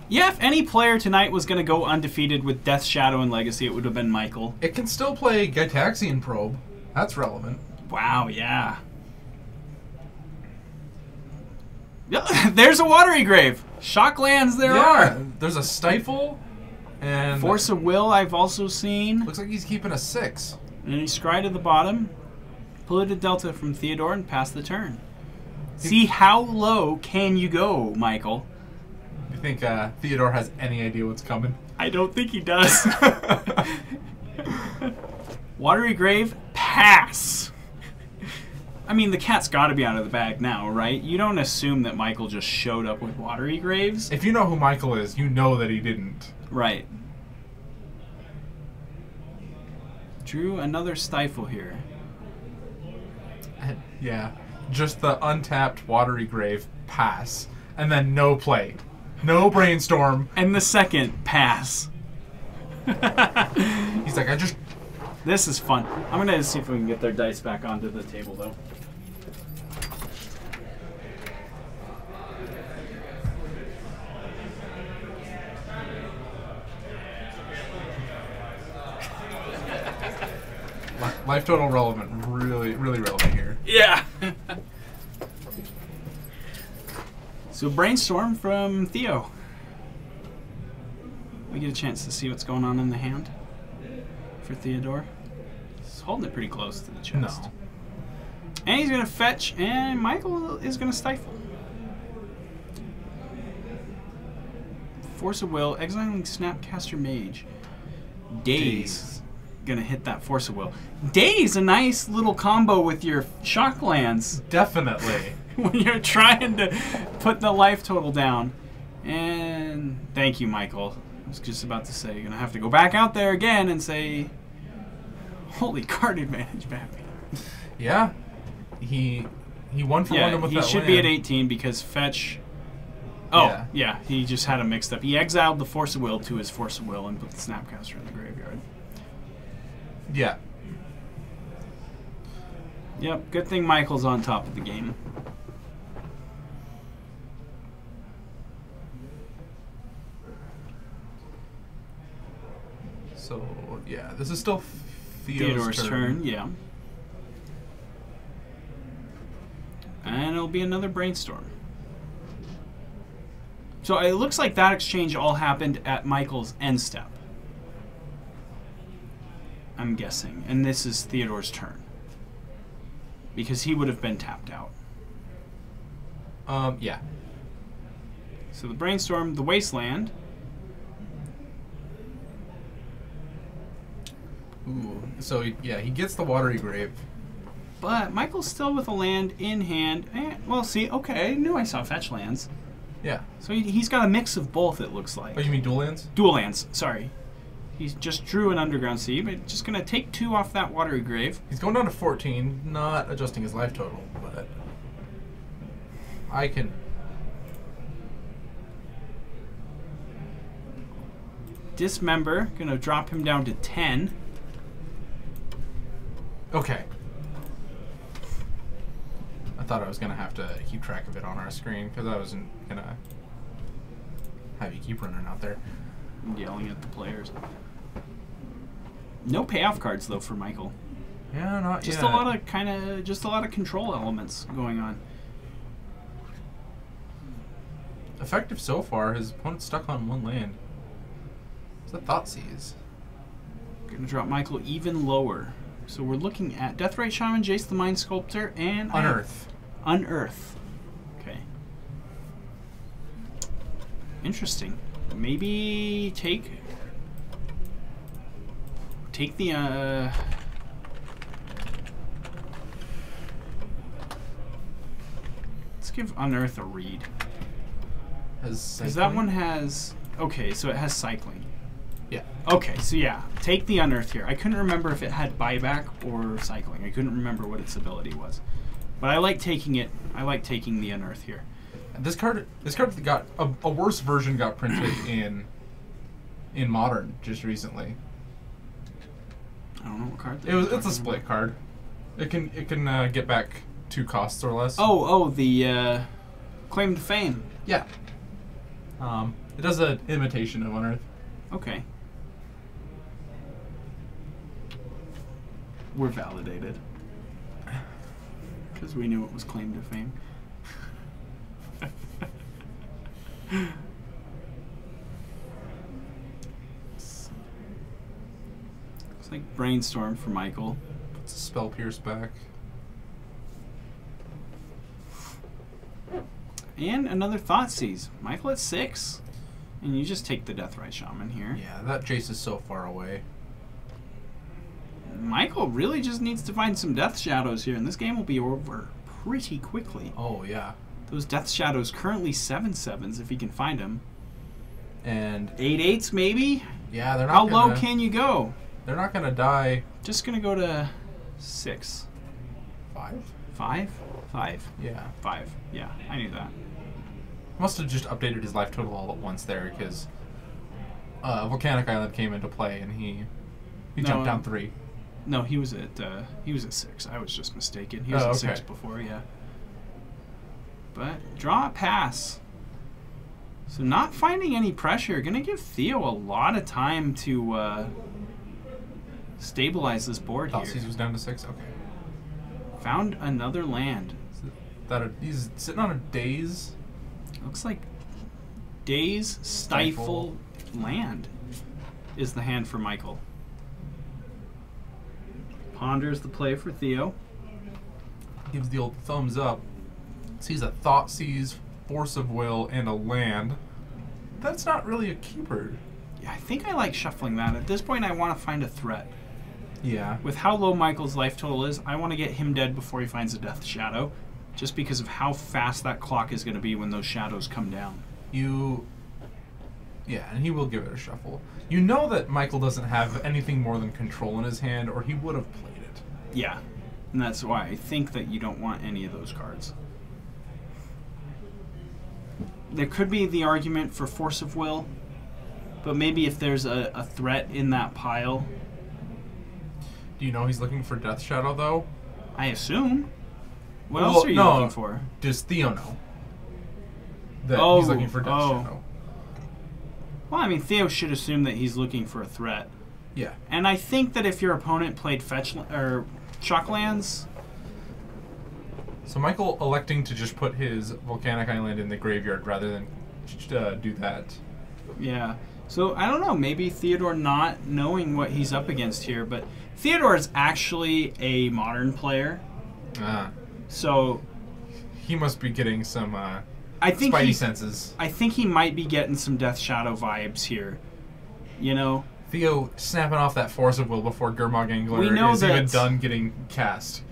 yeah, if any player tonight was going to go undefeated with Death Shadow and Legacy, it would have been Michael. It can still play Gitaxian Probe. That's relevant. Wow, yeah. There's a Watery Grave. Shocklands there are. There's a Stifle and Force of Will I've also seen. Looks like he's keeping a 6. And he scry to the bottom, pull it a Delta from Theodore, and pass the turn. See how low can you go, Michael? You think Theodore has any idea what's coming? I don't think he does. Watery Grave, pass. I mean, the cat's got to be out of the bag now, right? You don't assume that Michael just showed up with Watery Graves. If you know who Michael is, you know that he didn't. Right. Drew another Stifle here. Yeah. Just the untapped Watery Grave, pass. And then no play. No Brainstorm. And the second, pass. He's like, This is fun. I'm going to see if we can get their dice back onto the table, though. Life total relevant. Really, really relevant here. Yeah. So Brainstorm from Theo. We get a chance to see what's going on in the hand for Theodore. He's holding it pretty close to the chest. No. And he's going to fetch, and Michael is going to Stifle. Force of Will, exiling Snapcaster Mage. Daze. Gonna hit that Force of Will. Daze, a nice little combo with your shock lands Definitely. when you're trying to put the life total down. And thank you, Michael. I was just about to say, you're gonna have to go back out there again and say, holy card advantage, Batman. Yeah. He won for one with he that should land. be at 18 because fetch. Oh, yeah, he just had him mixed up. He exiled the Force of Will to his Force of Will and put the Snapcaster in the graveyard. Yeah. Yep, good thing Michael's on top of the game. So, yeah, this is still Theodore's turn, yeah. And it'll be another Brainstorm. So it looks like that exchange all happened at Michael's end step. I'm guessing. And this is Theodore's turn. Because he would have been tapped out. Yeah. So the Brainstorm, the Wasteland. Ooh. So, yeah, he gets the Watery Grave. But Michael's still with a land in hand. Well, see, okay, I knew I saw fetch lands. Yeah. So he's got a mix of both, it looks like. Oh, you mean dual lands? Dual lands, sorry. He just drew an Underground Sea, but just going to take 2 off that Watery Grave. He's going down to 14, not adjusting his life total, but I can... Dismember, going to drop him down to 10. Okay. I thought I was going to have to keep track of it on our screen, because I wasn't going to have you keep running out there. Yelling at the players. No payoff cards, though, for Michael. Yeah, not Just yet. a lot of just a lot of control elements going on. Effective so far, his opponent's stuck on 1 land. It's a Thoughtseize. Going to drop Michael even lower. So we're looking at Deathrite Shaman, Jace the Mind Sculptor, and... Unearth. Unearth. Okay. Interesting. Maybe take the... Let's give Unearth a read. Because that one has... Okay, so it has cycling. Yeah. Okay, so yeah, take the Unearth here. I couldn't remember if it had buyback or cycling. I couldn't remember what its ability was. But I like taking it. I like taking the Unearth here. This card got a worse version got printed in Modern just recently. I don't know what card. It's a split card. It can get back 2 costs or less. Oh, the Claim to Fame. Yeah. It does an imitation of Unearth. Okay. We're validated. Because we knew it was Claim to Fame. It's like Brainstorm for Michael. Puts a Spell Pierce back. And another Thoughtseize. Michael at 6. And you just take the Deathrite Shaman here. Yeah, that Jace is so far away. Michael really just needs to find some Death Shadows here, and this game will be over pretty quickly. Oh, yeah. Those Death Shadows currently 7/7s if he can find them. And 8/8s maybe? yeah, they're not How low can you go? They're not gonna die. Just gonna go to 6. 5? 5? 5. Yeah. 5. Yeah, I knew that. Must have just updated his life total all at once there, because Volcanic Island came into play and he jumped down 3. No, he was at 6. I was just mistaken. He was at 6 before, yeah. But draw a pass. So not finding any pressure. Gonna give Theo a lot of time to stabilize this board here. Thoughtseize was down to 6. Okay. Found another land. He's sitting on a Daze. Looks like Daze Stifle Land is the hand for Michael. Ponders the play for Theo. Gives the old thumbs up. Sees a Thoughtseize, Force of Will, and a land. that's not really a keeper. Yeah, I think I like shuffling that. At this point, I want to find a threat. Yeah. With how low Michael's life total is, I want to get him dead before he finds a Death Shadow, just because of how fast that clock is going to be when those shadows come down. Yeah, and he will give it a shuffle. You know that Michael doesn't have anything more than control in his hand, or he would have played it. Yeah, and that's why I think that you don't want any of those cards. There could be the argument for Force of Will, but maybe if there's a threat in that pile. Do you know he's looking for Death Shadow, though? I assume. What Well, else are you no. looking for? Does Theo know that Oh, he's looking for Death oh. Shadow? Well, I mean, Theo should assume that he's looking for a threat. Yeah. And I think that if your opponent played or Shocklands, So Michael electing to just put his Volcanic Island in the graveyard rather than do that. yeah. So I don't know, maybe Theodore not knowing what he's up against here, but Theodore is actually a modern player. Ah. So He must be getting some I think spidey senses. I think he might be getting some Death Shadow vibes here. You know? Theo snapping off that Force of Will before Gurmag Angler We know is even that- done getting cast.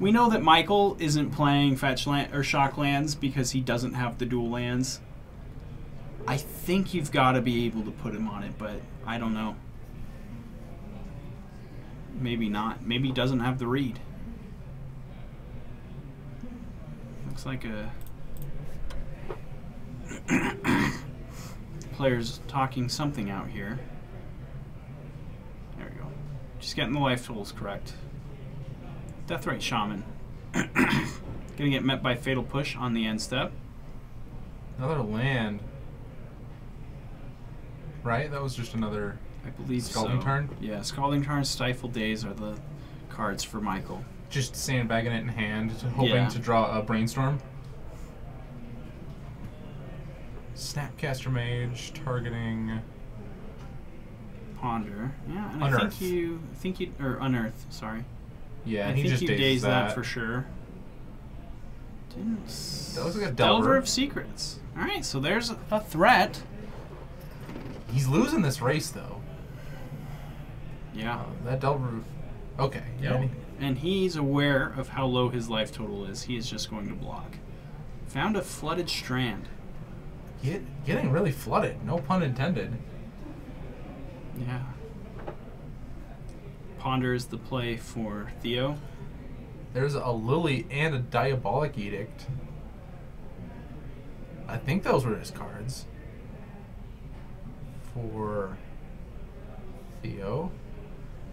We know that Michael isn't playing Fetch Land or Shocklands because he doesn't have the dual lands. I think you've got to be able to put him on it, but I don't know. Maybe not. Maybe he doesn't have the read. Looks like a player's talking something out here. There we go. Just getting the life totals correct. Deathrite Shaman. Gonna get met by Fatal Push on the end step. Another land. Right? That was just another I believe Scalding so. Tarn? Yeah, Scalding Tarn, Stifle Days are the cards for Michael. just sandbagging it in hand, hoping Yeah. to draw a Brainstorm. Snapcaster Mage, targeting... Ponder. Yeah, and Unearth. I think you or Unearth, sorry. Yeah, I and he think just you dazes dazed that that for sure. That looks like a Delver Delver. of Secrets. Alright, so there's a threat. He's losing this race, though. Yeah. That Delver... Okay. Yep. Yeah, And he's aware of how low his life total is. He is just going to block. Found a flooded strand. getting really flooded. No pun intended. Yeah. Ponder is the play for Theo. There's a Lily and a Diabolic Edict. I think those were his cards. For Theo.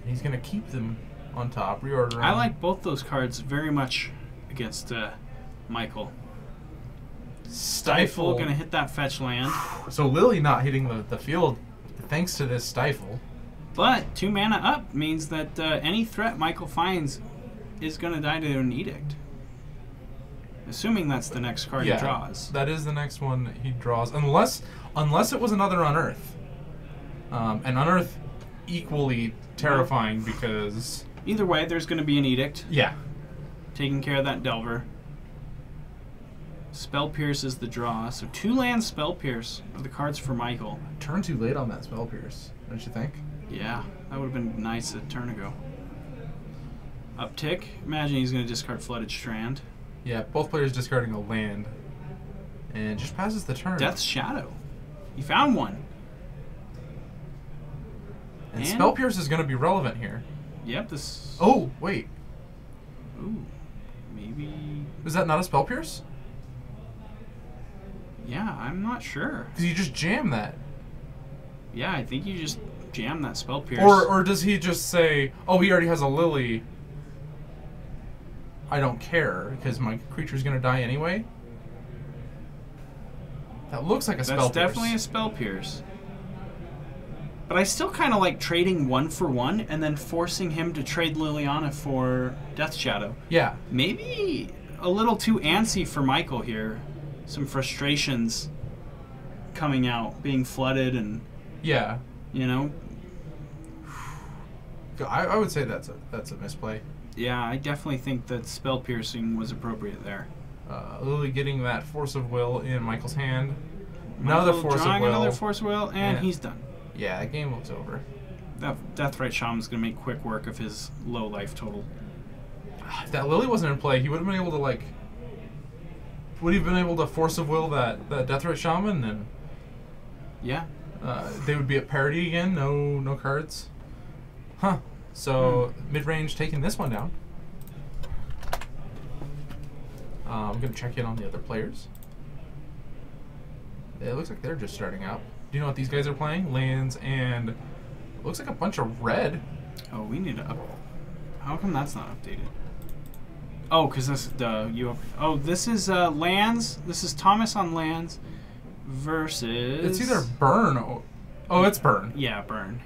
And he's going to keep them on top. Reorder them. I like both those cards very much against Michael. Stifle. Going to hit that fetch land. So Lily not hitting the field thanks to this Stifle. But 2 mana up means that any threat Michael finds is going to die to an Edict. Assuming that's the next card he draws. That is the next one he draws. Unless it was another Unearth. And Unearth equally terrifying because... Either way, there's going to be an Edict. Yeah. Taking care of that Delver. Spell Pierce is the draw. So 2 land Spell Pierce are the cards for Michael. Turn too late on that Spell Pierce, don't you think? Yeah, that would have been nice a turn ago. Uptick. Imagine he's going to discard Flooded Strand. Yeah, both players discarding a land. And just passes the turn. Death's Shadow. He found one. And Spell Pierce is going to be relevant here. Yep, this... Oh, wait. Ooh. Maybe... Is that not a Spell Pierce? Yeah, I'm not sure. Because you just jam that. Yeah, I think you just jam that Spell Pierce. Or does he just say, oh, he already has a Lily. I don't care, because my creature's going to die anyway? That looks like a Spell Pierce. That's definitely a Spell Pierce. But I still kind of like trading 1 for 1 and then forcing him to trade Liliana for Death Shadow. Yeah. Maybe a little too antsy for Michael here. Some frustrations coming out, being flooded and... Yeah. You know? I would say that's a misplay. Yeah, I definitely think that Spell Piercing was appropriate there. Lily getting that Force of Will in Michael's hand. Another Michael Force of drawing Will. another Force of Will, and Yeah. he's done. Yeah, that game was over. That Deathrite Shaman's going to make quick work of his low life total. If that Lily wasn't in play, he would have been able to, like... Would he have been able to Force of Will that Deathrite Shaman, and... Yeah. They would be at parity again, no cards. Huh. So, mid-range taking this one down. I'm going to check in on the other players. It looks like they're just starting out. Do you know what these guys are playing? Lands and... Looks like a bunch of red. Oh, we need to up... How come that's not updated? Oh, because this... this is lands. This is Thomas on lands versus... It's either burn Oh, it's burn. Yeah, burn.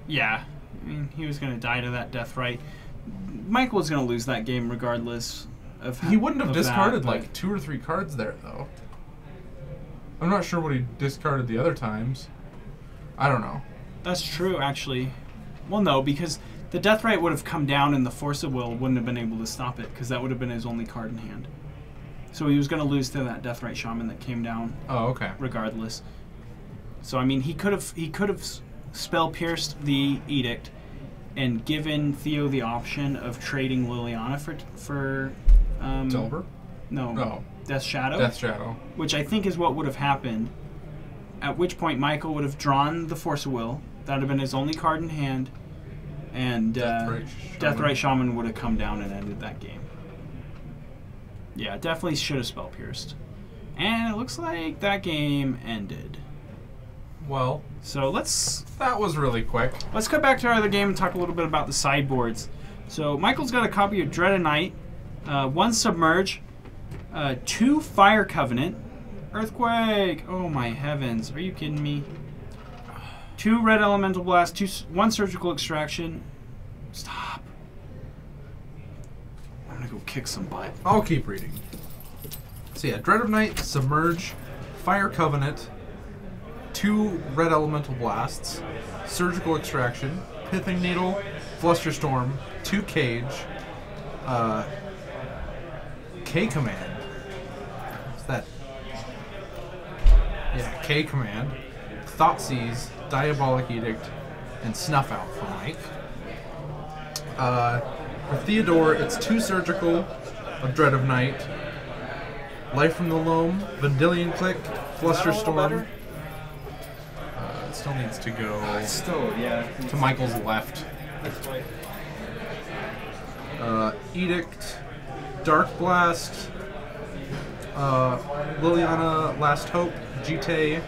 Yeah. I mean, he was going to die to that Deathrite. Michael was going to lose that game regardless of He wouldn't have of discarded that, like 2 or 3 cards there, though. I'm not sure what he discarded the other times. I don't know. That's true, actually. Well, no, because the Deathrite would have come down and the Force of Will wouldn't have been able to stop it, because that would have been his only card in hand. So he was going to lose to that Deathrite Shaman that came down. Oh, okay. Regardless. So I mean, he could have spell pierced the Edict and given Theo the option of trading Liliana for Silver? No. Death Shadow. Death Shadow. Which I think is what would have happened. At which point Michael would have drawn the Force of Will. That would have been his only card in hand. And Deathrite Shaman would have come down and ended that game. Yeah, definitely should have spell pierced. And it looks like that game ended. Well, so that was really quick. Let's cut back to our other game and talk a little bit about the sideboards. So Michael's got a copy of Dread of Night, 1 Submerge, 2 Fire Covenant, Earthquake. Oh my heavens! Are you kidding me? 2 Red Elemental Blast, 1 Surgical Extraction. Stop. I'm gonna go kick some butt. I'll keep reading. So yeah, Dread of Night, Submerge, Fire Covenant, 2 Red Elemental Blasts, Surgical Extraction, Pithing Needle, Flusterstorm, 2 Cage, K-Command. What's that? Yeah, K-Command, Thoughtseize, Diabolic Edict, and Snuff Out for Mike. For Theodore, it's 2 Surgical of Dread of Night, Life from the Loam, Vendilion Click, Flusterstorm. It still needs to go to Michael's left. Edict, Dark Blast, Liliana, Last Hope, Jite,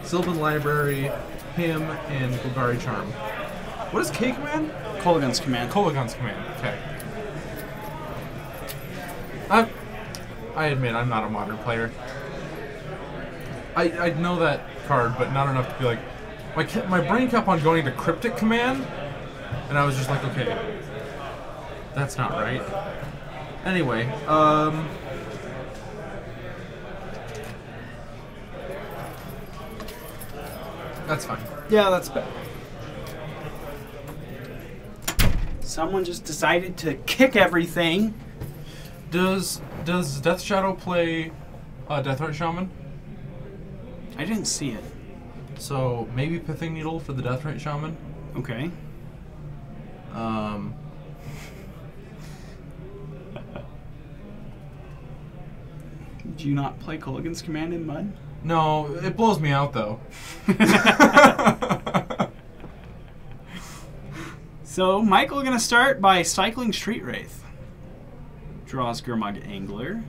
Sylvan Library, Him, and Golgari Charm. What is K-Command? Kolaghan's Command. Kolaghan's Command, okay. I admit I'm not a modern player. I know that card, but not enough to be like... My brain kept on going to Cryptic Command, and I was just like, okay, that's not right. Anyway, that's fine. Yeah, that's better. Someone just decided to kick everything. Does Death Shadow play Deathrite Shaman? I didn't see it. So maybe Pithing Needle for the Deathrite Shaman. Okay. Did you not play Kolaghan's Command in Mud? No, it blows me out though. So Michael gonna start by cycling Street Wraith. Draws Gurmag Angler.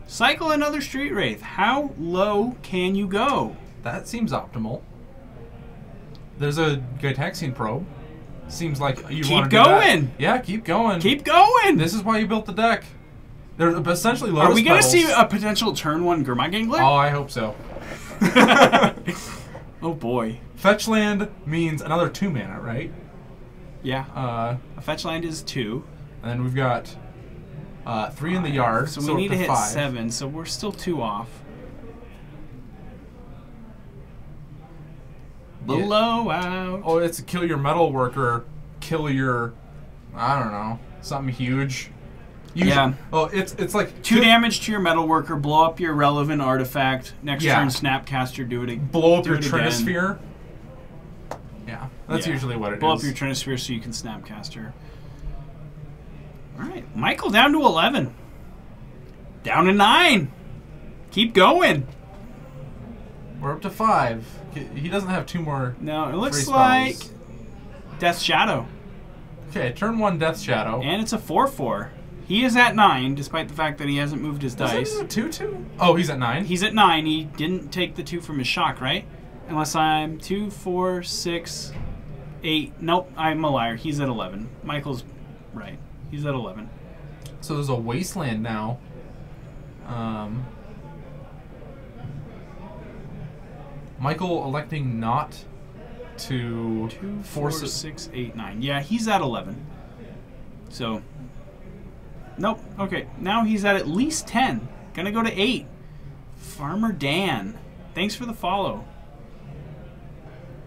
Cycle another Street Wraith. How low can you go? That seems optimal. There's a Gitaxian Probe. Seems like you Keep want to do going. that. Yeah, keep going. Keep going. This is why you built the deck. They're essentially Lotus Are we gonna Petals. see a potential turn 1 Gurmag Angler? Oh, I hope so. Oh boy. Fetch land means another 2 mana, right? Yeah. A fetch land is 2. And then we've got 3 in the yard, So so we need up to hit 5. 7, so we're still 2 off. Blowout. Oh, it's kill your metal worker, kill your, I don't know, something huge. Yeah. Oh, it's like 2 damage to your metalworker, blow up your relevant artifact. Next turn, Snapcaster, do it again. Blow up your Trinisphere. Yeah, that's usually what it is. Blow up your Trinisphere so you can Snapcaster. All right, Michael down to 11. Down to 9. Keep going. We're up to 5. He doesn't have 2 more. No, it looks free like spells. Death Shadow. Okay, turn 1 Death Shadow. And it's a 4/4. He is at 9, despite the fact that he hasn't moved his dice. Is that a 2/2? Oh, he's at 9? He's at 9. He didn't take the 2 from his shock, right? Unless I'm 2, 4, 6, 8. Nope, I'm a liar. He's at 11. Michael's right. He's at 11. So there's a Wasteland now. Michael electing not to 2, 4, force it. 6, 8, 9. Yeah, he's at 11. So, nope. Okay, now he's at least 10. Gonna go to 8. Farmer Dan. Thanks for the follow.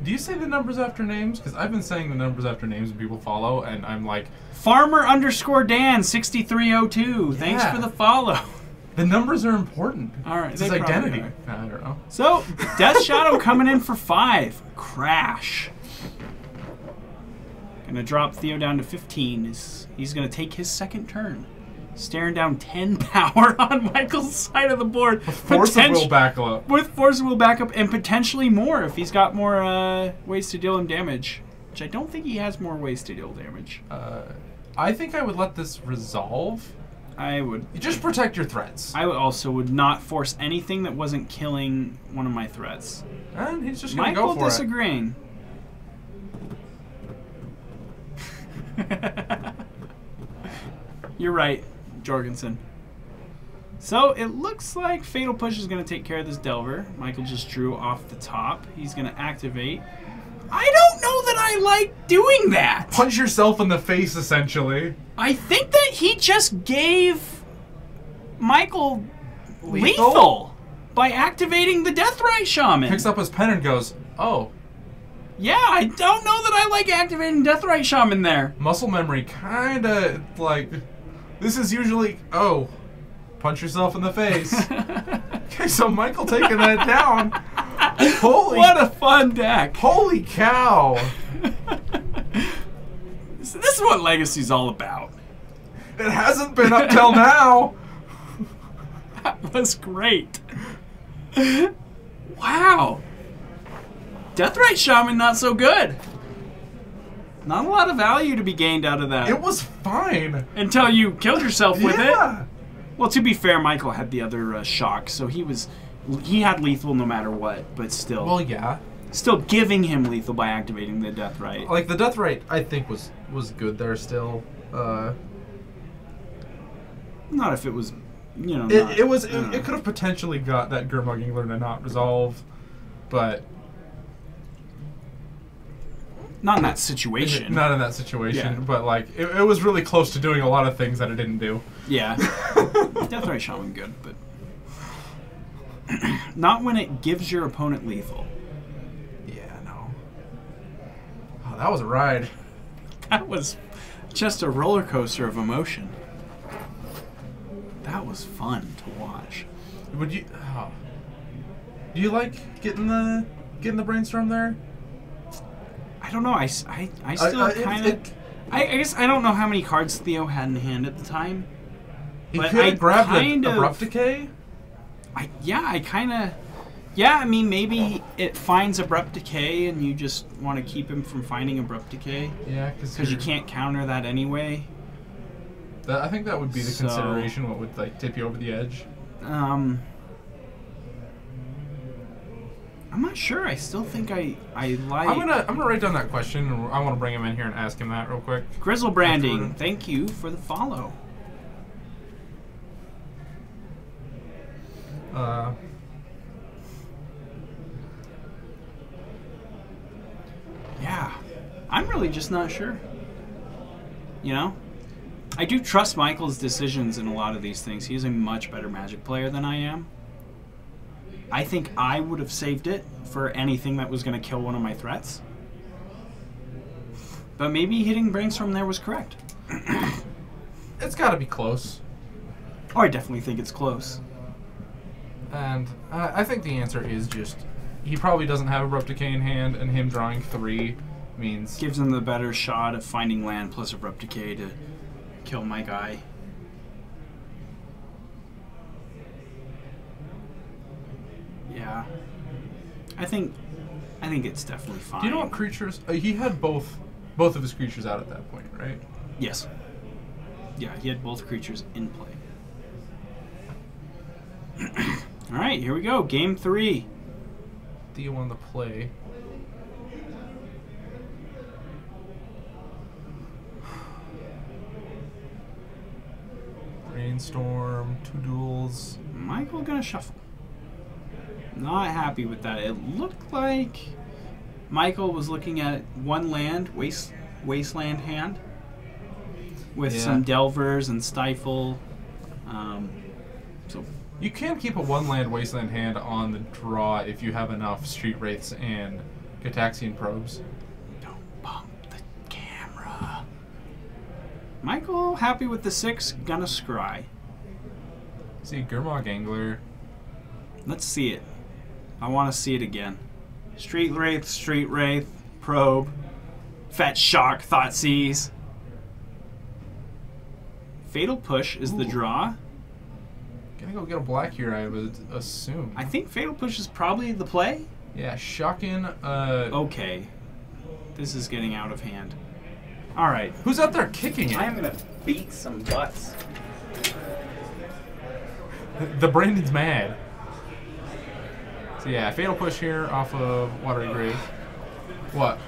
Do you say the numbers after names? Because I've been saying the numbers after names when people follow, and I'm like... Farmer_Dan 6302. Thanks Yeah. for the follow. The numbers are important. All right, It's they his probably identity. are. I don't know. So, Death Shadow coming in for 5. Crash. Gonna drop Theo down to 15. He's gonna take his second turn. Staring down 10 power on Michael's side of the board. Force of will back up. With Force of will backup and potentially more if he's got more ways to deal him damage. Which I don't think he has more ways to deal damage. I think I would let this resolve. I would. You just protect your threats. I also would not force anything that wasn't killing one of my threats. And he's just going to Michael go for disagreeing. You're right, Jorgensen. So it looks like Fatal Push is going to take care of this Delver. Michael just drew off the top. He's going to activate. I don't know that I like doing that. Punch yourself in the face, essentially. I think that he just gave Michael lethal by activating the Deathrite Shaman. Picks up his pen and goes, oh. Yeah, I don't know that I like activating Deathrite Shaman there. Muscle memory kind of like, this is usually, oh, punch yourself in the face. Okay, so Michael taking that down. Holy, what a fun deck. Holy cow. So this is what Legacy's all about. It hasn't been up till now. That was great. Wow. Deathrite Shaman not so good. Not a lot of value to be gained out of that. It was fine. Until you killed yourself with Yeah. it. Well, to be fair, Michael had the other shock, so he had lethal no matter what, but still. Well, yeah. Still giving him lethal by activating the Deathrite. Like, the Deathrite, I think, was good there still. Not if it was, you know. It could have potentially got that Gurmugingler to not resolve, but not in that situation. Not in that situation, Yeah. but like it was really close to doing a lot of things that it didn't do. Yeah. Deathrite Shaman good, but not when it gives your opponent lethal. Yeah, no. Oh, that was a ride. That was just a roller coaster of emotion. That was fun to watch. Would you? Oh. Do you like getting the brainstorm there? I don't know. I still kind of. I guess I don't know how many cards Theo had in hand at the time. He but could have grabbed kind an of, Abrupt Decay. I mean, maybe it finds Abrupt Decay and you just want to keep him from finding Abrupt Decay. Yeah, because you can't counter that anyway. I think that would be the consideration. What would like tip you over the edge? I'm not sure. I still think I like. I'm gonna write down that question, and I want to bring him in here and ask him that real quick. Grizzle Branding, thank you for the follow. Yeah, I'm really just not sure. You know, I do trust Michael's decisions in a lot of these things. He's a much better Magic player than I am. I think I would have saved it for anything that was going to kill one of my threats. But maybe hitting Brainstorm there was correct. It's got to be close. Oh, I definitely think it's close. And I think the answer is just he probably doesn't have Abrupt Decay in hand, and him drawing 3 means... Gives him the better shot of finding land plus Abrupt Decay to kill my guy. Yeah. I think it's definitely fine. Do you know what creatures... he had both of his creatures out at that point, right? Yes. Yeah, he had both creatures in play. All right, here we go. Game 3. Theo on the play. Brainstorm, 2 duels. Michael gonna shuffle. Not happy with that. It looked like Michael was looking at 1 land, wasteland hand, with some Delvers and Stifle. So you can keep a 1-land wasteland hand on the draw if you have enough Street Wraiths and Gataxian Probes. don't bump the camera. Michael happy with the 6, gonna scry. See, Gurmag Angler. Let's see it. I want to see it again. Street Wraith, Probe, Fetch, Shock, Thoughtseize. Fatal Push is the draw. Gonna go get a black here, I would assume. I think Fatal Push is probably the play. Yeah, Shocking. Okay. This is getting out of hand. Alright. Who's out there kicking it? I'm gonna beat some butts. The Brandon's mad. So yeah, Fatal Push here off of Watery Grave. What?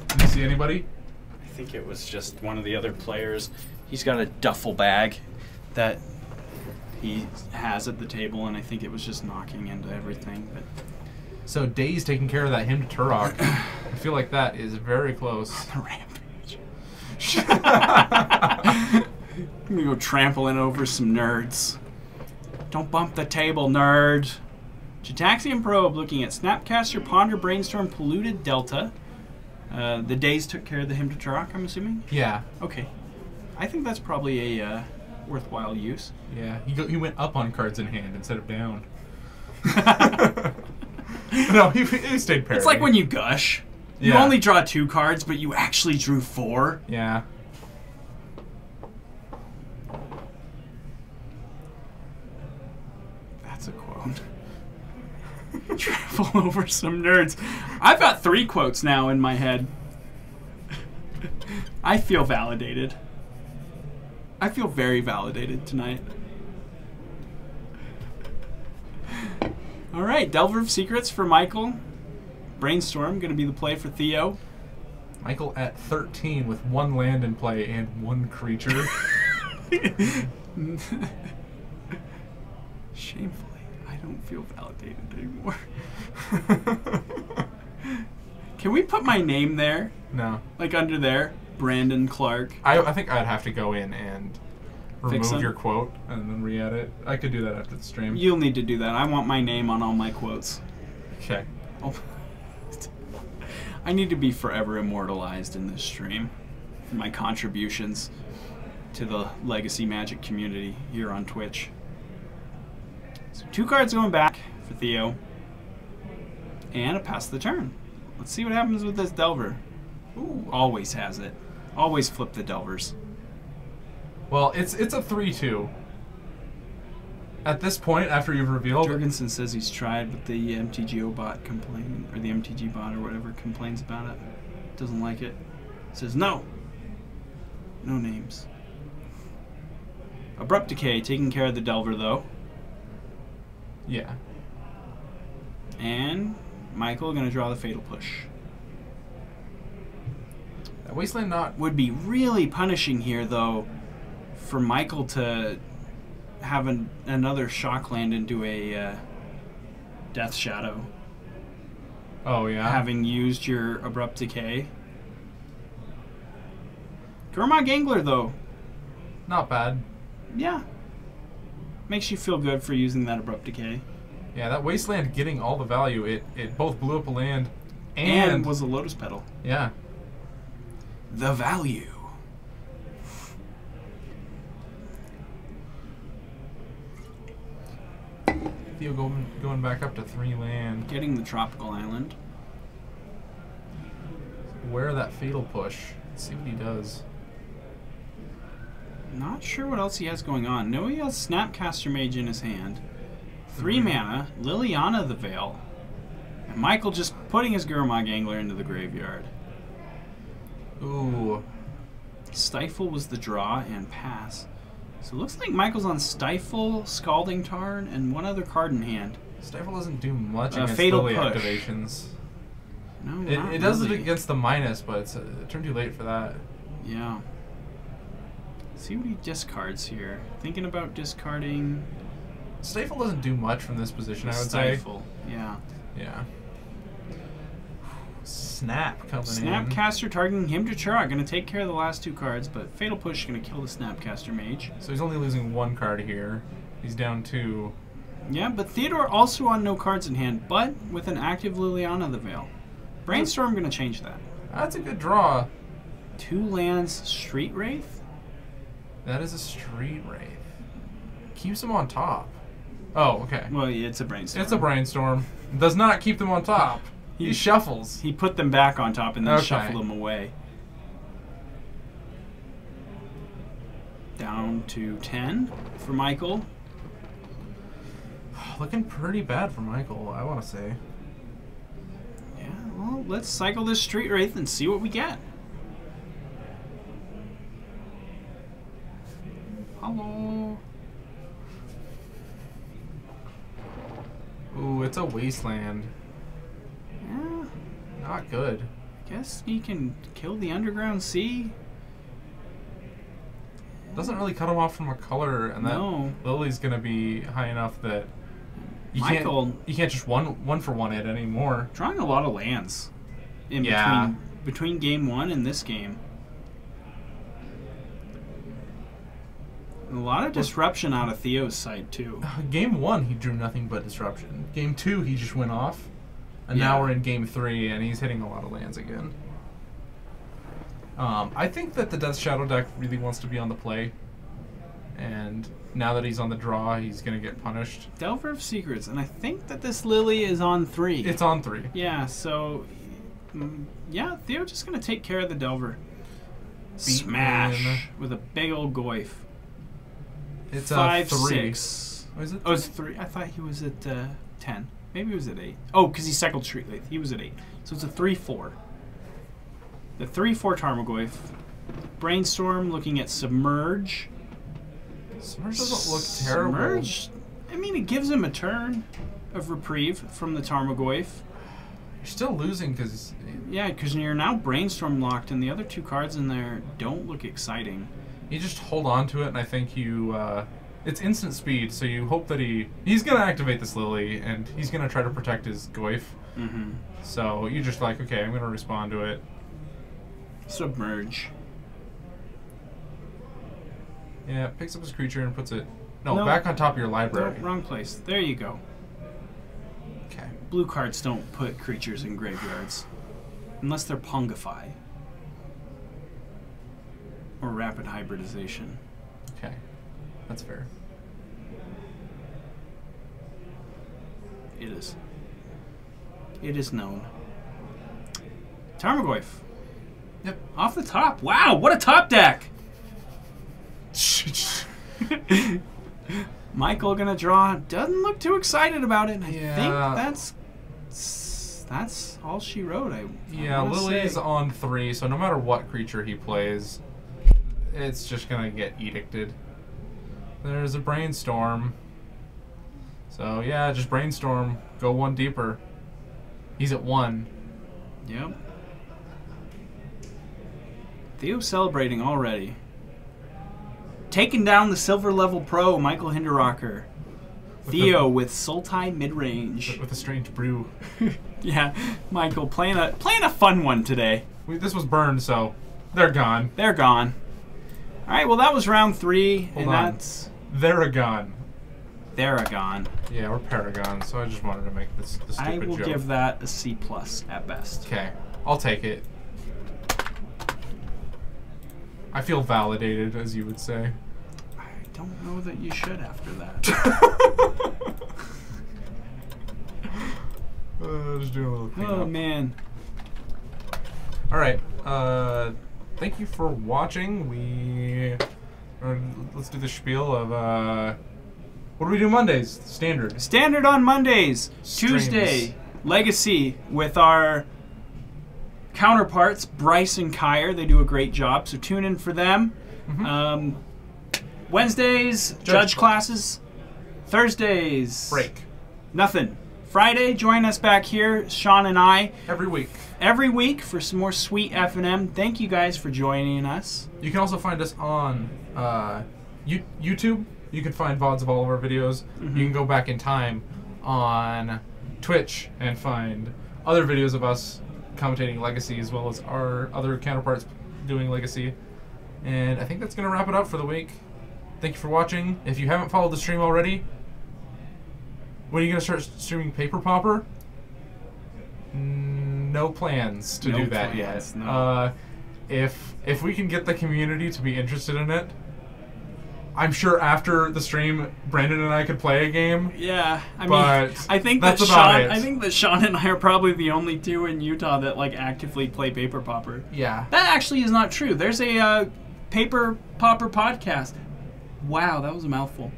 Did you see anybody? I think it was just one of the other players. He's got a duffel bag that he has at the table, and I think it was just knocking into everything. But So Day's taking care of that him to Turok. I feel like that is very close. the rampage. I'm gonna go trampling over some nerds. Don't bump the table, nerd. Gataxian Probe looking at Snapcaster, Ponder, Brainstorm, Polluted, Delta. The Days took care of the him to Turok, I'm assuming? Yeah. Okay. I think that's probably a worthwhile use. Yeah, he went up on cards in hand instead of down. No, he stayed parry. It's like when you gush. You Yeah. only draw 2 cards, but you actually drew 4. Yeah. That's a quote. Travel over some nerds. I've got 3 quotes now in my head. I feel validated. I feel very validated tonight. All right, Delver of Secrets for Michael. Brainstorm going to be the play for Theo. Michael at 13 with 1 land in play and 1 creature. Shamefully, I don't feel validated anymore. Can we put my name there? No. Like under there? Brandon Clark. I think I'd have to go in and Fix remove them? your quote and then re-add it. I could do that after the stream. You'll need to do that. I want my name on all my quotes. Okay. Oh. I need to be forever immortalized in this stream for my contributions to the Legacy Magic community here on Twitch. So 2 cards going back for Theo. And a pass the turn. Let's see what happens with this Delver. Ooh, always has it. Always flip the Delvers. Well, it's a 3-2. At this point, after you've revealed... Jorgensen says he's tried, but the MTGO bot complain, or the MTG bot or whatever complains about it. Doesn't like it. Says no. No names. Abrupt Decay taking care of the Delver though. Yeah. And Michael gonna draw the Fatal Push. That Wasteland not... Would be really punishing here though for Michael to have another shock land into a Death Shadow. Oh, yeah? Having used your Abrupt Decay. Gurmag Angler though. Not bad. Yeah. Makes you feel good for using that Abrupt Decay. Yeah, that Wasteland getting all the value. It both blew up a land And was a Lotus Petal. Yeah. The value. Theo going back up to 3 land. Getting the tropical island. Where that fatal push. Let's see what he does. Not sure what else he has going on. No, he has Snapcaster Mage in his hand. 3 mana, Liliana the Veil. And Michael just putting his Gurmag Angler into the graveyard. Ooh. Stifle was the draw and pass. So it looks like Michael's on Stifle, Scalding Tarn, and 1 other card in hand. Stifle doesn't do much against Fatal Lily Push. activations. No, It does it really. against the minus, but it's a turn too late for that. Yeah. See what he discards here. Thinking about discarding Stifle doesn't do much from this position, I would say. Stifle. Yeah. Yeah. Snap coming in. Snapcaster targeting him to Chara. Going to take care of the last 2 cards, but Fatal Push is going to kill the Snapcaster Mage. So he's only losing 1 card here. He's down 2. Yeah, but Theodore also on no cards in hand, but with an active Liliana the Veil. Brainstorm going to change that. That's a good draw. 2 lands, Street Wraith? That is a Street Wraith. Keeps him on top. Oh, okay. Well, yeah, it's a Brainstorm. It's a Brainstorm. Does not keep them on top. He shuffles. He put them back on top and then Okay. shuffled them away. Down to 10 for Michael. Looking pretty bad for Michael, I want to say. Yeah, well, let's cycle this Street Wraith and see what we get. Hello. Ooh, it's a Wasteland. Yeah, Not good. I guess he can kill the Underground Sea. Doesn't really cut him off from a color, and that No. Lily's gonna be high enough that Michael- you can't just one for one it anymore. Drawing a lot of lands in Yeah. between game 1 and this game. A lot of disruption out of Theo's side too. Game 1, he drew nothing but disruption. Game 2, he just went off, and Yeah. now we're in game 3, and he's hitting a lot of lands again. I think that the Death Shadow deck really wants to be on the play, and now that he's on the draw, he's gonna get punished. Delver of Secrets, and I think that this Lily is on 3. It's on 3. Yeah, so yeah, Theo just gonna take care of the Delver. Beaten. Smash with a big old Goyf. It's 5, a 3. 6. Oh, is it? Oh, it's 3. I thought he was at 10. Maybe he was at 8. Oh, because he cycled Street Wraith. He was at 8. So it's a 3-4. The 3-4 Tarmogoyf. Brainstorm looking at Submerge. Submerge doesn't look terrible. Submerge, I mean, it gives him a turn of reprieve from the Tarmogoyf. You're still losing because Yeah, because you're now Brainstorm locked, and the other 2 cards in there don't look exciting. you just hold on to it, and I think you. It's instant speed, so you hope that he's gonna activate this Lily, and he's gonna try to protect his Goyf. Mm-hmm. So you just like, okay, I'm gonna respond to it. Submerge. Yeah, picks up his creature and puts it. No, No. back on top of your No, library. wrong place. There you go. Okay. Blue cards don't put creatures in graveyards. Unless they're Pongify. Or Rapid Hybridization. Okay. That's fair. It is. It is known. Tarmogoyf. Yep. Off the top. Wow, what a top deck! Michael gonna draw. Doesn't look too excited about it. I think that's all she wrote. Yeah, wanna Lily's say. on 3, so no matter what creature he plays, it's just gonna get edicted. There's a Brainstorm. So yeah, just Brainstorm. Go 1 deeper. He's at 1. Yep. Theo celebrating already. Taking down the silver level pro, Michael Hinderrocker. Theo with Sultai mid-range. With a strange brew. Yeah, Michael playing a fun one today. This was burned, so they're gone. They're gone. All right, well that was round 3, Hold and on. that's They're gone. Paragon. Yeah, we're Paragon, so I just wanted to make this the stupid I will joke. give that a C+ at best. Okay, I'll take it. I feel validated, as you would say. I don't know that you should after that. Just doing a little cleanup. Oh man. All right. Thank you for watching. Let's do the spiel of what do we do Mondays? Standard. Standard on Mondays. Streams. Tuesday, Legacy with our counterparts, Bryce and Kyer. They do a great job, so tune in for them. Wednesdays, judge classes. Thursdays, Break. Nothing. Friday, join us back here, Sean and I. Every week For some more sweet FNM. Thank you guys for joining us. You can also find us on YouTube. You can find VODs of all of our videos. You can go back in time on Twitch and find other videos of us commentating Legacy as well as our other counterparts doing Legacy. And I think that's going to wrap it up for the week. Thank you for watching. If you haven't followed the stream already, when are you going to start streaming Paper Popper? No plans to do that yet. No. If we can get the community to be interested in it, I'm sure after the stream, Brandon and I could play a game. Yeah, I but mean, I think that's that about Sean. it. I think that Sean and I are probably the only two in Utah that like actively play Paper Popper. Yeah. That actually is not true. There's a Paper Popper podcast. Wow, that was a mouthful.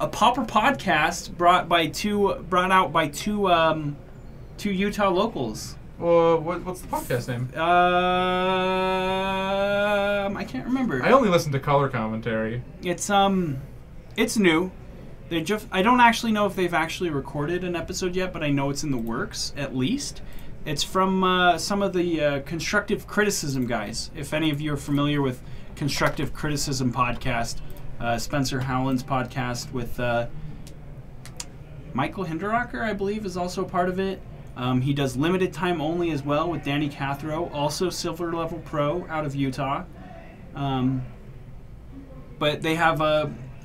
A Popper podcast brought out by two Utah locals. What's the podcast name? I can't remember. I only listen to color commentary. It's new. I don't actually know if they've actually recorded an episode yet, but I know it's in the works at least. It's from some of the constructive criticism guys. If any of you are familiar with constructive criticism podcast, Spencer Howland's podcast with Michael Hinderocker, I believe, is also a part of it. He does limited time only as well with Danny Cathro, also silver level pro out of Utah. But they have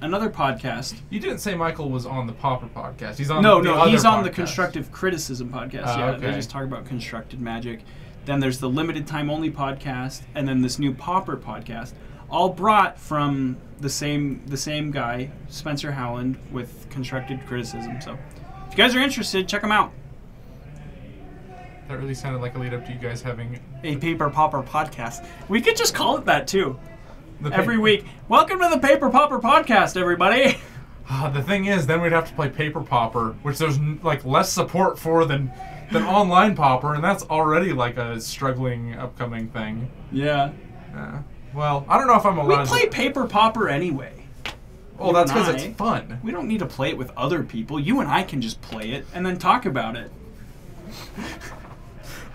another podcast. You didn't say Michael was on the Popper podcast. He's on he's on the podcast. constructive criticism podcast. Yeah, okay. They just talk about constructed magic. Then there's the limited time only podcast, and then this new Popper podcast, all brought from the same guy, Spencer Howland, with constructed criticism. So if you guys are interested, check them out. That really sounded like a lead up to you guys having A Paper Popper podcast. We could just call it that too. the Every week. Welcome to the Paper Popper podcast, everybody. The thing is, then we'd have to play Paper Popper, which there's like less support for than online Popper, and that's already like a struggling upcoming thing. Yeah. Well, I don't know if I'm allowed. We play Paper Popper anyway. Well, that's because it's fun. We don't need to play it with other people. You and I can just play it and then talk about it.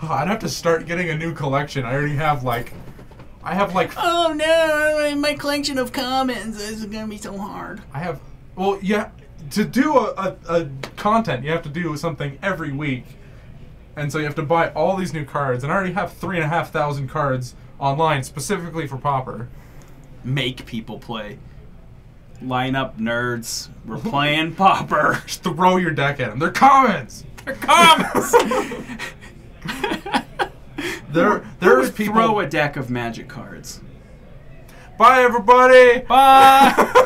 I'd have to start getting a new collection. I already have like. Oh no, my collection of commons is going to be so hard. Well, yeah, to do a content, you have to do something every week. And so you have to buy all these new cards. And I already have 3,500 cards online specifically for Popper. Make people play. Line up, nerds. We're playing Popper. Just throw your deck at them. They're commons! They're commons! There's people. Throw a deck of magic cards. Bye, everybody! Bye!